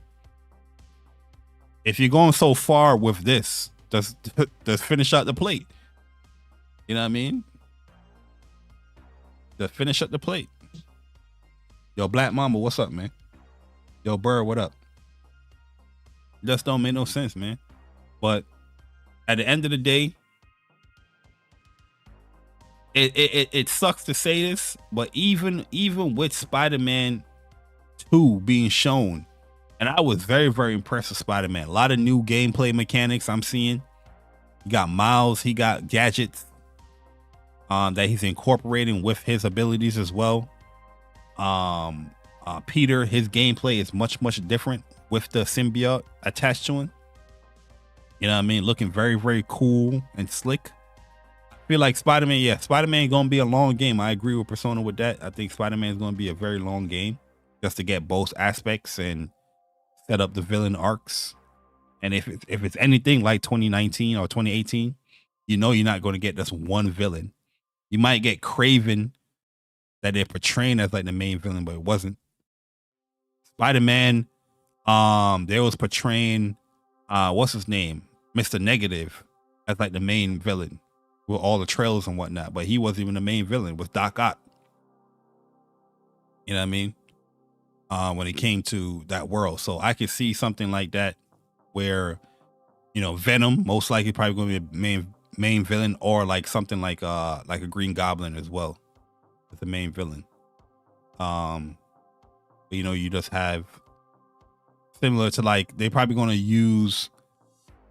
If you're going so far with this, just finish out the plate. You know what I mean? Just finish up the plate. Yo, Black Mamba, what's up, man? Yo, Bird, what up? Just don't make no sense, man. But at the end of the day, it sucks to say this, but even with Spider-Man 2 being shown And I was very, very impressed with Spider-Man. A lot of new gameplay mechanics I'm seeing. He got Miles, he got gadgets that he's incorporating with his abilities as well. Peter, his gameplay is much, much different with the symbiote attached to him. You know what I mean? Looking very, very cool and slick. I feel like Spider-Man, Spider-Man gonna be a long game. I agree with Persona with that. I think Spider-Man is gonna be a very long game just to get both aspects and set up the villain arcs. And if it's anything like 2019 or 2018, you know you're not going to get just one villain. You might get Craven that they're portraying as like the main villain, but it wasn't. Spider-Man, they was portraying what's his name? Mr. Negative as like the main villain with all the trailers and whatnot, but he wasn't even the main villain. It was Doc Ock. You know what I mean? When it came to that world. So I could see something like that where, you know, Venom most likely probably going to be a main villain, or like something like a Green Goblin as well as the main villain. You know, you just have similar to like they probably going to use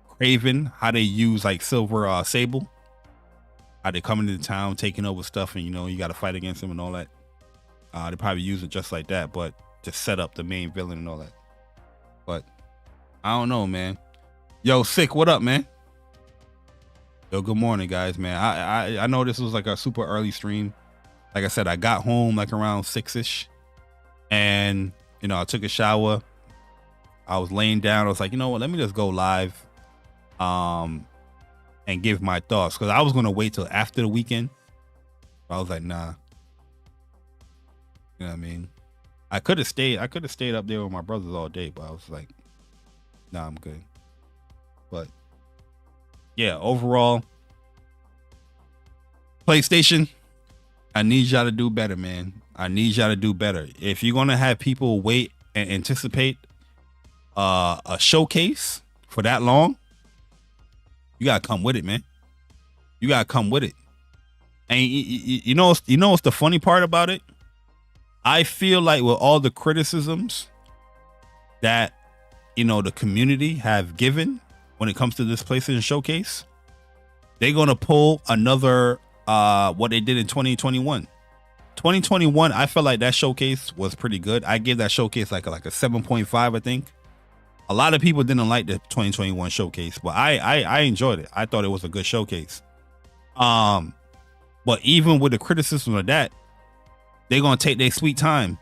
Craven, how they use like Silver Sable, how they coming into town taking over stuff, and you know you got to fight against him and all that. They probably use it just like that, but to set up the main villain and all that. But I don't know, man. Yo, Sick, what up, man? Yo, good morning, guys, man. I know this was like a super early stream. Like I said, I got home like around 6ish, and you know I took a shower. I was laying down. I was like, you know what? Let me just go live, and give my thoughts, because I was gonna wait till after the weekend. But I was like, nah. You know what I mean? I could have stayed up there with my brothers all day, but I was like, nah, I'm good. But yeah, overall, PlayStation, I need y'all to do better, man. I need y'all to do better. If you're gonna have people wait and anticipate a showcase for that long, you gotta come with it, man. You gotta come with it. And you know what's the funny part about it? I feel like with all the criticisms that, you know, the community have given when it comes to this PlayStation showcase, they're going to pull another, what they did in 2021. 2021, I felt like that showcase was pretty good. I gave that showcase like a 7.5, I think. A lot of people didn't like the 2021 showcase, but I enjoyed it. I thought it was a good showcase. But even with the criticism of that, they're gonna take their sweet time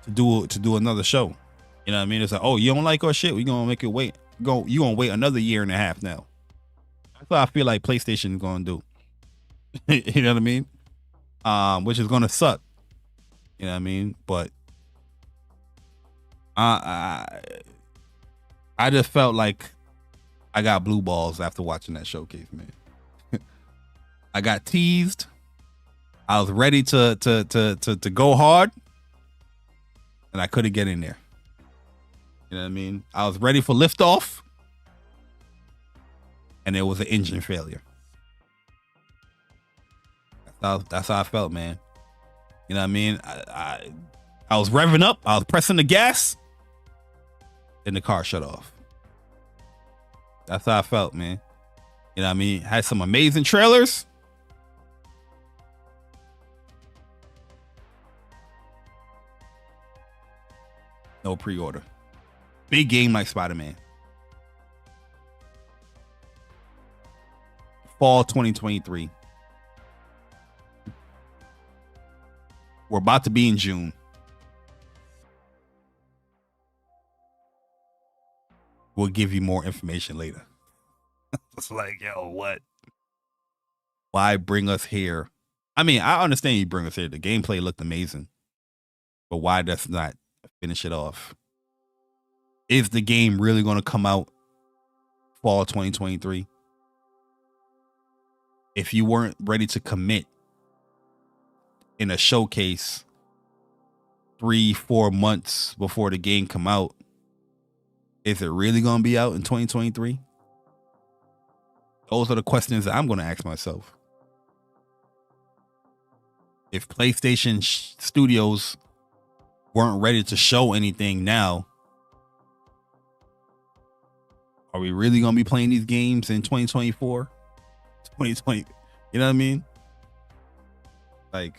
to do another show. You know what I mean? It's like, oh, you don't like our shit? We're gonna make it wait. You gonna wait another year and a half now. That's what I feel like PlayStation is gonna do. You know what I mean? Which is gonna suck. You know what I mean? But I just felt like I got blue balls after watching that showcase, man. I got teased. I was ready to go hard, and I couldn't get in there. You know what I mean? I was ready for liftoff, and it was an engine failure. That's how I felt, man. You know what I mean? I was revving up. I was pressing the gas, and the car shut off. That's how I felt, man. You know what I mean? Had some amazing trailers. No pre-order. Big game like Spider-Man. Fall 2023. We're about to be in June. We'll give you more information later. It's like, yo, what? Why bring us here? I mean, I understand you bring us here. The gameplay looked amazing. But why does not finish it off? Is the game really going to come out fall 2023? If you weren't ready to commit in a showcase 3-4 months before the game come out, is it really going to be out in 2023? Those are the questions that I'm going to ask myself. If PlayStation Studios weren't ready to show anything now, Are we really gonna be playing these games in 2024, 2020? You know what I mean? Like,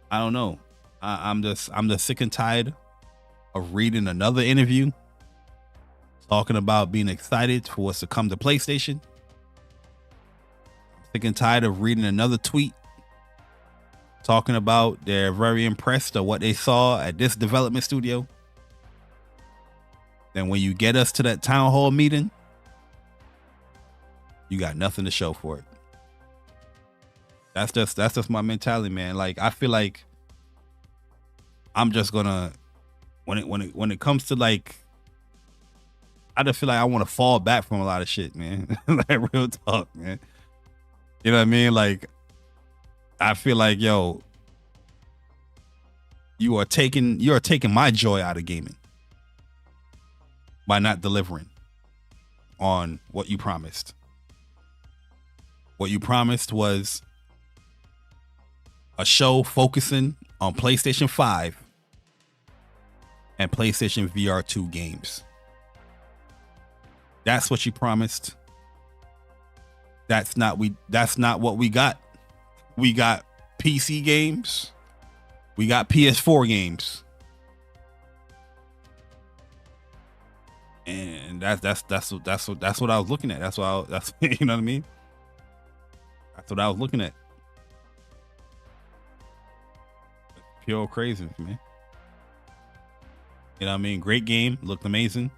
I don't know. I'm just sick and tired of reading another interview talking about being excited for what's to come to PlayStation. Sick and tired of reading another tweet talking about they're very impressed of what they saw at this development studio. Then when you get us to that town hall meeting, you got nothing to show for it. That's just my mentality, man. Like, I feel like I'm just gonna, when it comes to, like, I just feel like I want to fall back from a lot of shit, man. Like, real talk, man. You know what I mean? Like, I feel like, yo, you are taking my joy out of gaming by not delivering on what you promised. What you promised was a show focusing on PlayStation 5 and PlayStation VR 2 games. That's what you promised. That's not what we got. We got PC games. We got PS4 games. And that's what I was looking at. That's you know what I mean? That's what I was looking at. Pure crazy, man. You know what I mean? Great game, looked amazing.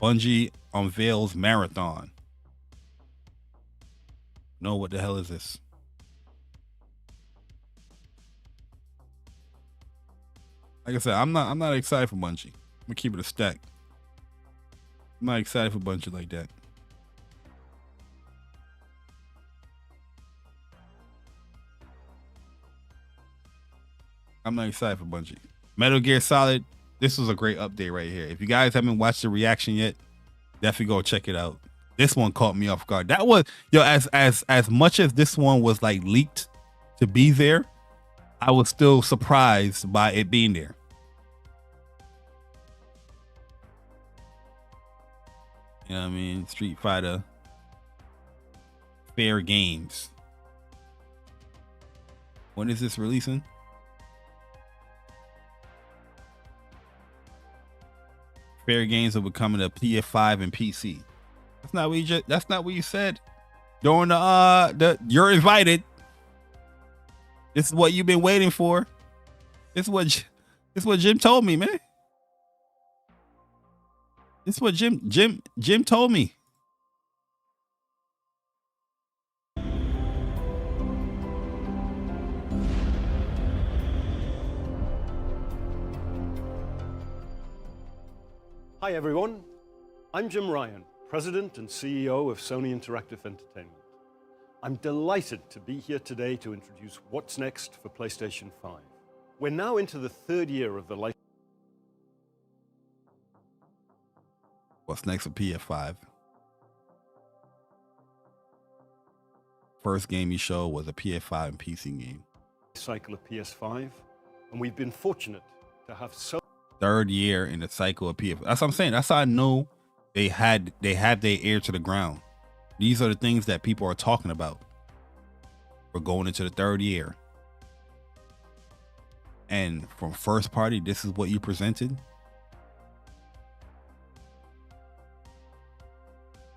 Bungie unveils Marathon. No, what the hell is this? Like I said, I'm not excited for Bungie. I'm gonna keep it a stack. I'm not excited for Bungie like that. I'm not excited for Bungie. Metal Gear Solid, this was a great update right here. If you guys haven't watched the reaction yet, definitely go check it out. This one caught me off guard. That was, yo, as much as this one was like leaked to be there, I was still surprised by it being there. You know what I mean? Street Fighter, Fair Games. When is this releasing? Fair Games will be coming to PS5 and PC. That's not what you said during the you're invited. This is what you've been waiting for. This is what Jim told me, man. This is what Jim told me. Hi everyone, I'm Jim Ryan, President and CEO of Sony Interactive Entertainment. I'm delighted to be here today to introduce what's next for PlayStation 5. We're now into the third year of the life. What's next for PS5? First game you showed was a PS5 and PC game. Cycle of PS5, and we've been fortunate to have so. Third year in the cycle of PS5. That's what I'm saying. That's how I know they had their ear to the ground. These are the things that people are talking about. We're going into the third year. And from first party, this is what you presented.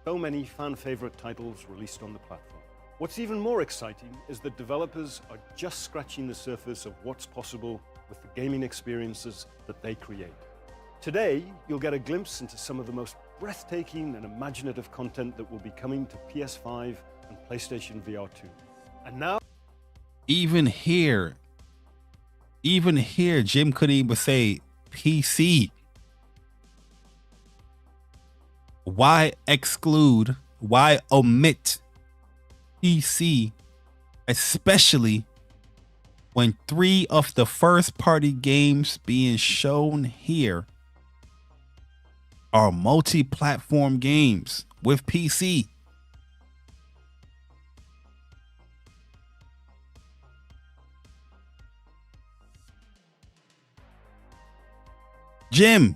So many fan favorite titles released on the platform. What's even more exciting is that developers are just scratching the surface of what's possible with the gaming experiences that they create. Today, you'll get a glimpse into some of the most breathtaking and imaginative content that will be coming to PS5 and PlayStation VR 2. And now, even here, Jim couldn't even say PC. Why exclude? Why omit PC, especially when 3 of the first party games being shown here are multi-platform games with PC? Jim,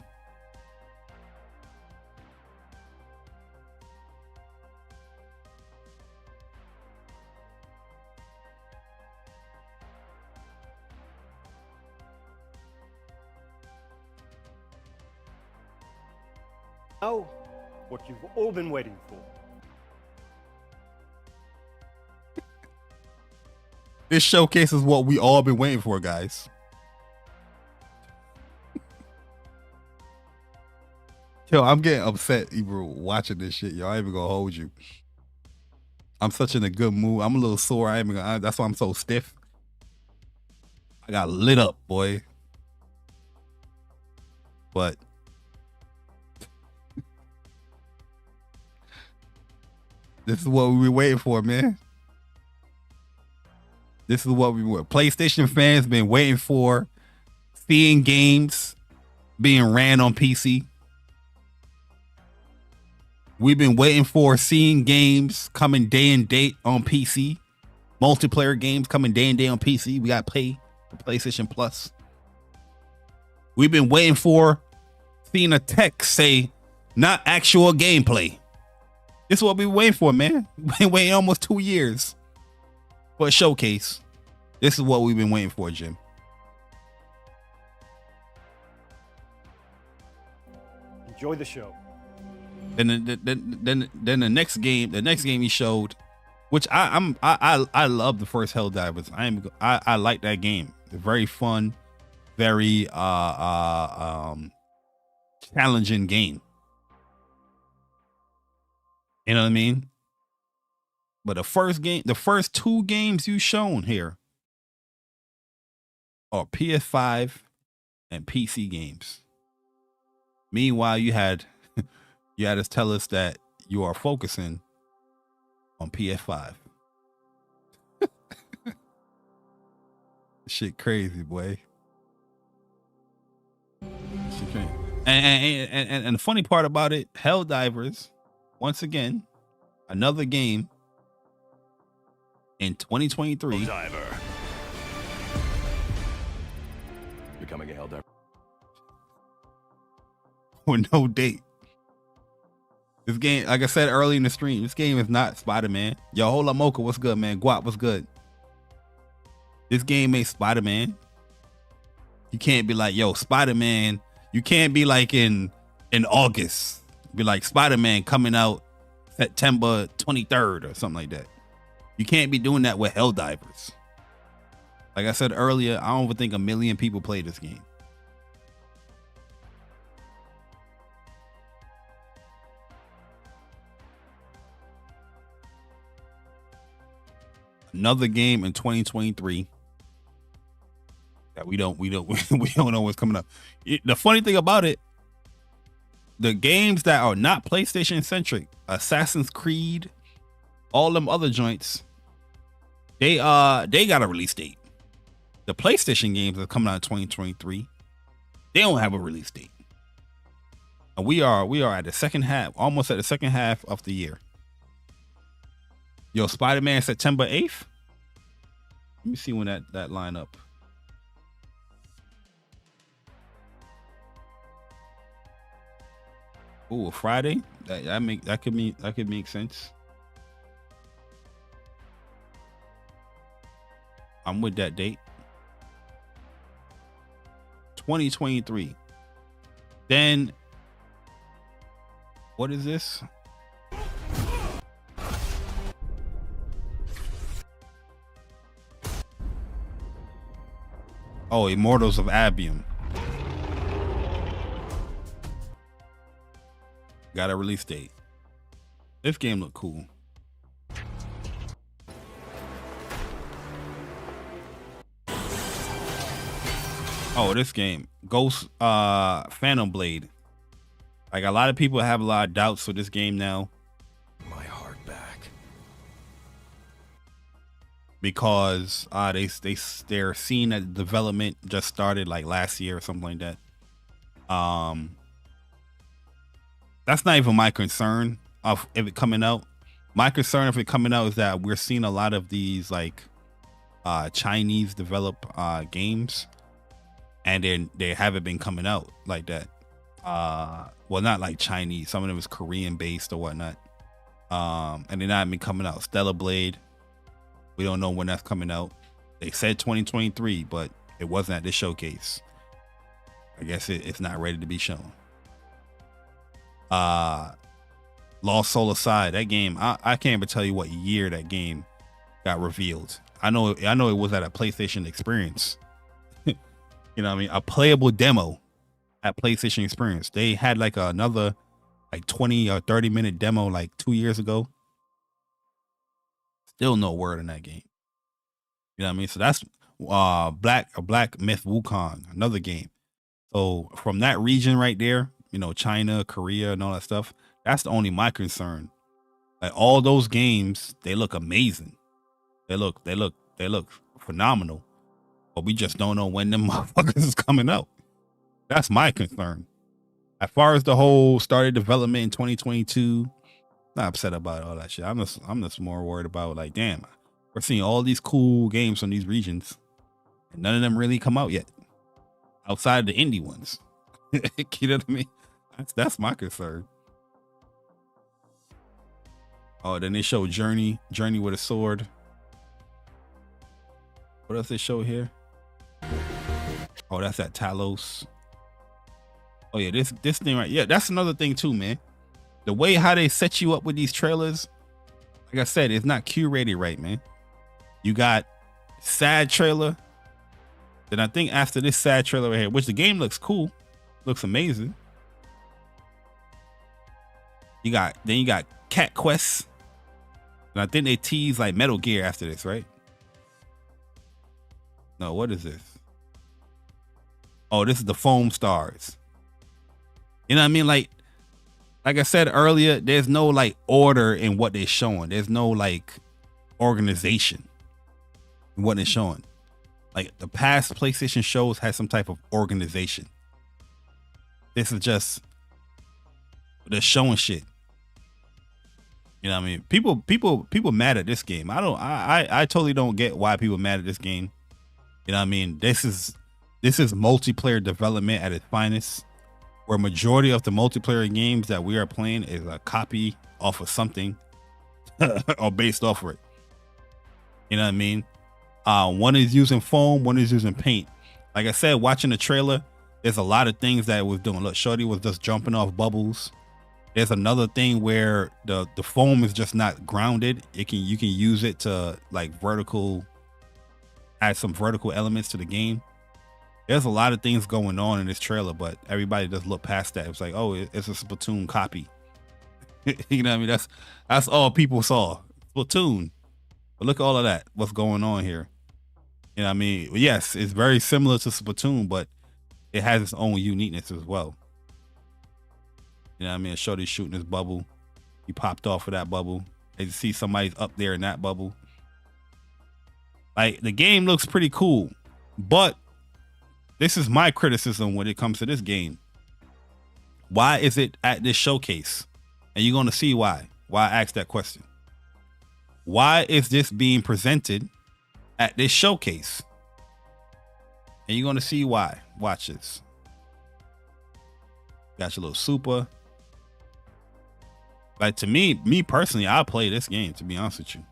Now, what you've all been waiting for. This showcase is what we all been waiting for, guys. Yo, I'm getting upset even watching this shit. Yo, I ain't even gonna hold you. I'm such in a good mood. I'm a little sore. That's why I'm so stiff. I got lit up, boy. But this is what we were waiting for, man. This is what we were. PlayStation fans been waiting for, seeing games being ran on PC. We've been waiting for seeing games coming day and date on PC. Multiplayer games coming day and day on PC. We got pay for PlayStation Plus. We've been waiting for seeing a text say, not actual gameplay. This is what we've been waiting for, man. We've been waiting almost 2 years for a showcase. This is what we've been waiting for, Jim. Enjoy the show. Then the next game he showed, which I love the first Helldivers. I like that game. It's very fun, very challenging game. You know what I mean? But the first 2 games you shown here are PS5 and PC games. Meanwhile, you had us tell us that you are focusing on PS5. Shit crazy, boy. Shit crazy. And the funny part about it, Helldivers, once again, another game in 2023. Diver. Becoming a Helldiver. With no date. This game, like I said early in the stream, this game is not Spider-Man. Yo, Hola Mocha, what's good, man? Guap, what's good? This game ain't Spider-Man. You can't be like, yo, Spider-Man. You can't be like in August. Be like Spider-Man coming out September 23rd or something like that. You can't be doing that with Helldivers. Like I said earlier, I don't even think 1 million people play this game. Another game in 2023 that we don't know what's coming up. The funny thing about it, the games that are not PlayStation centric, Assassin's Creed, all them other joints, they got a release date. The PlayStation games that are coming out in 2023, they don't have a release date. And we are at the second half, almost at the second half of the year. Yo, Spider-Man September 8th. Let me see when that line up. Ooh, Friday. That could make sense. I'm with that date. 2023. Then what is this? Oh, Immortals of Albion. Got a release date. This game look cool. Oh, this game. Ghost Phantom Blade. Like, a lot of people have a lot of doubts for this game now. My heart back. Because they're seeing that development just started like last year or something like that. That's not even my concern of if it coming out. My concern if it coming out is that we're seeing a lot of these like Chinese developed games, and then they haven't been coming out like that. Well, not like Chinese. Some of them is Korean based or whatnot. And they're not been coming out. Stellar Blade. We don't know when that's coming out. They said 2023, but it wasn't at this showcase. I guess it's not ready to be shown. Lost Soul Aside, that game, I can't even tell you what year that game got revealed. I know it was at a PlayStation Experience. You know what I mean? A playable demo at PlayStation Experience. They had like another like 20 or 30-minute demo like 2 years ago. Still no word in that game. You know what I mean? So that's Black Myth Wukong, another game. So from that region right there, you know, China, Korea, and all that stuff, that's only my concern. Like all those games, they look amazing. They look phenomenal. But we just don't know when them motherfuckers is coming out. That's my concern. As far as the whole started development in 2022, not upset about all that shit. I'm just more worried about like, damn, we're seeing all these cool games from these regions, and none of them really come out yet, outside the indie ones. You know what I mean? That's my concern. Oh, then they show Journey with a sword. What else they show here? Oh, that's at Talos. Oh yeah, this thing right. Yeah, that's another thing too, man. The way how they set you up with these trailers, like I said, it's not curated right, man. You got sad trailer. Then I think after this sad trailer right here, which the game looks cool, looks amazing. You got Cat Quest. And I think they tease like Metal Gear after this, right? No, what is this? Oh, this is the Foam Stars. You know what I mean? Like I said earlier, there's no like order in what they're showing. There's no like organization in what they're showing. Like the past PlayStation shows had some type of organization. This is just they're showing shit. You know what I mean? People mad at this game. I totally don't get why people mad at this game. You know what I mean? This is multiplayer development at its finest, where majority of the multiplayer games that we are playing is a copy off of something or based off of it. You know what I mean? One is using foam, one is using paint. Like I said, watching the trailer, there's a lot of things that it was doing. Look, Shorty was just jumping off bubbles. There's another thing where the foam is just not grounded. You can use it to like add some vertical elements to the game. There's a lot of things going on in this trailer, but everybody just look past that. It's like, oh, it's a Splatoon copy. You know what I mean? That's all people saw. Splatoon. But look at all of that. What's going on here? You know what I mean? Yes, it's very similar to Splatoon, but it has its own uniqueness as well. You know what I mean? Shorty's shooting his bubble. He popped off of that bubble. As you see, somebody's up there in that bubble. Like, the game looks pretty cool, but this is my criticism when it comes to this game. Why is it at this showcase? And you're going to see why I asked that question. Why is this being presented at this showcase? And you're going to see why. Watch this. Got your little super. Like, to me personally, I'll play this game, to be honest with you.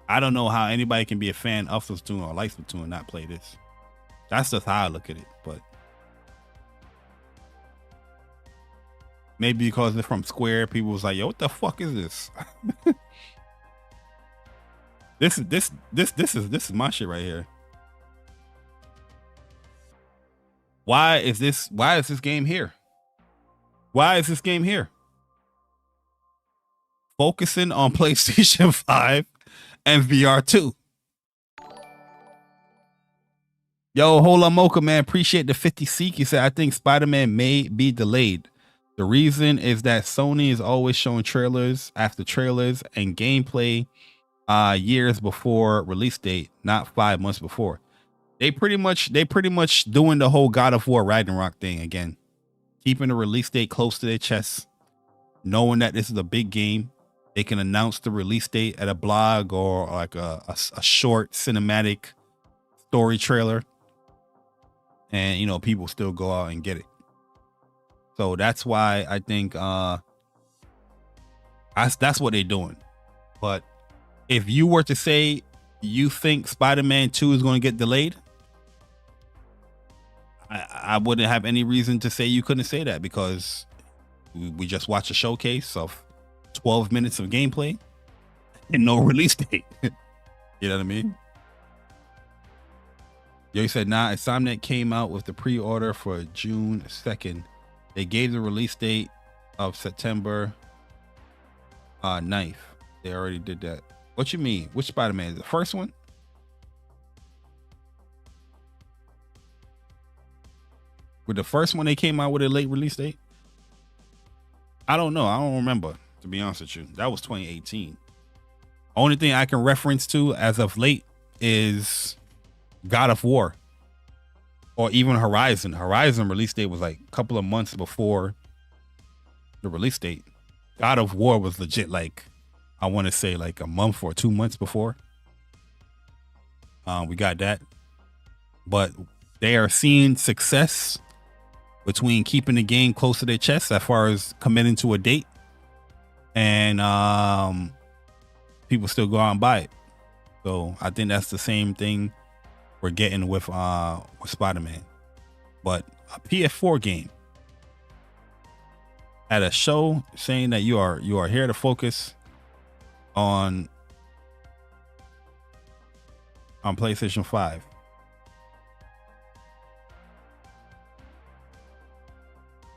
I don't know how anybody can be a fan of Splatoon or like Splatoon and not play this. That's just how I look at it. But maybe because they're from Square, people was like, yo, what the fuck is this? This is my shit right here. Why is this game here? Why is this game here? Focusing on PlayStation 5 and VR 2. Yo, Hola Mocha, man, appreciate the 50 seek. He said, I think Spider-Man may be delayed. The reason is that Sony is always showing trailers after trailers and gameplay years before release date, not 5 months before. They pretty much doing the whole God of War Ragnarok thing again, keeping the release date close to their chest, knowing that this is a big game. They can announce the release date at a blog or like a short cinematic story trailer, and you know, people still go out and get it. So that's why I think that's what they're doing. But if you were to say you think Spider-Man 2 is going to get delayed, I wouldn't have any reason to say you couldn't say that, because we just watched a showcase of 12 minutes of gameplay and no release date. You know what I mean? Yo, he said, nah, Insomniac came out with the pre-order for June 2nd. They gave the release date of September 9th. They already did that. What you mean? Which Spider-Man? The first one? With the first one, they came out with a late release date? I don't know. I don't remember, to be honest with you. That was 2018. Only thing I can reference to as of late is God of War, or even Horizon. Horizon release date was like a couple of months before the release date. God of War was legit, like, I want to say like a month or 2 months before. We got that. But they are seeing success between keeping the game close to their chest as far as committing to a date, and people still go out and buy it. So I think that's the same thing we're getting with Spider-Man. But a PS4 game at a show saying that you are here to focus on PlayStation 5.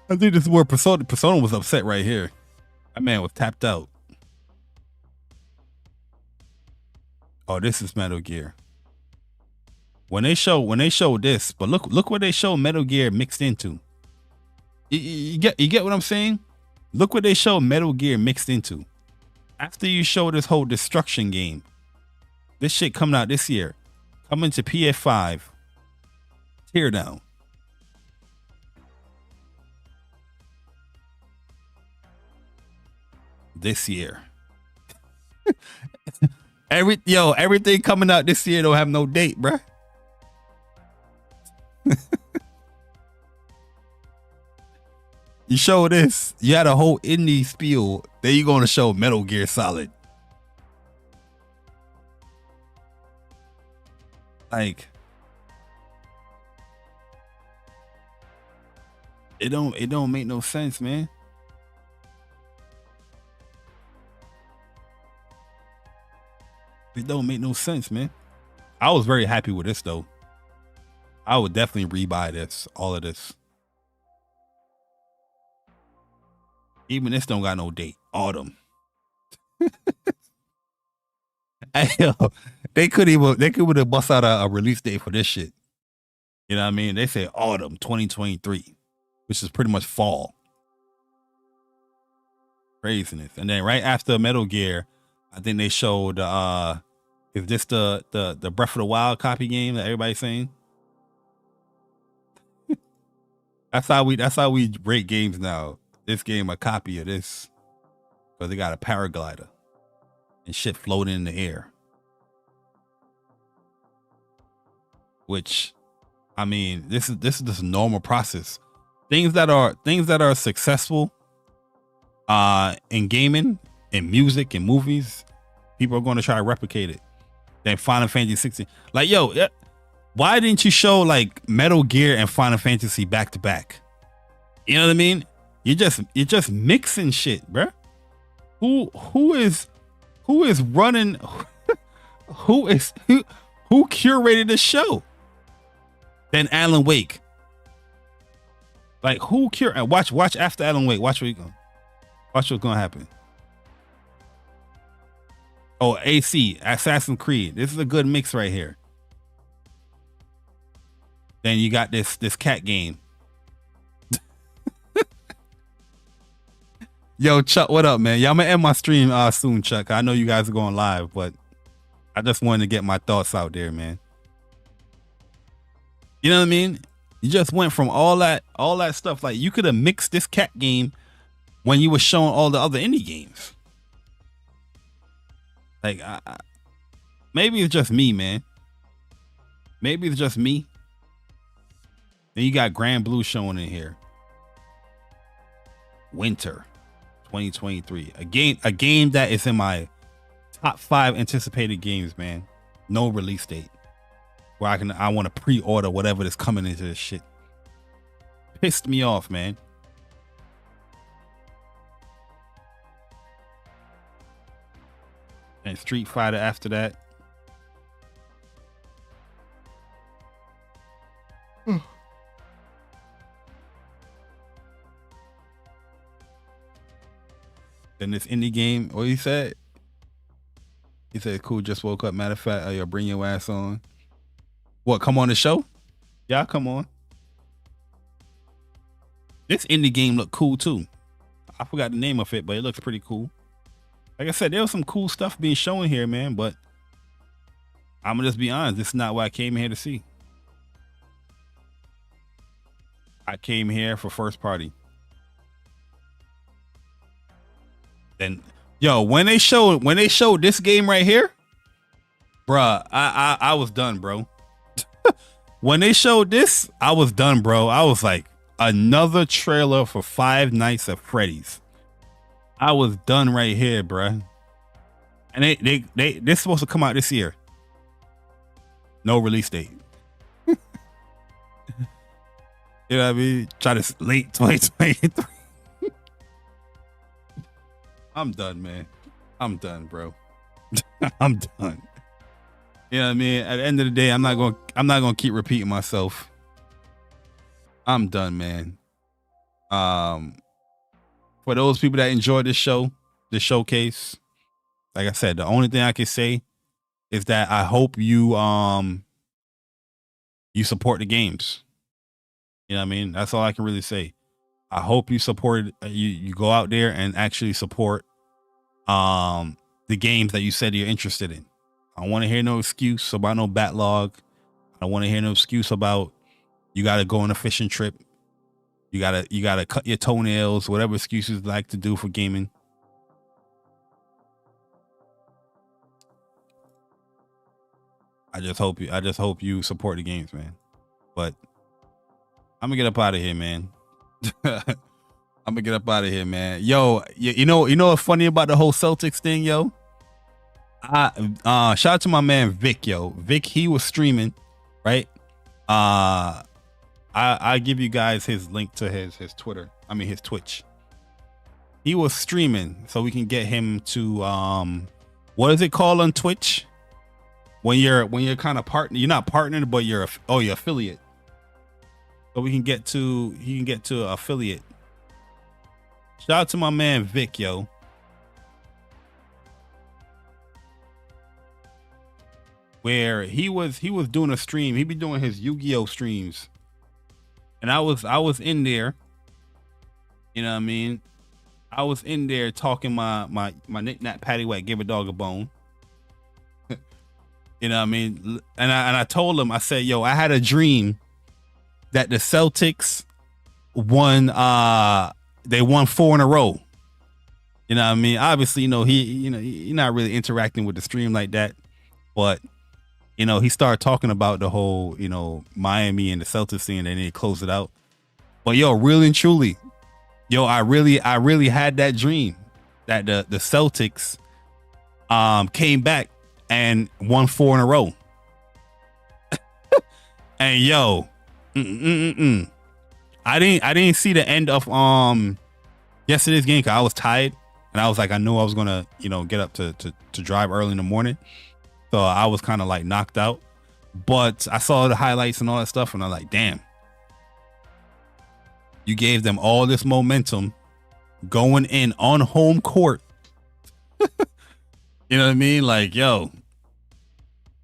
I think this is where Persona was upset right here. That man was tapped out. Oh, this is Metal Gear. When they show this, but look what they show Metal Gear mixed into. You get what I'm saying? Look what they show Metal Gear mixed into. After you show this whole destruction game, this shit coming out this year, coming to PS5, Teardown. This year. Everything coming out this year don't have no date, bruh. You show this, you had a whole indie spiel, then you're gonna show Metal Gear Solid. Like, it don't make no sense, man. It don't make no sense, man. I was very happy with this though. I would definitely rebuy this, all of this. Even this don't got no date. Autumn. Hey, yo, they could have bust out a release date for this shit. You know what I mean? They say autumn 2023, which is pretty much fall. Craziness. And then right after Metal Gear, I think they showed is this the Breath of the Wild copy game that everybody's saying? That's how we rate games now. This game a copy of this, because they got a paraglider and shit floating in the air. Which, I mean, this is just a normal process. Things that are successful in gaming, in music, in movies, people are going to try to replicate it. Then Final Fantasy 16, like, yo, why didn't you show like Metal Gear and Final Fantasy back to back? You know what I mean? You're just mixing shit, bruh. Who is running? who curated the show? Then Alan Wake. Like, who curated? Watch after Alan Wake. Watch what's gonna happen. Oh, AC, Assassin's Creed. This is a good mix right here. Then you got this cat game. Yo, Chuck, what up, man? Yeah, I'm gonna end my stream soon, Chuck. I know you guys are going live, but I just wanted to get my thoughts out there, man. You know what I mean? You just went from all that stuff. Like, you could have mixed this cat game when you were showing all the other indie games. Like, maybe it's just me, man. Maybe it's just me. Then you got Grand Blue showing in here. Winter 2023. A game that is in my top 5 anticipated games, man. No release date. Where I want to pre-order whatever is coming into this shit. pissed me off, man. And Street Fighter after that. Then this indie game, what he said? He said, cool, just woke up. Matter of fact, you'll bring your ass on. What, come on the show? Yeah, come on. This indie game looked cool too. I forgot the name of it, but it looks pretty cool. Like I said, there was some cool stuff being shown here, man, but I'm gonna just be honest, this is not what I came here to see. I came here for first party. Then, yo, when they showed this game right here, bruh, I was done, bro. When they showed this, I was done, bro. I was like, another trailer for Five Nights at Freddy's. I was done right here, bruh. And they're supposed to come out this year. No release date. You know what I mean? Try to late 2023. I'm done, man. I'm done, bro. I'm done. You know what I mean? At the end of the day, I'm not gonna keep repeating myself. I'm done, man. For those people that enjoyed this show, this showcase, like I said, the only thing I can say is that I hope you you support the games. You know what I mean? That's all I can really say. I hope you support you go out there and actually support the games that you said you're interested in. I don't want to hear no excuse about no backlog. I don't want to hear no excuse about you got to go on a fishing trip. You gotta cut your toenails, whatever excuses you like to do for gaming. I just hope you support the games, man. But I'm gonna get up out of here, man. I'm gonna get up out of here, man. Yo, you know what's funny about the whole Celtics thing, yo? Shout out to my man Vic, yo. Vic, he was streaming, right? I give you guys his link to his Twitter. I mean his Twitch. He was streaming, so we can get him to what is it called on Twitch? When you're kind of partner, you're not partnered, but you're affiliate. So he can get to affiliate. Shout out to my man Vic, yo. Where he was doing a stream. He be doing his Yu-Gi-Oh streams. And I was in there. You know what I mean? I was in there talking my knick-knack paddywhack, give a dog a bone. You know what I mean? And I told him, I said, yo, I had a dream that the Celtics won, they won 4 in a row. You know what I mean? Obviously, he's not really interacting with the stream like that, but he started talking about the whole, Miami and the Celtics scene, and then he closed it out. But yo, really and truly, yo, I really had that dream that the Celtics came back and won 4 in a row. And yo, I didn't see the end of yesterday's game because I was tired, and I was like, I knew I was gonna get up to drive early in the morning, so I was kind of like knocked out. But I saw the highlights and all that stuff, and I'm like, damn, you gave them all this momentum going in on home court. You know what I mean? Like, yo,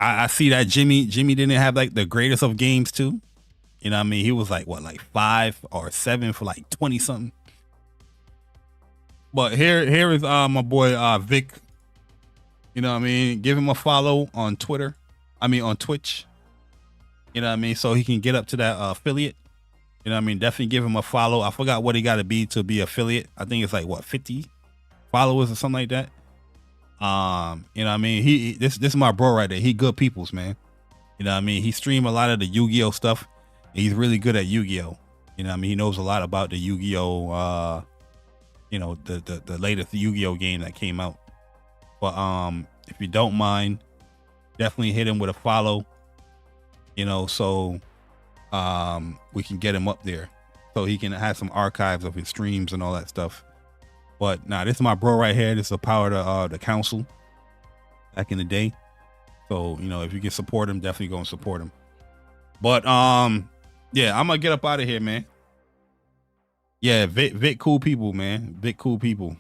I see that Jimmy didn't have like the greatest of games too. You know what I mean? He was like, what, like 5 or 7 for like 20 something. But here is my boy Vic. You know what I mean? Give him a follow on Twitter. I mean on Twitch. You know what I mean? So he can get up to that affiliate. You know what I mean? Definitely give him a follow. I forgot what he got to be affiliate. I think it's like what, 50 followers or something like that. You know what I mean? This is my bro right there. He good peoples, man. You know what I mean? He stream a lot of the Yu-Gi-Oh stuff. He's really good at Yu-Gi-Oh. You know what I mean? He knows a lot about the Yu-Gi-Oh, the latest Yu-Gi-Oh game that came out. But if you don't mind, definitely hit him with a follow. So we can get him up there. so he can have some archives of his streams and all that stuff. But nah, this is my bro right here. This is a power to the council back in the day. So, you know, if you can support him, definitely go and support him. But yeah, I'm gonna get up out of here, man. Yeah, Vic cool people, man. Vic cool people.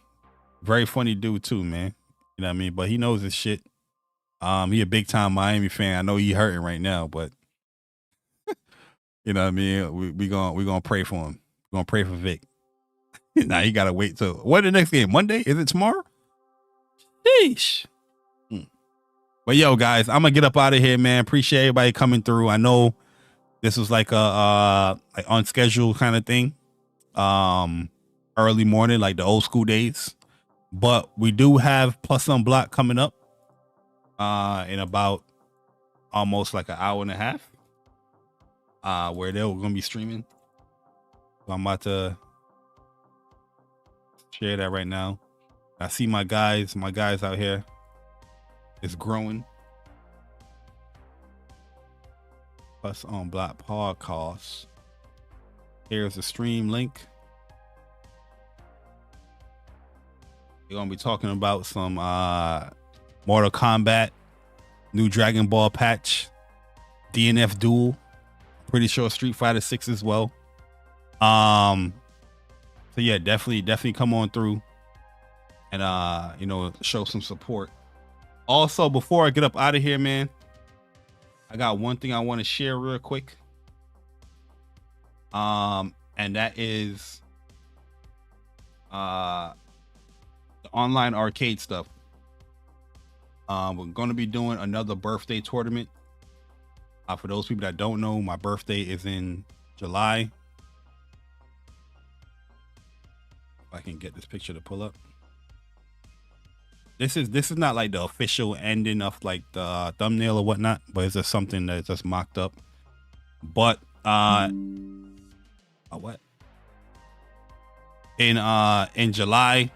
Very funny dude too, man. You know what I mean? But he knows his shit. He a big time Miami fan. I know he hurting right now, but you know what I mean? We gonna pray for him. We're gonna pray for Vic. Now he gotta wait till what the next game? Monday? Is it tomorrow? Sheesh. But yo, guys, I'm gonna get up out of here, man. Appreciate everybody coming through. I know this was like a like unscheduled kind of thing. Early morning, like the old school days. But we do have Plus Unblock coming up in about almost like an hour and a half. Where they're gonna be streaming. So I'm about to share that right now. I see my guys out here. It's growing. Plus Unblock podcast. Here's the stream link. We're gonna be talking about some Mortal Kombat, new Dragon Ball patch, DNF Duel. Pretty sure Street Fighter 6 as well. So yeah, definitely come on through and you know, show some support. Also, before I get up out of here, man, I got one thing I want to share real quick. And that is the online arcade stuff. We're going to be doing another birthday tournament. For those people that don't know, my birthday is in July. If I can get this picture to pull up. This is not like the official ending of like the thumbnail or whatnot, but it's just something that's just mocked up. But what? In July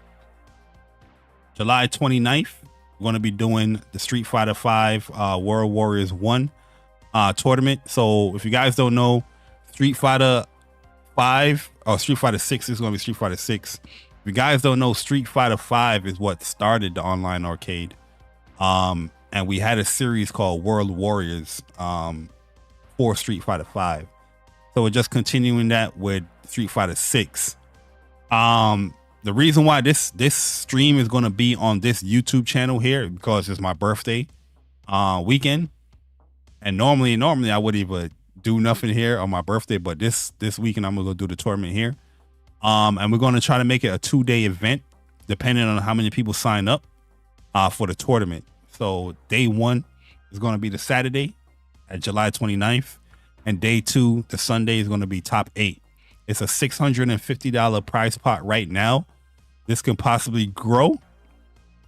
29th, we're going to be doing the Street Fighter 5 World Warriors 1 tournament. So if you guys don't know, Street Fighter 5 or Street Fighter 6 is going to be Street Fighter 6. If you guys don't know, Street Fighter 5 is what started the online arcade. And we had a series called World Warriors for Street Fighter 5. So we're just continuing that with Street Fighter 6. The reason why this stream is going to be on this YouTube channel here because it's my birthday weekend. And normally I wouldn't even do nothing here on my birthday, but this weekend I'm going to go do the tournament here. And we're going to try to make it a 2-day event, depending on how many people sign up for the tournament. So day 1 is going to be the Saturday at July 29th. And day 2, the Sunday, is going to be top 8. It's a $650 prize pot right now. This can possibly grow,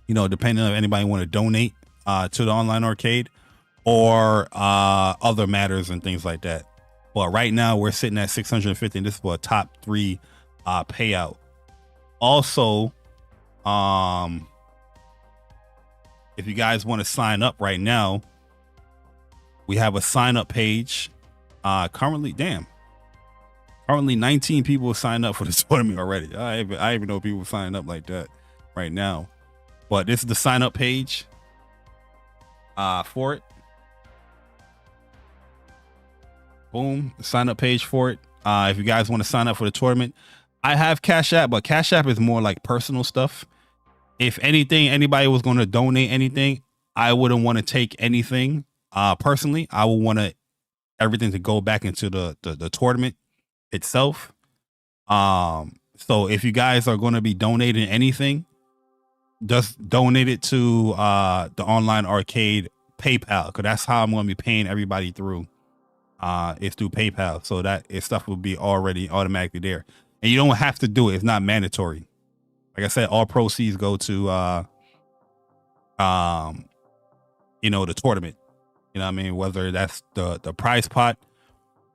you know, depending on if anybody want to donate to the online arcade or other matters and things like that. But right now we're sitting at 650, and this is for a top 3 payout. Also, if you guys want to sign up right now, we have a sign up page. Currently 19 people signed up for the tournament already. I even know people signing up like that right now. But this is the sign up page for it. Boom, the sign up page for it. If you guys want to sign up for the tournament, I have Cash App, but Cash App is more like personal stuff. If anything, anybody was going to donate anything, I wouldn't want to take anything. Personally, I would want everything to go back into the tournament itself. So if you guys are going to be donating anything, just donate it to the online arcade PayPal, because that's how I'm going to be paying everybody through. It's through PayPal, so that stuff will be already automatically there, and you don't have to do it. It's not mandatory. Like I said, all proceeds go to you know, the tournament. You know what I mean? Whether that's the prize pot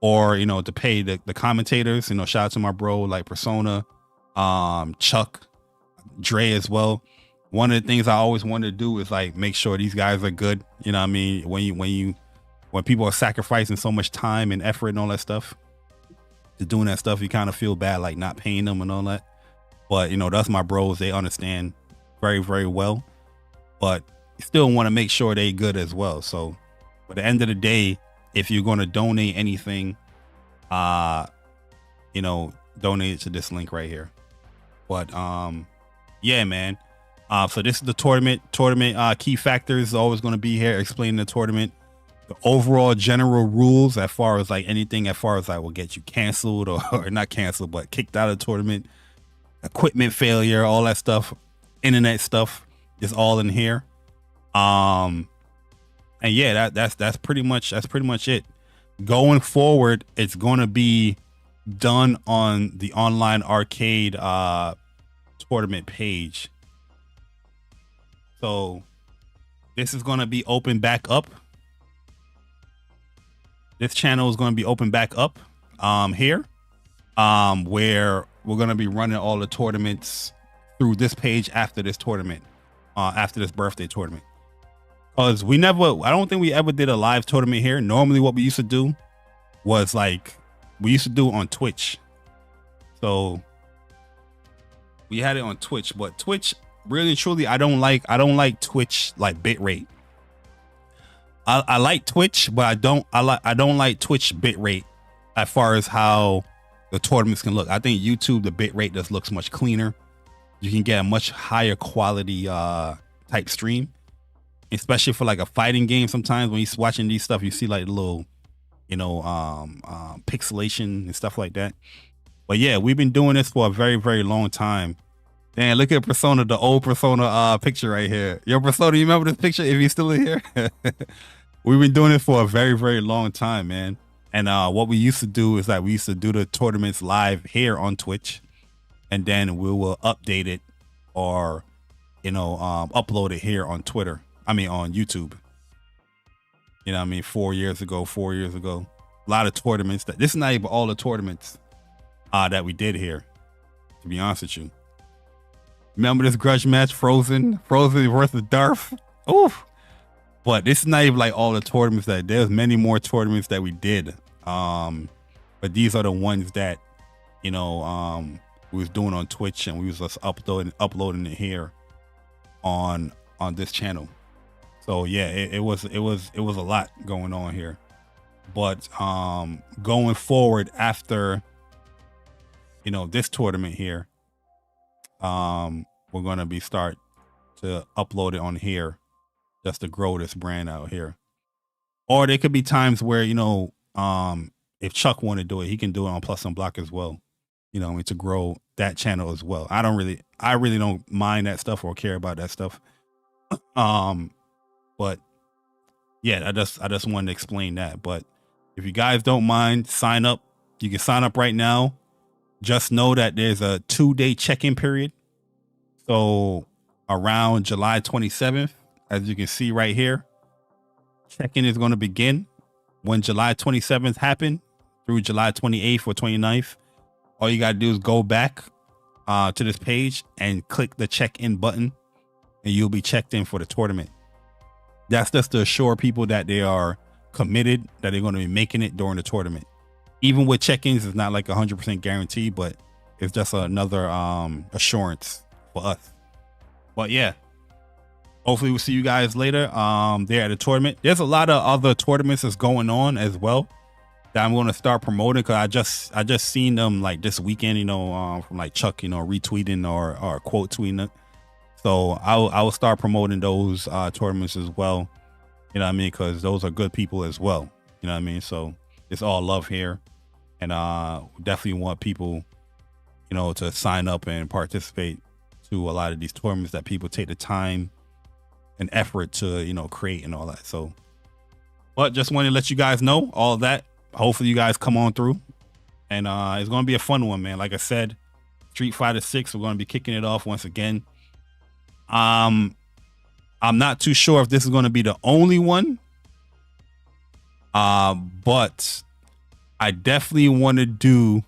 or, you know, to pay the commentators. You know, shout out to my bro like Persona, Chuck, Dre as well. One of the things I always wanted to do is like make sure these guys are good. You know what I mean? When people are sacrificing so much time and effort and all that stuff, to doing that stuff. You kind of feel bad like not paying them and all that. But, you know, that's my bros. They understand very, very well. But you still want to make sure they good as well. So at the end of the day, if you're going to donate anything, you know, donate it to this link right here. But yeah, man. So this is the tournament. Key factors is always going to be here explaining the tournament. The overall general rules as far as like anything as far as like will get you canceled or not canceled, but kicked out of the tournament. Equipment failure, all that stuff, internet stuff is all in here. And yeah, that's pretty much it. Going forward, it's going to be done on the online arcade tournament page. So this is going to be open back up. This channel is going to be open back up here, where we're going to be running all the tournaments through this page after this tournament, after this birthday tournament. Because I don't think we ever did a live tournament here. Normally what we used to do was like, we used to do it on Twitch. So we had it on Twitch, but Twitch, really and truly, I don't like Twitch like bitrate. I like Twitch, but I don't like Twitch bitrate as far as how the tournaments can look. I think YouTube, the bitrate just looks much cleaner. You can get a much higher quality type stream, especially for like a fighting game. Sometimes when you're watching these stuff, you see like a little, you know, pixelation and stuff like that. But yeah, we've been doing this for a very, very long time. Man, look at Persona, the old Persona picture right here. Yo, Persona, you remember this picture if you're still in here? We've been doing it for a very, very long time, man. And what we used to do is that we used to do the tournaments live here on Twitch, and then we will update it or, you know, upload it here on Twitter. I mean, on YouTube. You know what I mean? 4 years ago. A lot of tournaments. This is not even all the tournaments that we did here, to be honest with you. Remember this grudge match, Frozen versus Darth? Oof. But this is not even like all the tournaments there's many more tournaments that we did. But these are the ones that, you know, we was doing on Twitch, and we was just uploading it here on this channel. So yeah, it was a lot going on here. But going forward after, you know, this tournament here, we're gonna start to upload it on here just to grow this brand out here. Or there could be times where, you know, if Chuck want to do it, he can do it on Plus Unblock as well, you know, to grow that channel as well. I really don't mind that stuff or care about that stuff. But yeah, I just wanted to explain that. But if you guys don't mind, sign up. You can sign up right now. Just know that there's a 2-day check-in period. So around July 27th, as you can see right here, check-in is going to begin when July 27th happen through July 28th or 29th. All you got to do is go back to this page and click the check-in button, and you'll be checked in for the tournament. That's just to assure people that they are committed, that they're going to be making it during the tournament. Even with check-ins, it's not like 100% guarantee, but it's just another assurance for us. But yeah, hopefully we'll see you guys later there at the tournament. There's a lot of other tournaments that's going on as well that I'm going to start promoting, because I just seen them like this weekend, you know, from like Chuck, you know, retweeting or quote tweeting it. So I will start promoting those tournaments as well. You know what I mean? Because those are good people as well. You know what I mean? So it's all love here. And definitely want people, you know, to sign up and participate to a lot of these tournaments that people take the time and effort to, you know, create and all that. So, but just wanted to let you guys know all of that. Hopefully you guys come on through, and it's going to be a fun one, man. Like I said, Street Fighter 6, we're going to be kicking it off once again. I'm not too sure if this is going to be the only one, but I definitely want to do,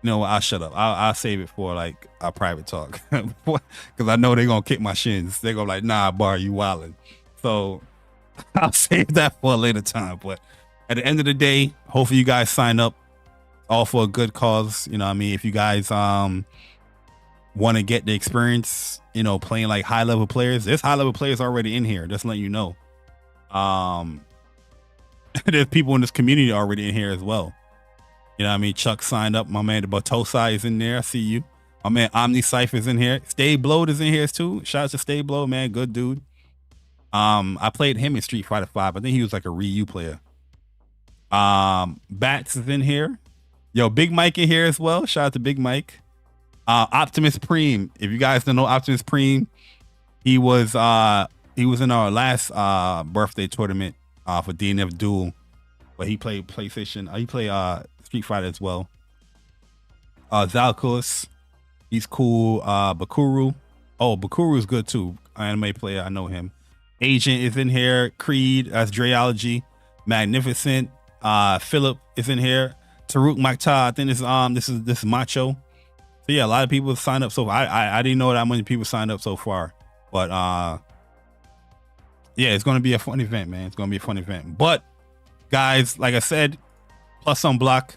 you know, I'll shut up. I'll save it for like a private talk, because I know they're going to kick my shins. They're going to like, nah, Bar, you wildin'. So I'll save that for a later time. But at the end of the day, hopefully you guys sign up all for a good cause. You know what I mean? If you guys want to get the experience, you know, playing like high level players, there's high level players already in here. Just letting you know. There's people in this community already in here as well. You know what I mean? Chuck signed up. My man, the Batosai is in there. I see you. My man, Omni Cypher's in here. Stay Blowed is in here too. Shout out to Stay Blow, man. Good dude. I played him in Street Fighter 5. I think he was like a Ryu player. Bats is in here. Yo, Big Mike in here as well. Shout out to Big Mike. Optimus Prime. If you guys don't know Optimus Prime, he was in our last birthday tournament for DNF Duel, but he played PlayStation. He played Street Fighter as well. Zalkus, he's cool. Bakuru. Oh, Bakuru is good too. Anime player, I know him. Agent is in here. Creed, that's Dreology. Magnificent. Philip is in here. Taruk Makta, I think this is Macho. So yeah, a lot of people have signed up so far. I didn't know that many people signed up so far. But yeah, it's gonna be a fun event, man. It's gonna be a fun event. But guys, like I said, plus on block.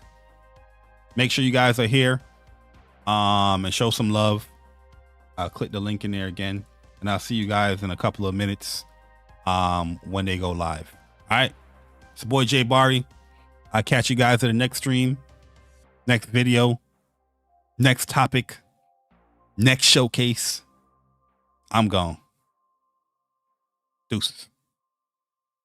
Make sure you guys are here. And show some love. I'll click the link in there again. And I'll see you guys in a couple of minutes when they go live. All right. It's your boy Jay Barry. I'll catch you guys at the next stream, next video, next topic, next showcase. I'm gone. Deuces.